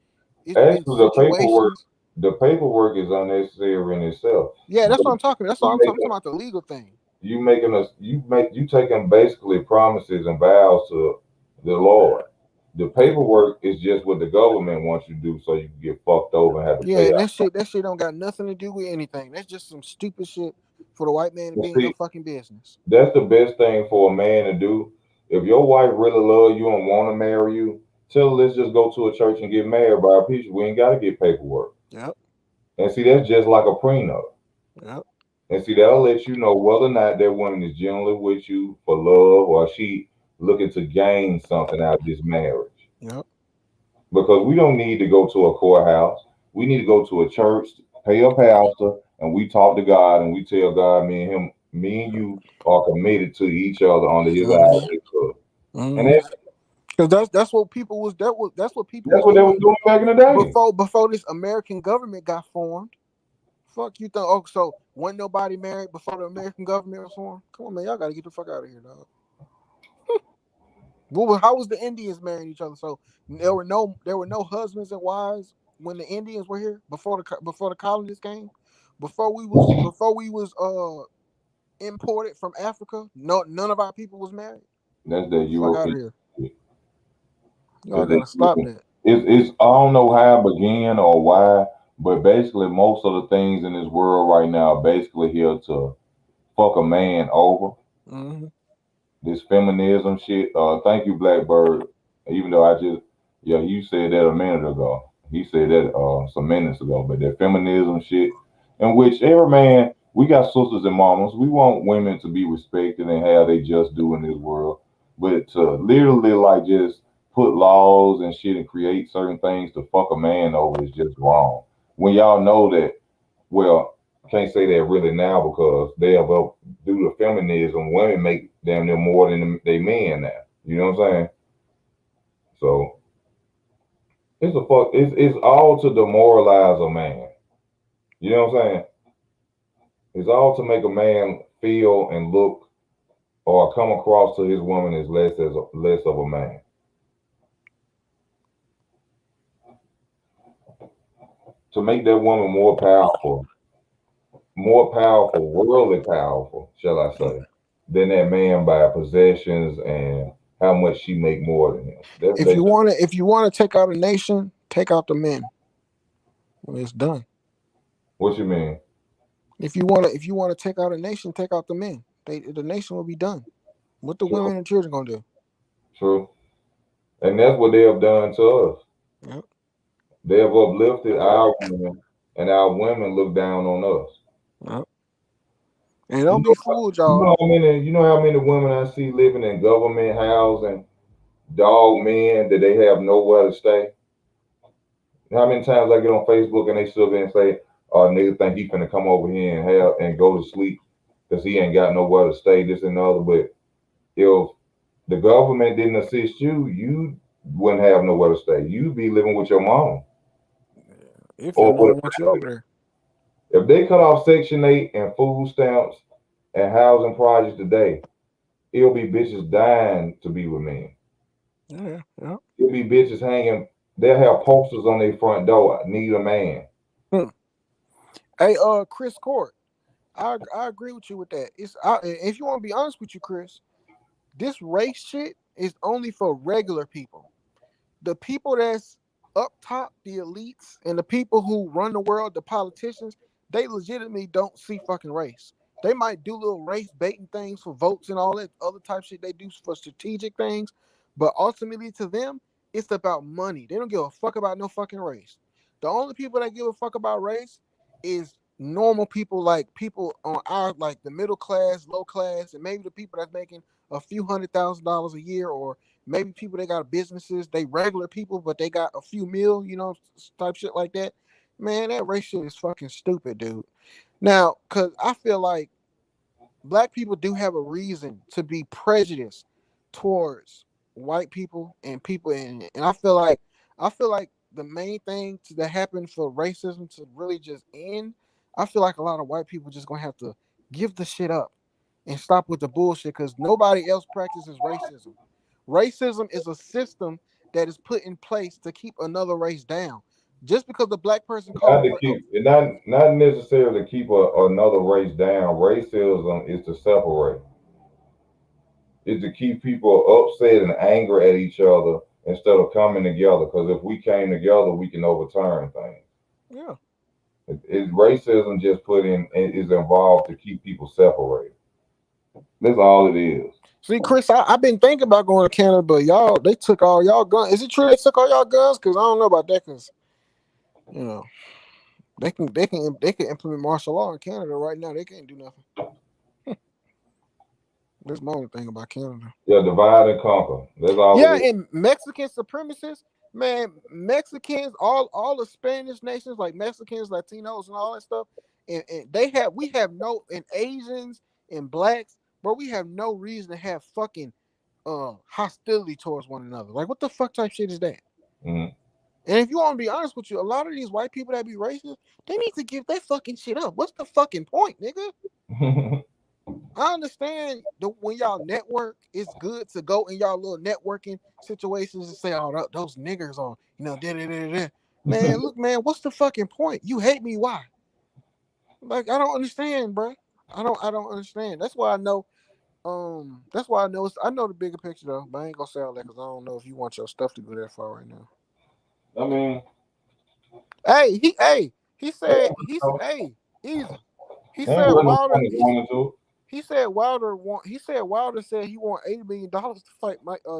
Speaker 4: it's been
Speaker 1: Actually,
Speaker 4: situations.
Speaker 1: the paperwork is unnecessary in itself.
Speaker 4: Yeah, that's
Speaker 1: But
Speaker 4: what I'm talking. That's what
Speaker 1: you
Speaker 4: I'm talking. I'm talking
Speaker 1: making
Speaker 4: about the legal thing.
Speaker 1: you taking basically promises and vows to the Lord. The paperwork is just what the government wants you to do, so you can get fucked over and have to
Speaker 4: Yeah,
Speaker 1: pay
Speaker 4: and
Speaker 1: out.
Speaker 4: that shit don't got nothing to do with anything. That's just some stupid shit for the white man to
Speaker 1: And
Speaker 4: be in your
Speaker 1: see,
Speaker 4: fucking business.
Speaker 1: that's the best thing for a man to do. If your wife really love you and want to marry you, tell her let's just go to a church and get married by a preacher. We ain't got to get paperwork.
Speaker 4: Yep,
Speaker 1: And see, that's just like a prenup.
Speaker 4: yep,
Speaker 1: And see, that'll let you know whether or not that woman is generally with you for love or she looking to gain something out of this marriage.
Speaker 4: yep.
Speaker 1: Because we don't need to go to a courthouse. We need to go to a church, pay a pastor, and we talk to God and we tell God, me and you are committed to each other under His eyes.
Speaker 4: Mm-hmm.
Speaker 1: His blood. And
Speaker 4: Mm-hmm. Because that's what people was that's what people
Speaker 1: that's
Speaker 4: was
Speaker 1: what they was
Speaker 4: doing
Speaker 1: doing back in the day.
Speaker 4: before this American government got formed. Fuck you think? Oh, so wasn't nobody married before the American government was formed? Come on, man, y'all gotta get the fuck out of here, dog. How was the Indians marrying each other? So there were no husbands and wives when the Indians were here before the colonists came. Before we was imported from Africa. No, none of our people was married.
Speaker 1: That's that
Speaker 4: Fuck out
Speaker 1: European
Speaker 4: of here.
Speaker 1: shit.
Speaker 4: Y'all
Speaker 1: That's that
Speaker 4: gotta stop
Speaker 1: European.
Speaker 4: that.
Speaker 1: it's I don't know how it began or why, but basically most of the things in this world right now are basically here to fuck a man over.
Speaker 4: Mm-hmm.
Speaker 1: This feminism shit. Thank you, Blackbird. Even though I just, yeah, you said that a minute ago. He said that some minutes ago. But that feminism shit, in which every man, we got sisters and mamas. We want women to be respected and have they just do in this world. But to literally like just put laws and shit and create certain things to fuck a man over is just wrong. When y'all know that, well, I can't say that really now because they have up due to feminism, women make damn near more than they men now. You know what I'm saying? So it's all to demoralize a man. You know what I'm saying? It's all to make a man feel and look or come across to his woman as less of a man. To make that woman more powerful, worldly powerful, shall I say, than that man by possessions and how much she make more than him. That's basically
Speaker 4: If you wanna take out a nation, take out the men. Well, it's done.
Speaker 1: what you mean.
Speaker 4: If you wanna take out a nation, take out the men. The nation will be done. What the
Speaker 1: True,
Speaker 4: women and children gonna do?
Speaker 1: true. And that's what they have done to us.
Speaker 4: Yep.
Speaker 1: They have uplifted our women, and our women look down on us.
Speaker 4: Yep. And don't be fooled,
Speaker 1: You
Speaker 4: y'all.
Speaker 1: know how many women I see living in government housing, dog men that they have nowhere to stay. How many times I get on Facebook and they sit there and say, "Oh, nigga think he finna come over here and have and go to sleep because he ain't got nowhere to stay." This and the other. But if the government didn't assist you, you wouldn't have nowhere to stay. You'd be living with your mom.
Speaker 4: If your
Speaker 1: Or
Speaker 4: mom
Speaker 1: with
Speaker 4: wants you over there.
Speaker 1: if they cut off Section 8 and food stamps and housing projects today, it'll be bitches dying to be with men.
Speaker 4: Yeah, yeah.
Speaker 1: It'll be bitches hanging. They'll have posters on their front door. Need a man.
Speaker 4: Hmm. Hey, Chris Court, I agree with you with that. If you want to be honest with you, Chris, this race shit is only for regular people. The people that's up top, the elites, and the people who run the world, the politicians, they legitimately don't see fucking race. They might do little race baiting things for votes and all that other type shit they do for strategic things, but ultimately to them, it's about money. They don't give a fuck about no fucking race. The only people that give a fuck about race is normal people, like people on our like the middle class, low class, and maybe the people that's making a few $100,000 a year, or maybe people that got businesses, they regular people, but they got a few mil, type shit like that. Man, that race shit is fucking stupid, dude. Now, cause I feel like black people do have a reason to be prejudiced towards white people and people, and I feel like the main thing that happened for racism to really just end, I feel like a lot of white people just gonna have to give the shit up and stop with the bullshit because nobody else practices racism. Racism is a system that is put in place to keep another race down. Just because the black person
Speaker 1: Not
Speaker 4: called
Speaker 1: to keep, not necessarily keep another race down. Racism is to separate. Is to keep people upset and angry at each other instead of coming together. Because if we came together, we can overturn things.
Speaker 4: yeah.
Speaker 1: Racism just put in is involved to keep people separated. That's all it is.
Speaker 4: See, Chris, I've been thinking about going to Canada, but they took all y'all guns. Is it true they took all y'all guns? Because I don't know about that. Because you know they can implement martial law in Canada right now. They can't do nothing. That's my only thing about Canada.
Speaker 1: Yeah, divide and conquer. That's all it
Speaker 4: Yeah,
Speaker 1: is.
Speaker 4: and Mexican supremacists, man, Mexicans, all the Spanish nations like Mexicans, Latinos, and all that stuff, and we have no, and Asians and blacks, bro, we have no reason to have fucking hostility towards one another. Like, what the fuck type shit is that?
Speaker 1: Mm-hmm.
Speaker 4: And if you want to be honest with you, a lot of these white people that be racist, they need to give that fucking shit up. What's the fucking point, nigga? I understand when y'all network, it's good to go in y'all little networking situations and say, "Oh, those niggers are, da da da da." Man, look, man, what's the fucking point? You hate me, why? Like, I don't understand, bro. I don't understand. That's why I know. That's why I know the bigger picture though. But I ain't gonna say all that because I don't know if you want your stuff to go that far right now.
Speaker 1: I mean,
Speaker 4: He said easy. He
Speaker 1: there ain't
Speaker 4: said
Speaker 1: really no
Speaker 4: Wilder.
Speaker 1: point going into.
Speaker 4: He said Wilder want. He said Wilder said he want $80 million to fight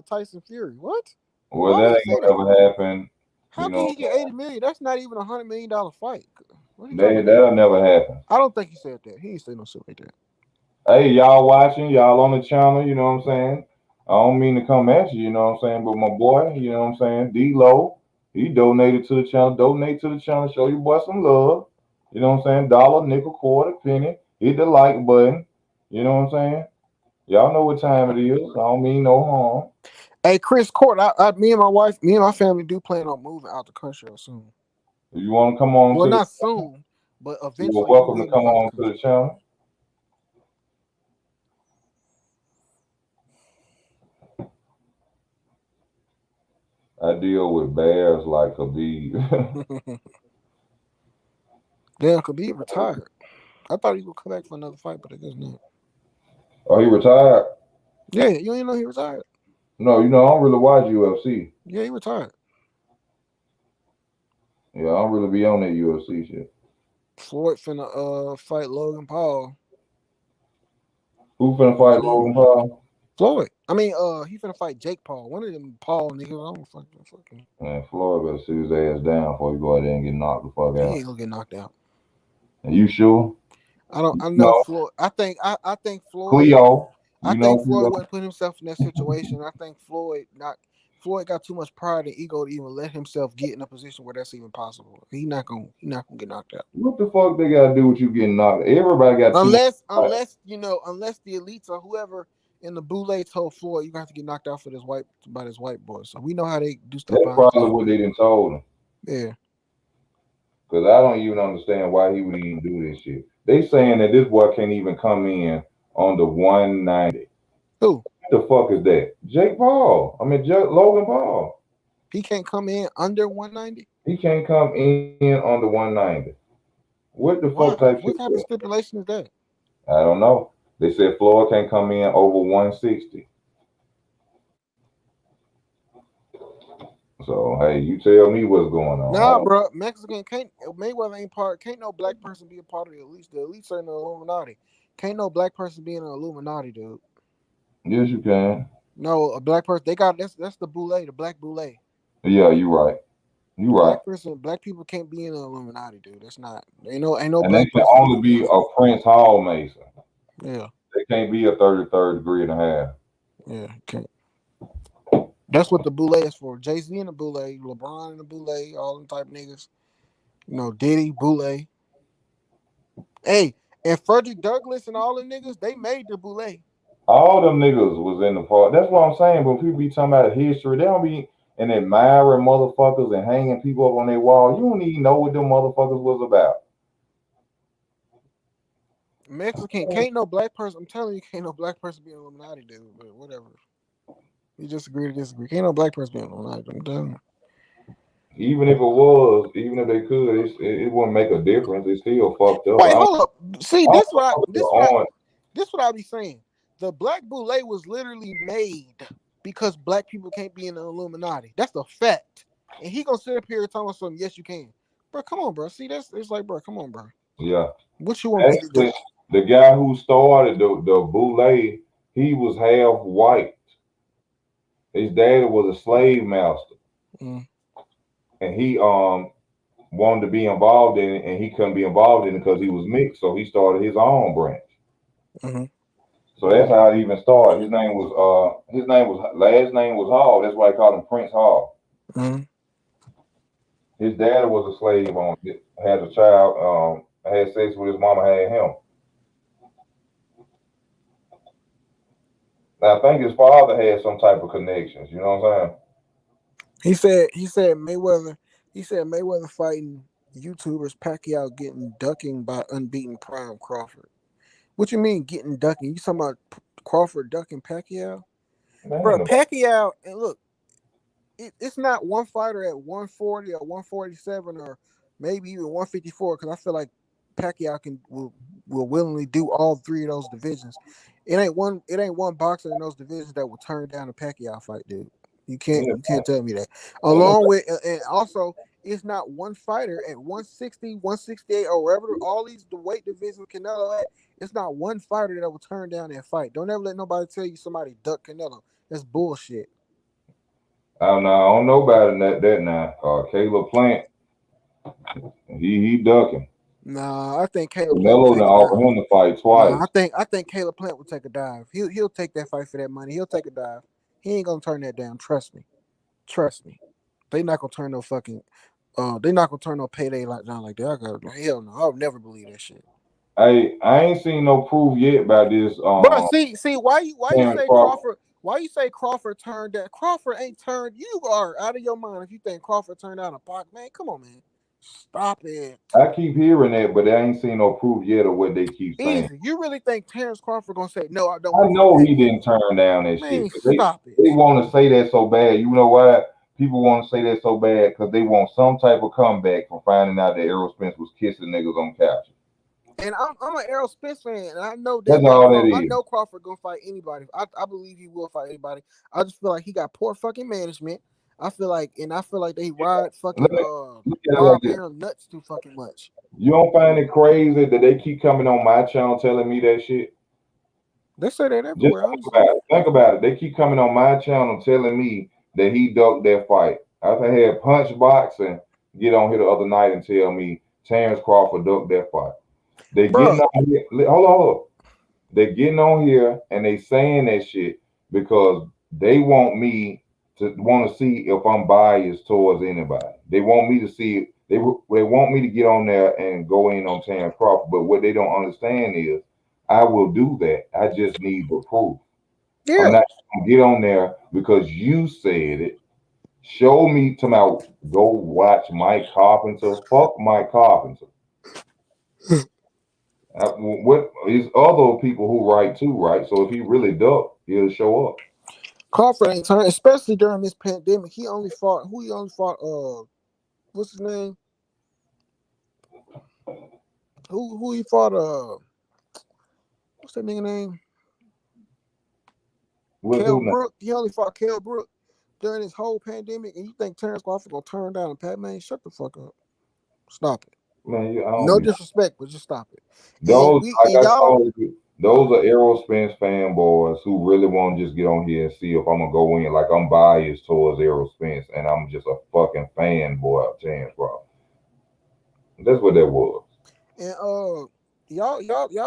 Speaker 4: Tyson Fury. What?
Speaker 1: Well,
Speaker 4: Why would
Speaker 1: that
Speaker 4: he
Speaker 1: ain't
Speaker 4: say that?
Speaker 1: gonna ever happen.
Speaker 4: How
Speaker 1: You
Speaker 4: can
Speaker 1: know,
Speaker 4: he get 80 million? That's not even $100 million fight. What are you talking
Speaker 1: that
Speaker 4: about?
Speaker 1: that'll never happen.
Speaker 4: I don't think he said that. He ain't say no shit like that.
Speaker 1: Hey, y'all watching, y'all on the channel, you know what I'm saying? I don't mean to come at you, you know what I'm saying? But my boy, you know what I'm saying? D-Lo, he donated to the channel. Donate to the channel. Show your boy some love. You know what I'm saying? Dollar, nickel, quarter, penny. Hit the like button. You know what I'm saying? Y'all know what time it is. I don't mean no harm.
Speaker 4: Hey, Chris Court, me and my wife, me and my family do plan on moving out the country soon.
Speaker 1: If you want to come on
Speaker 4: Well,
Speaker 1: to the
Speaker 4: not soon, but
Speaker 1: you are
Speaker 4: eventually we
Speaker 1: welcome to
Speaker 4: will
Speaker 1: come
Speaker 4: move out the
Speaker 1: on to
Speaker 4: country.
Speaker 1: the channel. I deal with bears like Khabib.
Speaker 4: Damn, Khabib retired. I thought he would come back for another fight, but I guess not.
Speaker 1: Oh, he retired?
Speaker 4: Yeah, you ain't know he retired.
Speaker 1: No, I don't really watch UFC.
Speaker 4: Yeah, he retired.
Speaker 1: Yeah, I don't really be on that UFC shit.
Speaker 4: Floyd finna fight Logan Paul.
Speaker 1: Who finna fight Logan Paul?
Speaker 4: Floyd. I mean, he finna fight Jake Paul. One of them Paul niggas. I don't fucking.
Speaker 1: Man, Floyd better sit his ass down before he go out there and get knocked the fuck
Speaker 4: He
Speaker 1: out.
Speaker 4: ain't gonna get knocked out.
Speaker 1: Are you sure?
Speaker 4: I don't. I know
Speaker 1: No,
Speaker 4: Floyd. I think Floyd.
Speaker 1: Cleo.
Speaker 4: I
Speaker 1: You know
Speaker 4: think Floyd
Speaker 1: Cleo.
Speaker 4: wouldn't put himself in that situation. I think Floyd got too much pride and ego to even let himself get in a position where that's even possible. He not gonna get knocked out.
Speaker 1: What the fuck they gotta do with you getting knocked? Everybody got too much pride.
Speaker 4: Unless the elites or whoever in the boule told Floyd you got to get knocked out for this white boy. So we know how they do stuff
Speaker 1: That's
Speaker 4: behind
Speaker 1: probably
Speaker 4: closed
Speaker 1: what
Speaker 4: doors.
Speaker 1: they done told him.
Speaker 4: Yeah.
Speaker 1: Cause I don't even understand why he would even do this shit. They saying that this boy can't even come in on the 190.
Speaker 4: Who?
Speaker 1: What the fuck is that? Jake Paul. I mean, Logan Paul.
Speaker 4: He can't come in under 190?
Speaker 1: He can't come in on the 190. What the fuck
Speaker 4: Why?
Speaker 1: type shit
Speaker 4: What
Speaker 1: is
Speaker 4: type
Speaker 1: that?
Speaker 4: of stipulation is that?
Speaker 1: I don't know. They said Floyd can't come in over 160. So hey, you tell me what's going on. I
Speaker 4: Nah,
Speaker 1: don't.
Speaker 4: bro. Mexican can't Mayweather ain't part. Can't no black person be a part of the elites. The elites are in the Illuminati. Can't no black person be in the Illuminati, dude.
Speaker 1: Yes, you can.
Speaker 4: No, a black person. They got that's the boule, the black boule.
Speaker 1: Yeah, you right. You right.
Speaker 4: Black people can't be in the Illuminati, dude. That's not. Ain't no
Speaker 1: And they
Speaker 4: black
Speaker 1: can
Speaker 4: person be
Speaker 1: only
Speaker 4: the
Speaker 1: be
Speaker 4: president.
Speaker 1: a Prince Hall Mason.
Speaker 4: Yeah,
Speaker 1: They can't be a 33rd degree and a half.
Speaker 4: yeah. Can't. That's what the boule is for. Jay-Z in the boule, LeBron in the boule, all them type of niggas. Diddy boule. Hey, and Frederick Douglass and all them niggas, they made the boule.
Speaker 1: All them niggas was in the part. That's what I'm saying. When people be talking about history, they don't be and admiring motherfuckers and hanging people up on their wall. You don't even know what them motherfuckers was about.
Speaker 4: Mexican can't no black person. I'm telling you, can't no black person be an Illuminati, dude. But whatever. You just agree to disagree. Can't no black person be an Illuminati. I'm telling you.
Speaker 1: Even if it was, even if they could, it wouldn't make a difference. It's still fucked up.
Speaker 4: Wait, hold up. See,
Speaker 1: I don't
Speaker 4: this what I be saying. The black boule was literally made because black people can't be in the Illuminati. That's a fact. And he gonna sit up here and tell us something. Yes, you can, bro. Come on, bro. See, it's like, bro. Come on, bro.
Speaker 1: Yeah.
Speaker 4: What you want me to do?
Speaker 1: Actually, the guy who started the boule, he was half white. His dad was a slave master,
Speaker 4: Mm.
Speaker 1: and he wanted to be involved in it, and he couldn't be involved in it because he was mixed. So he started his own branch.
Speaker 4: Mm-hmm.
Speaker 1: So that's how it even started. Last name was Hall. That's why I called him Prince Hall.
Speaker 4: Mm-hmm.
Speaker 1: His dad was a slave on had a child, had sex with his mama, had him. Now I think his father had some type of connections, you know what I'm saying?
Speaker 4: He said Mayweather fighting YouTubers, Pacquiao getting ducking by unbeaten Prime Crawford. What you mean getting ducking? You talking about Crawford ducking Pacquiao? Bro,
Speaker 1: Man,
Speaker 4: Pacquiao, and look, it's not one fighter at 140 or 147 or maybe even 154 because I feel like Pacquiao will willingly do all three of those divisions. It ain't one boxer in those divisions that will turn down a Pacquiao fight, dude. You can't tell me that. Along with, and also, it's not one fighter at 160, 168, or wherever all the weight divisions Canelo at. It's not one fighter that will turn down that fight. Don't ever let nobody tell you somebody duck Canelo. That's bullshit.
Speaker 1: I don't know about that now. Caleb Plant, he ducking.
Speaker 4: Nah, I think Caleb Plant will
Speaker 1: Canelo done
Speaker 4: take a
Speaker 1: offered
Speaker 4: dive.
Speaker 1: him to fight twice.
Speaker 4: Nah, I think Caleb Plant will take a dive. He'll take that fight for that money. He'll take a dive. He ain't gonna turn that down. Trust me. They not gonna turn no fucking. They not gonna turn no payday like down like that. Hell no. I would never believe that shit.
Speaker 1: I ain't seen no proof yet about this.
Speaker 4: But see, why you
Speaker 1: Terrence
Speaker 4: say
Speaker 1: Crawford.
Speaker 4: Crawford? Why you say Crawford turned that? Crawford ain't turned. You are out of your mind if you think Crawford turned down a Pac. Man, come on, man. Stop it.
Speaker 1: I keep hearing that, but I ain't seen no proof yet of what they keep saying.
Speaker 4: Easy. You really think Terrence Crawford gonna say no? I don't
Speaker 1: I
Speaker 4: want to
Speaker 1: know
Speaker 4: fight
Speaker 1: he
Speaker 4: Pacquiao.
Speaker 1: didn't turn down that
Speaker 4: Man,
Speaker 1: shit.
Speaker 4: stop it.
Speaker 1: They want to say that so bad. You know why? People want to say that so bad because they want some type of comeback from finding out that Errol Spence was kissing niggas on couches.
Speaker 4: And I'm an Errol Spence fan, and I know
Speaker 1: That's all that is.
Speaker 4: I know Crawford gonna fight anybody. I believe he will fight anybody. I just feel like he got poor fucking management. I feel like they ride fucking
Speaker 1: Look at it like
Speaker 4: Rob
Speaker 1: this.
Speaker 4: Arum nuts too fucking much.
Speaker 1: You don't find it crazy that they keep coming on my channel telling me that shit?
Speaker 4: They say that
Speaker 1: Just
Speaker 4: everywhere.
Speaker 1: think about it. They keep coming on my channel telling me that he ducked that fight. I had Punch Boxing get on here the other night and tell me Terrence Crawford ducked that fight. They getting on here. Hold on. They're getting on here and they saying that shit because they want me to want to see if I'm biased towards anybody. They want me to see. They want me to get on there and go in on Terrence Crawford. But what they don't understand is I will do that. I just need the proof.
Speaker 4: Yeah.
Speaker 1: I'm not gonna get on there because you said it. Show me to my go watch Mike Carpenter. Fuck Mike Carpenter. What is other people who write too, right? So if he really ducked, he'll show up.
Speaker 4: Crawford ain't turned, especially during this pandemic. He only fought what's his name? Who he fought what's that nigga name? Kell Brook. He only fought Kell Brook during this whole pandemic, and you think Terrence Crawford gonna turn down Pat? Man, shut the fuck up. Stop it.
Speaker 1: Man,
Speaker 4: no disrespect, but just stop it.
Speaker 1: Those, those are Errol Spence fanboys who really want to just get on here and see if I'm gonna go in like I'm biased towards Errol Spence and I'm just a fucking fanboy of Terrence Crawford. That's what that was.
Speaker 4: And y'all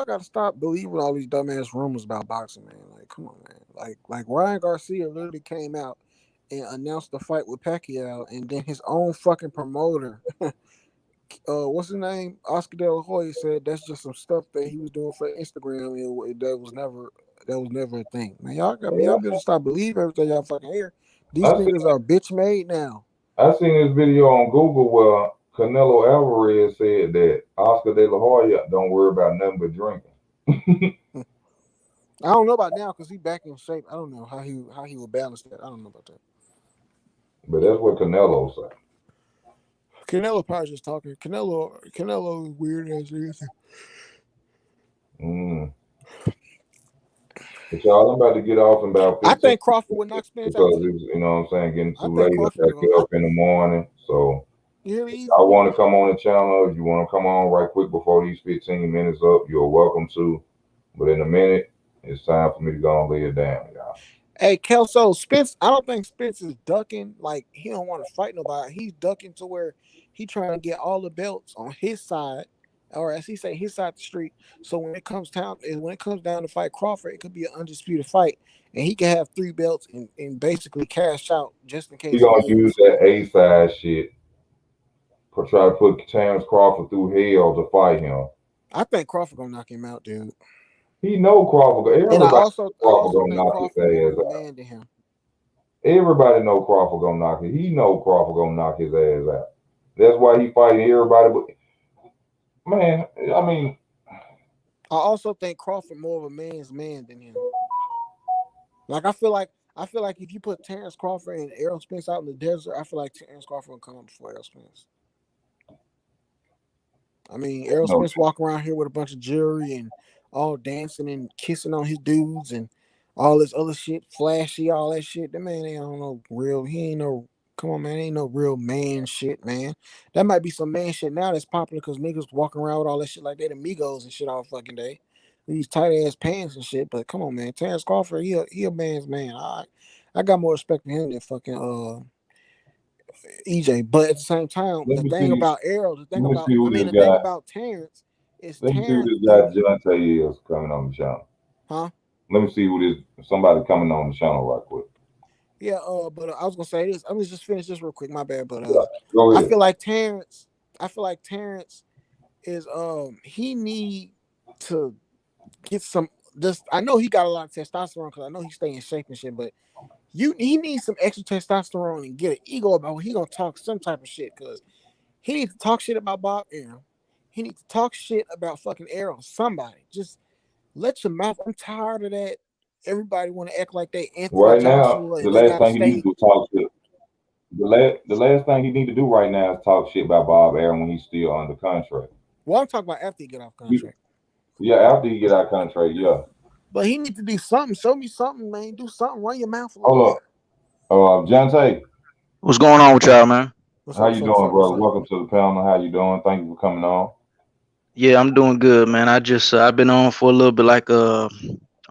Speaker 4: gotta stop believing all these dumbass rumors about boxing, man. Like, come on, man. Like Ryan Garcia literally came out and announced the fight with Pacquiao, and then his own fucking promoter, what's his name? Oscar De La Hoya said that's just some stuff that he was doing for Instagram, and that was never a thing. Man, y'all better stop believing everything y'all fucking hear. These niggas are bitch made now.
Speaker 1: I seen this video on Google where Canelo Alvarez said that Oscar De La Hoya don't worry about nothing but drinking.
Speaker 4: I don't know about now because he back in shape. I don't know how he will balance that. I don't know about that.
Speaker 1: But that's what Canelo said.
Speaker 4: Canelo probably just talking. Canelo is weird as anything.
Speaker 1: But y'all, I'm about to get off in about 15
Speaker 4: I think Crawford would knock Spence out.
Speaker 1: Because it's, you know what I'm saying, getting too late. I
Speaker 4: Crawford
Speaker 1: gotta get up in the morning. So
Speaker 4: I
Speaker 1: want to come on the channel. If you want to come on right quick before these 15 minutes up, you're welcome to. But in a minute, it's time for me to go and lay it down, y'all.
Speaker 4: Hey, Kelso, Spence, I don't think Spence is ducking. Like, he don't want to fight nobody. He's ducking to where he trying to get all the belts on his side, or as he say, his side of the street. So when it comes down to fight Crawford, it could be an undisputed fight, and he can have 3 belts and basically cash out just in case
Speaker 1: He gonna use that A side shit for try to put Terrence Crawford through hell to fight him.
Speaker 4: I think Crawford gonna knock him out, dude.
Speaker 1: He know Crawford.
Speaker 4: And I also think
Speaker 1: gonna knock
Speaker 4: Crawford
Speaker 1: his
Speaker 4: more
Speaker 1: ass
Speaker 4: of a
Speaker 1: out.
Speaker 4: man than him.
Speaker 1: Everybody know Crawford gonna knock it. He know Crawford gonna knock his ass out. That's why he fighting everybody. But man, I mean,
Speaker 4: I also think Crawford more of a man's man than him. Like, I feel like if you put Terrence Crawford and Errol Spence out in the desert, I feel like Terrence Crawford will come before Errol Spence. I mean, Errol Spence walk around here with a bunch of jewelry and all dancing and kissing on his dudes and all this other shit, flashy, all that shit. That man ain't on no real. He ain't no. Come on, man, ain't no real man shit, man. That might be some man shit now that's popular because niggas walking around with all that shit like they the Migos and shit all fucking day. These tight ass pants and shit. But come on, man, Terrence Crawford, he a man's man. I got more respect for him than fucking EJ. But at the same time,
Speaker 1: Let
Speaker 4: the
Speaker 1: me
Speaker 4: thing
Speaker 1: see.
Speaker 4: about Errol, the thing
Speaker 1: Let me
Speaker 4: about
Speaker 1: see who
Speaker 4: the
Speaker 1: this
Speaker 4: thing
Speaker 1: guy.
Speaker 4: about Terrence is
Speaker 1: Let me see who
Speaker 4: Terrence
Speaker 1: this guy
Speaker 4: is
Speaker 1: Jonte is coming on the channel.
Speaker 4: huh?
Speaker 1: Let me see who this somebody coming on the channel right quick.
Speaker 4: Yeah, but I was gonna say this. I'm gonna just finish this real quick. My bad, but
Speaker 1: Yeah, go
Speaker 4: I
Speaker 1: ahead.
Speaker 4: feel like Terrence. I feel like Terrence is he need to get some. Just I know he got a lot of testosterone because I know he stay in shape and shit. But he needs some extra testosterone and get an ego about he gonna talk some type of shit because he needs to talk shit about Bob Aaron. He needs to talk shit about fucking Arrow. Somebody just let your mouth. I'm tired of that. Everybody want to act like they Anthony
Speaker 1: Right now,
Speaker 4: Joshua
Speaker 1: the
Speaker 4: and they
Speaker 1: last
Speaker 4: gotta
Speaker 1: thing he needs to
Speaker 4: stay.
Speaker 1: do is talk shit. The last thing he need to do right now is talk shit about Bob Aaron when he's still under contract.
Speaker 4: Well, I'm talking about after he get off
Speaker 1: He-
Speaker 4: contract.
Speaker 1: yeah, after he get out of contract, yeah.
Speaker 4: But he needs to do something. Show me something, man. Do something. Run your mouth a little
Speaker 1: Hold
Speaker 4: bit.
Speaker 1: up. Jonte,
Speaker 5: What's going on with y'all, man?
Speaker 4: What's
Speaker 1: how
Speaker 4: up?
Speaker 1: you
Speaker 4: What's up? What's
Speaker 1: doing,
Speaker 4: up? What's
Speaker 1: brother?
Speaker 4: up?
Speaker 1: Welcome to the panel. How you doing? Thank you for coming on.
Speaker 5: Yeah, I'm doing good, man. I just I've been on for a little bit, like I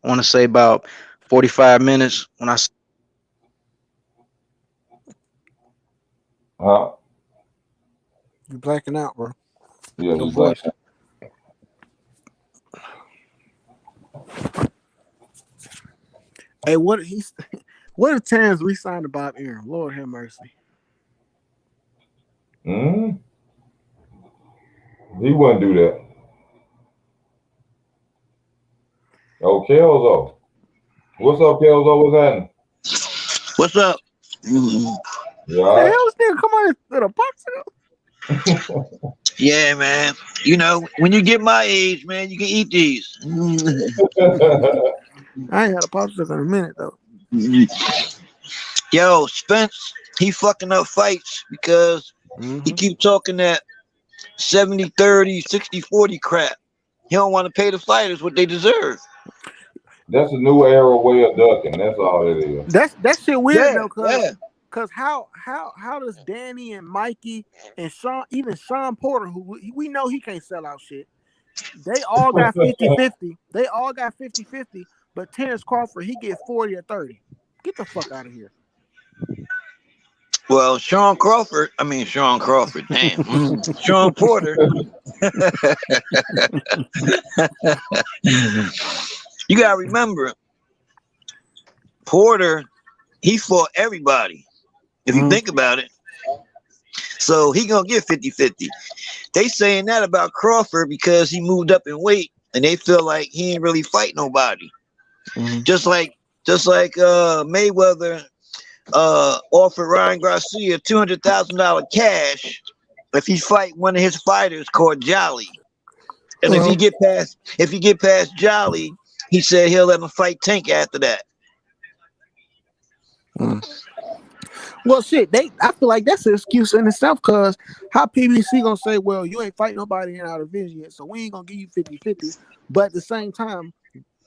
Speaker 5: want to say about 45 minutes. When I
Speaker 1: Huh?
Speaker 4: You blacking out, bro.
Speaker 1: Yeah,
Speaker 4: Your
Speaker 1: he black.
Speaker 4: voice. Hey, what if Terrence re-signed to Bob Aaron? Lord have mercy.
Speaker 1: Mm-hmm. He wouldn't do that. Oh, Kelzo. What's up, Kelzo? What's happening?
Speaker 5: What's up?
Speaker 1: You
Speaker 4: What the
Speaker 1: all right?
Speaker 4: hell is nigga come on with a popsicle?
Speaker 5: Yeah, man. You know, when you get my age, man, you can eat these.
Speaker 4: I ain't had a popsicle in a minute though.
Speaker 5: Yo, Spence, he fucking up fights because he
Speaker 4: Mm-hmm.
Speaker 5: keep talking that 70-30, 60-40 crap. He don't want to pay the fighters what they deserve.
Speaker 1: That's a new era way of ducking. That's all it is.
Speaker 4: That shit weird
Speaker 5: Yeah,
Speaker 4: though,
Speaker 5: yeah.
Speaker 4: cause how does Danny and Mikey and Sean, even Sean Porter, who we know he can't sell out shit, they all got 50-50. They all got 50-50, but Terrence Crawford, he get 40 or 30. Get the fuck out of here.
Speaker 5: Well, Sean Crawford, damn. Sean Porter. You gotta remember, Porter, he fought everybody, if you
Speaker 4: Mm-hmm.
Speaker 5: think about it. So he gonna get 50-50. They saying that about Crawford because he moved up in weight and they feel like he ain't really fight nobody.
Speaker 4: Mm-hmm.
Speaker 5: Just like Mayweather offered Ryan Garcia $200,000 cash if he fight one of his fighters called Jolly. And if he get past Jolly, he said he'll let him fight Tank after that.
Speaker 4: Well, shit, I feel like that's an excuse in itself, because how PBC gonna say, well, you ain't fighting nobody in our division yet, so we ain't gonna give you 50-50. But at the same time,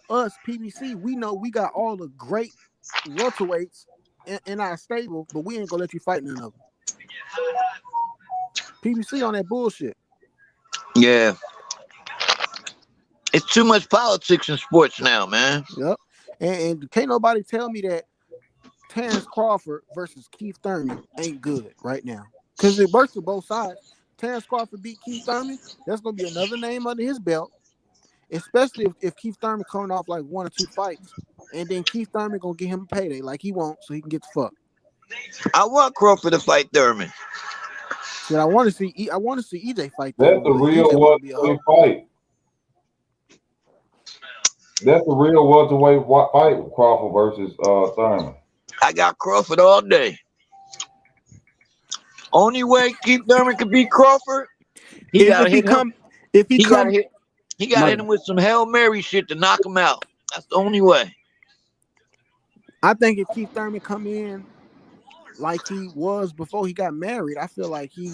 Speaker 4: us, PBC, we know we got all the great welterweights in our stable, but we ain't gonna let you fight none of them. PBC on that bullshit.
Speaker 5: Yeah. It's too much politics in sports now, man.
Speaker 4: Yep. And can't nobody tell me that Terrence Crawford versus Keith Thurman ain't good right now, because it works for both sides. Terrence Crawford beat Keith Thurman, that's gonna be another name under his belt, especially if Keith Thurman coming off like 1 or 2 fights, and then Keith Thurman gonna get him a payday like he wants, so he can get the fuck.
Speaker 5: I want Crawford to fight Thurman.
Speaker 4: Shit, I want to see EJ fight
Speaker 1: That's
Speaker 4: Thurman,
Speaker 1: the
Speaker 4: but
Speaker 1: real
Speaker 4: EJ want to be a hoe.
Speaker 1: welterweight fight. That's the real welterweight fight. Crawford versus Thurman.
Speaker 5: I got Crawford all day. Only way Keith Thurman could beat Crawford, he gotta
Speaker 4: If he
Speaker 5: hit him.
Speaker 4: come, if he
Speaker 5: He gotta
Speaker 4: come,
Speaker 5: hit. He gotta
Speaker 4: my
Speaker 5: hit him with some Hail Mary shit to knock him out. That's the only way.
Speaker 4: I think if Keith Thurman come in like he was before he got married, I feel like he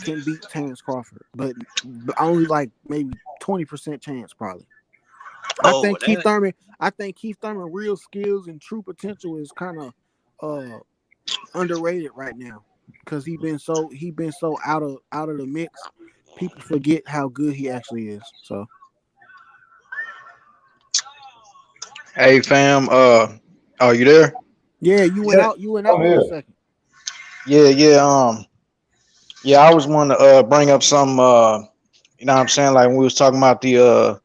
Speaker 4: can beat Terrence Crawford, but only like maybe 20% chance, probably. I think Keith Thurman. I think Keith Thurman real skills and true potential is kind of underrated right now because he been so out of the mix. People forget how good he actually is. So,
Speaker 6: Hey fam, are you there?
Speaker 4: yeah, you went out. You went out for a second.
Speaker 6: Yeah. Yeah, I was wanting to bring up some. You know what I'm saying? Like when we was talking about the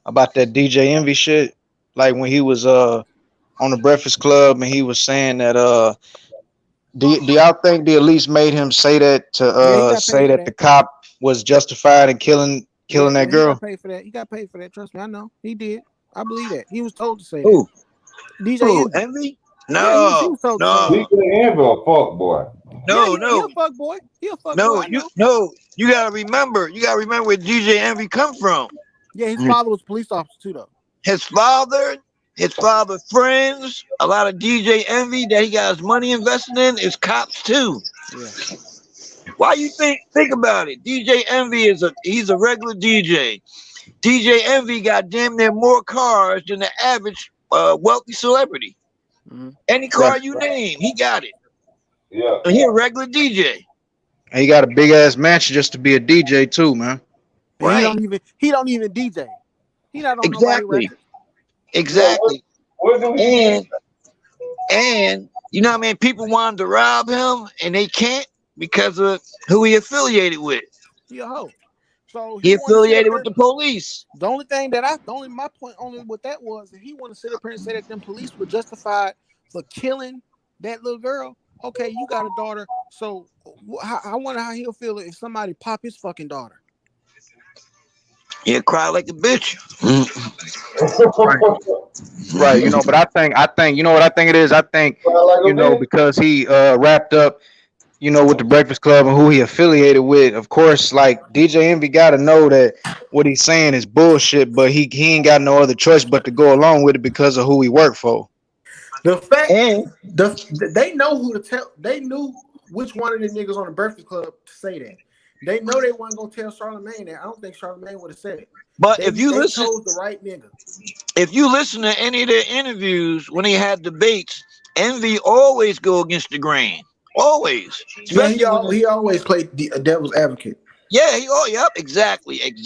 Speaker 6: about that DJ Envy shit. Like when he was on the Breakfast Club and he was saying that do y'all think they at least made him say that to
Speaker 4: Yeah, he got
Speaker 6: say
Speaker 4: paid for
Speaker 6: that the
Speaker 4: that.
Speaker 6: cop was justified in killing
Speaker 4: Yeah,
Speaker 6: that
Speaker 4: he got
Speaker 6: girl?
Speaker 4: paid for that. He got paid for that. Trust me, I know. He did. I believe that. He was told to say that.
Speaker 5: Who?
Speaker 4: DJ Envy.
Speaker 5: Envy?
Speaker 4: Yeah, he was
Speaker 5: No,
Speaker 4: told to say
Speaker 5: no,
Speaker 4: that.
Speaker 1: DJ Envy a fuck boy.
Speaker 4: Yeah,
Speaker 5: no,
Speaker 4: he a
Speaker 5: no,
Speaker 4: fuck boy. He a fuck boy.
Speaker 5: no.
Speaker 4: I know.
Speaker 5: You gotta remember. You gotta remember where DJ Envy come from.
Speaker 4: Yeah, his father was a police officer too, though.
Speaker 5: His father, friends, a lot of DJ Envy that he got his money invested in is cops too.
Speaker 4: Yeah.
Speaker 5: Why you think about it? DJ Envy he's a regular DJ. DJ Envy got damn near more cars than the average wealthy celebrity.
Speaker 4: Mm-hmm.
Speaker 5: Any car you name, he got it.
Speaker 1: Yeah.
Speaker 5: And he a regular DJ.
Speaker 6: And he got a big ass mansion just to be a DJ too, man.
Speaker 4: And
Speaker 5: Right.
Speaker 4: he don't even DJ. He not on nobody
Speaker 5: Exactly.
Speaker 4: record.
Speaker 5: Exactly.
Speaker 1: What do he
Speaker 5: And you know what I mean? People wanted to rob him and they can't because of who he affiliated with.
Speaker 4: He a hoe. So
Speaker 5: He
Speaker 4: wanted to sit up
Speaker 5: affiliated
Speaker 4: there.
Speaker 5: with the police.
Speaker 4: The only my point only with that was that he want to sit up here and say that them police were justified for killing that little girl. Okay, you got a daughter, so I wonder how he'll feel if somebody pop his fucking daughter.
Speaker 5: He'll cry like a bitch.
Speaker 6: Right, you know, but I think, you know what I think it is? I think, you know, because he wrapped up, you know, with the Breakfast Club and who he affiliated with. Of course, like DJ Envy got to know that what he's saying is bullshit, but he ain't got no other choice but to go along with it because of who he worked for.
Speaker 4: The fact they know who to tell. They knew which one of the niggas on the Breakfast Club to say that. They know they weren't gonna tell Charlamagne that. I don't think Charlamagne would have said it.
Speaker 5: But
Speaker 4: they chose the right nigga.
Speaker 5: If you listen to any of their interviews when he had debates, Envy always go against the grain. Always.
Speaker 4: Yeah, he always played the devil's advocate.
Speaker 5: Yeah, exactly. That's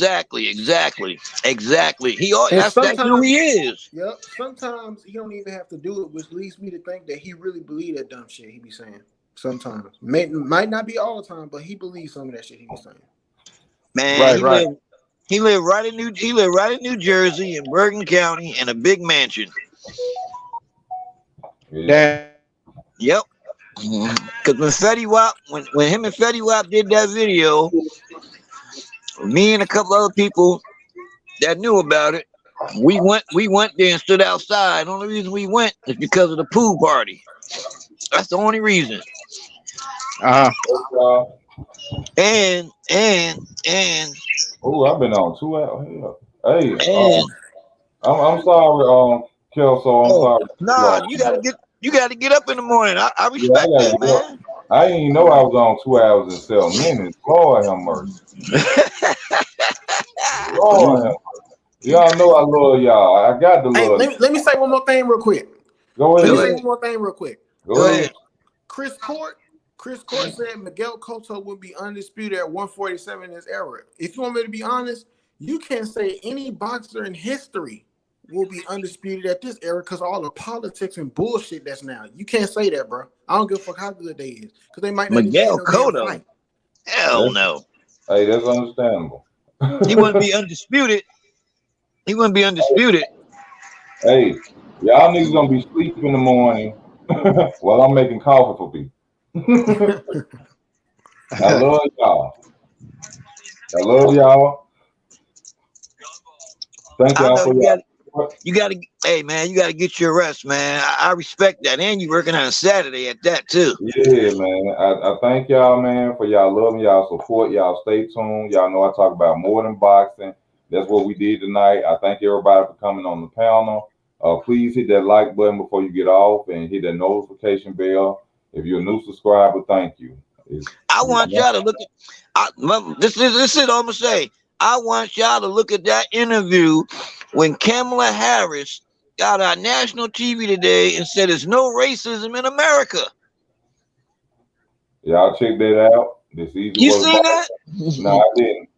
Speaker 5: who he is.
Speaker 4: Yep. Sometimes he don't even have to do it, which leads me to think that he really believe that dumb shit he be saying. Sometimes. Might not be all the time, but he believes some of that shit he be saying.
Speaker 5: Man, he lived right in New Jersey in Bergen County in a big mansion.
Speaker 6: Yeah.
Speaker 5: Yep. Because when Fetty Wap, when him and Fetty Wap did that video, me and a couple other people that knew about it, we went there and stood outside. The only reason we went is because of the pool party. That's the only reason. And
Speaker 1: oh, I've been on 2 hours. Hey, I'm sorry, Kelso. I'm sorry.
Speaker 5: Nah, you gotta get up in the morning. I respect that, man.
Speaker 1: I didn't even know I was on 2 hours and 7 minutes. Lord have mercy. Lord have mercy. Y'all know I love y'all. I got to love.
Speaker 4: Hey, let me say one more thing real quick.
Speaker 1: Go ahead.
Speaker 4: Let me say one more thing real quick.
Speaker 1: Go ahead.
Speaker 4: Chris Court said Miguel Cotto would be undisputed at 147 in this era. If you want me to be honest, you can't say any boxer in history will be undisputed at this era because all the politics and bullshit that's now. You can't say that, bro. I don't give a fuck how good they is because they might not
Speaker 5: Miguel Cotto. Hell no.
Speaker 1: Hey, that's understandable.
Speaker 5: He wouldn't be undisputed.
Speaker 1: Hey, y'all niggas gonna be sleeping in the morning while I'm making coffee for people. I love y'all. Thank y'all for y'all.
Speaker 5: You gotta get your rest, man. I respect that. And you working on Saturday at that too.
Speaker 1: Yeah, man. I thank y'all, man, for y'all loving, y'all support, y'all stay tuned. Y'all know I talk about more than boxing. That's what we did tonight. I thank everybody for coming on the panel. Please hit that like button before you get off and hit that notification bell. If you're a new subscriber, thank you.
Speaker 5: I want y'all to look at this is all I'm gonna say. I want y'all to look at that interview when Kamala Harris got on national TV today and said there's no racism in America.
Speaker 1: Y'all check that out. This easy
Speaker 5: You
Speaker 1: was
Speaker 5: seen that?
Speaker 1: No, I didn't.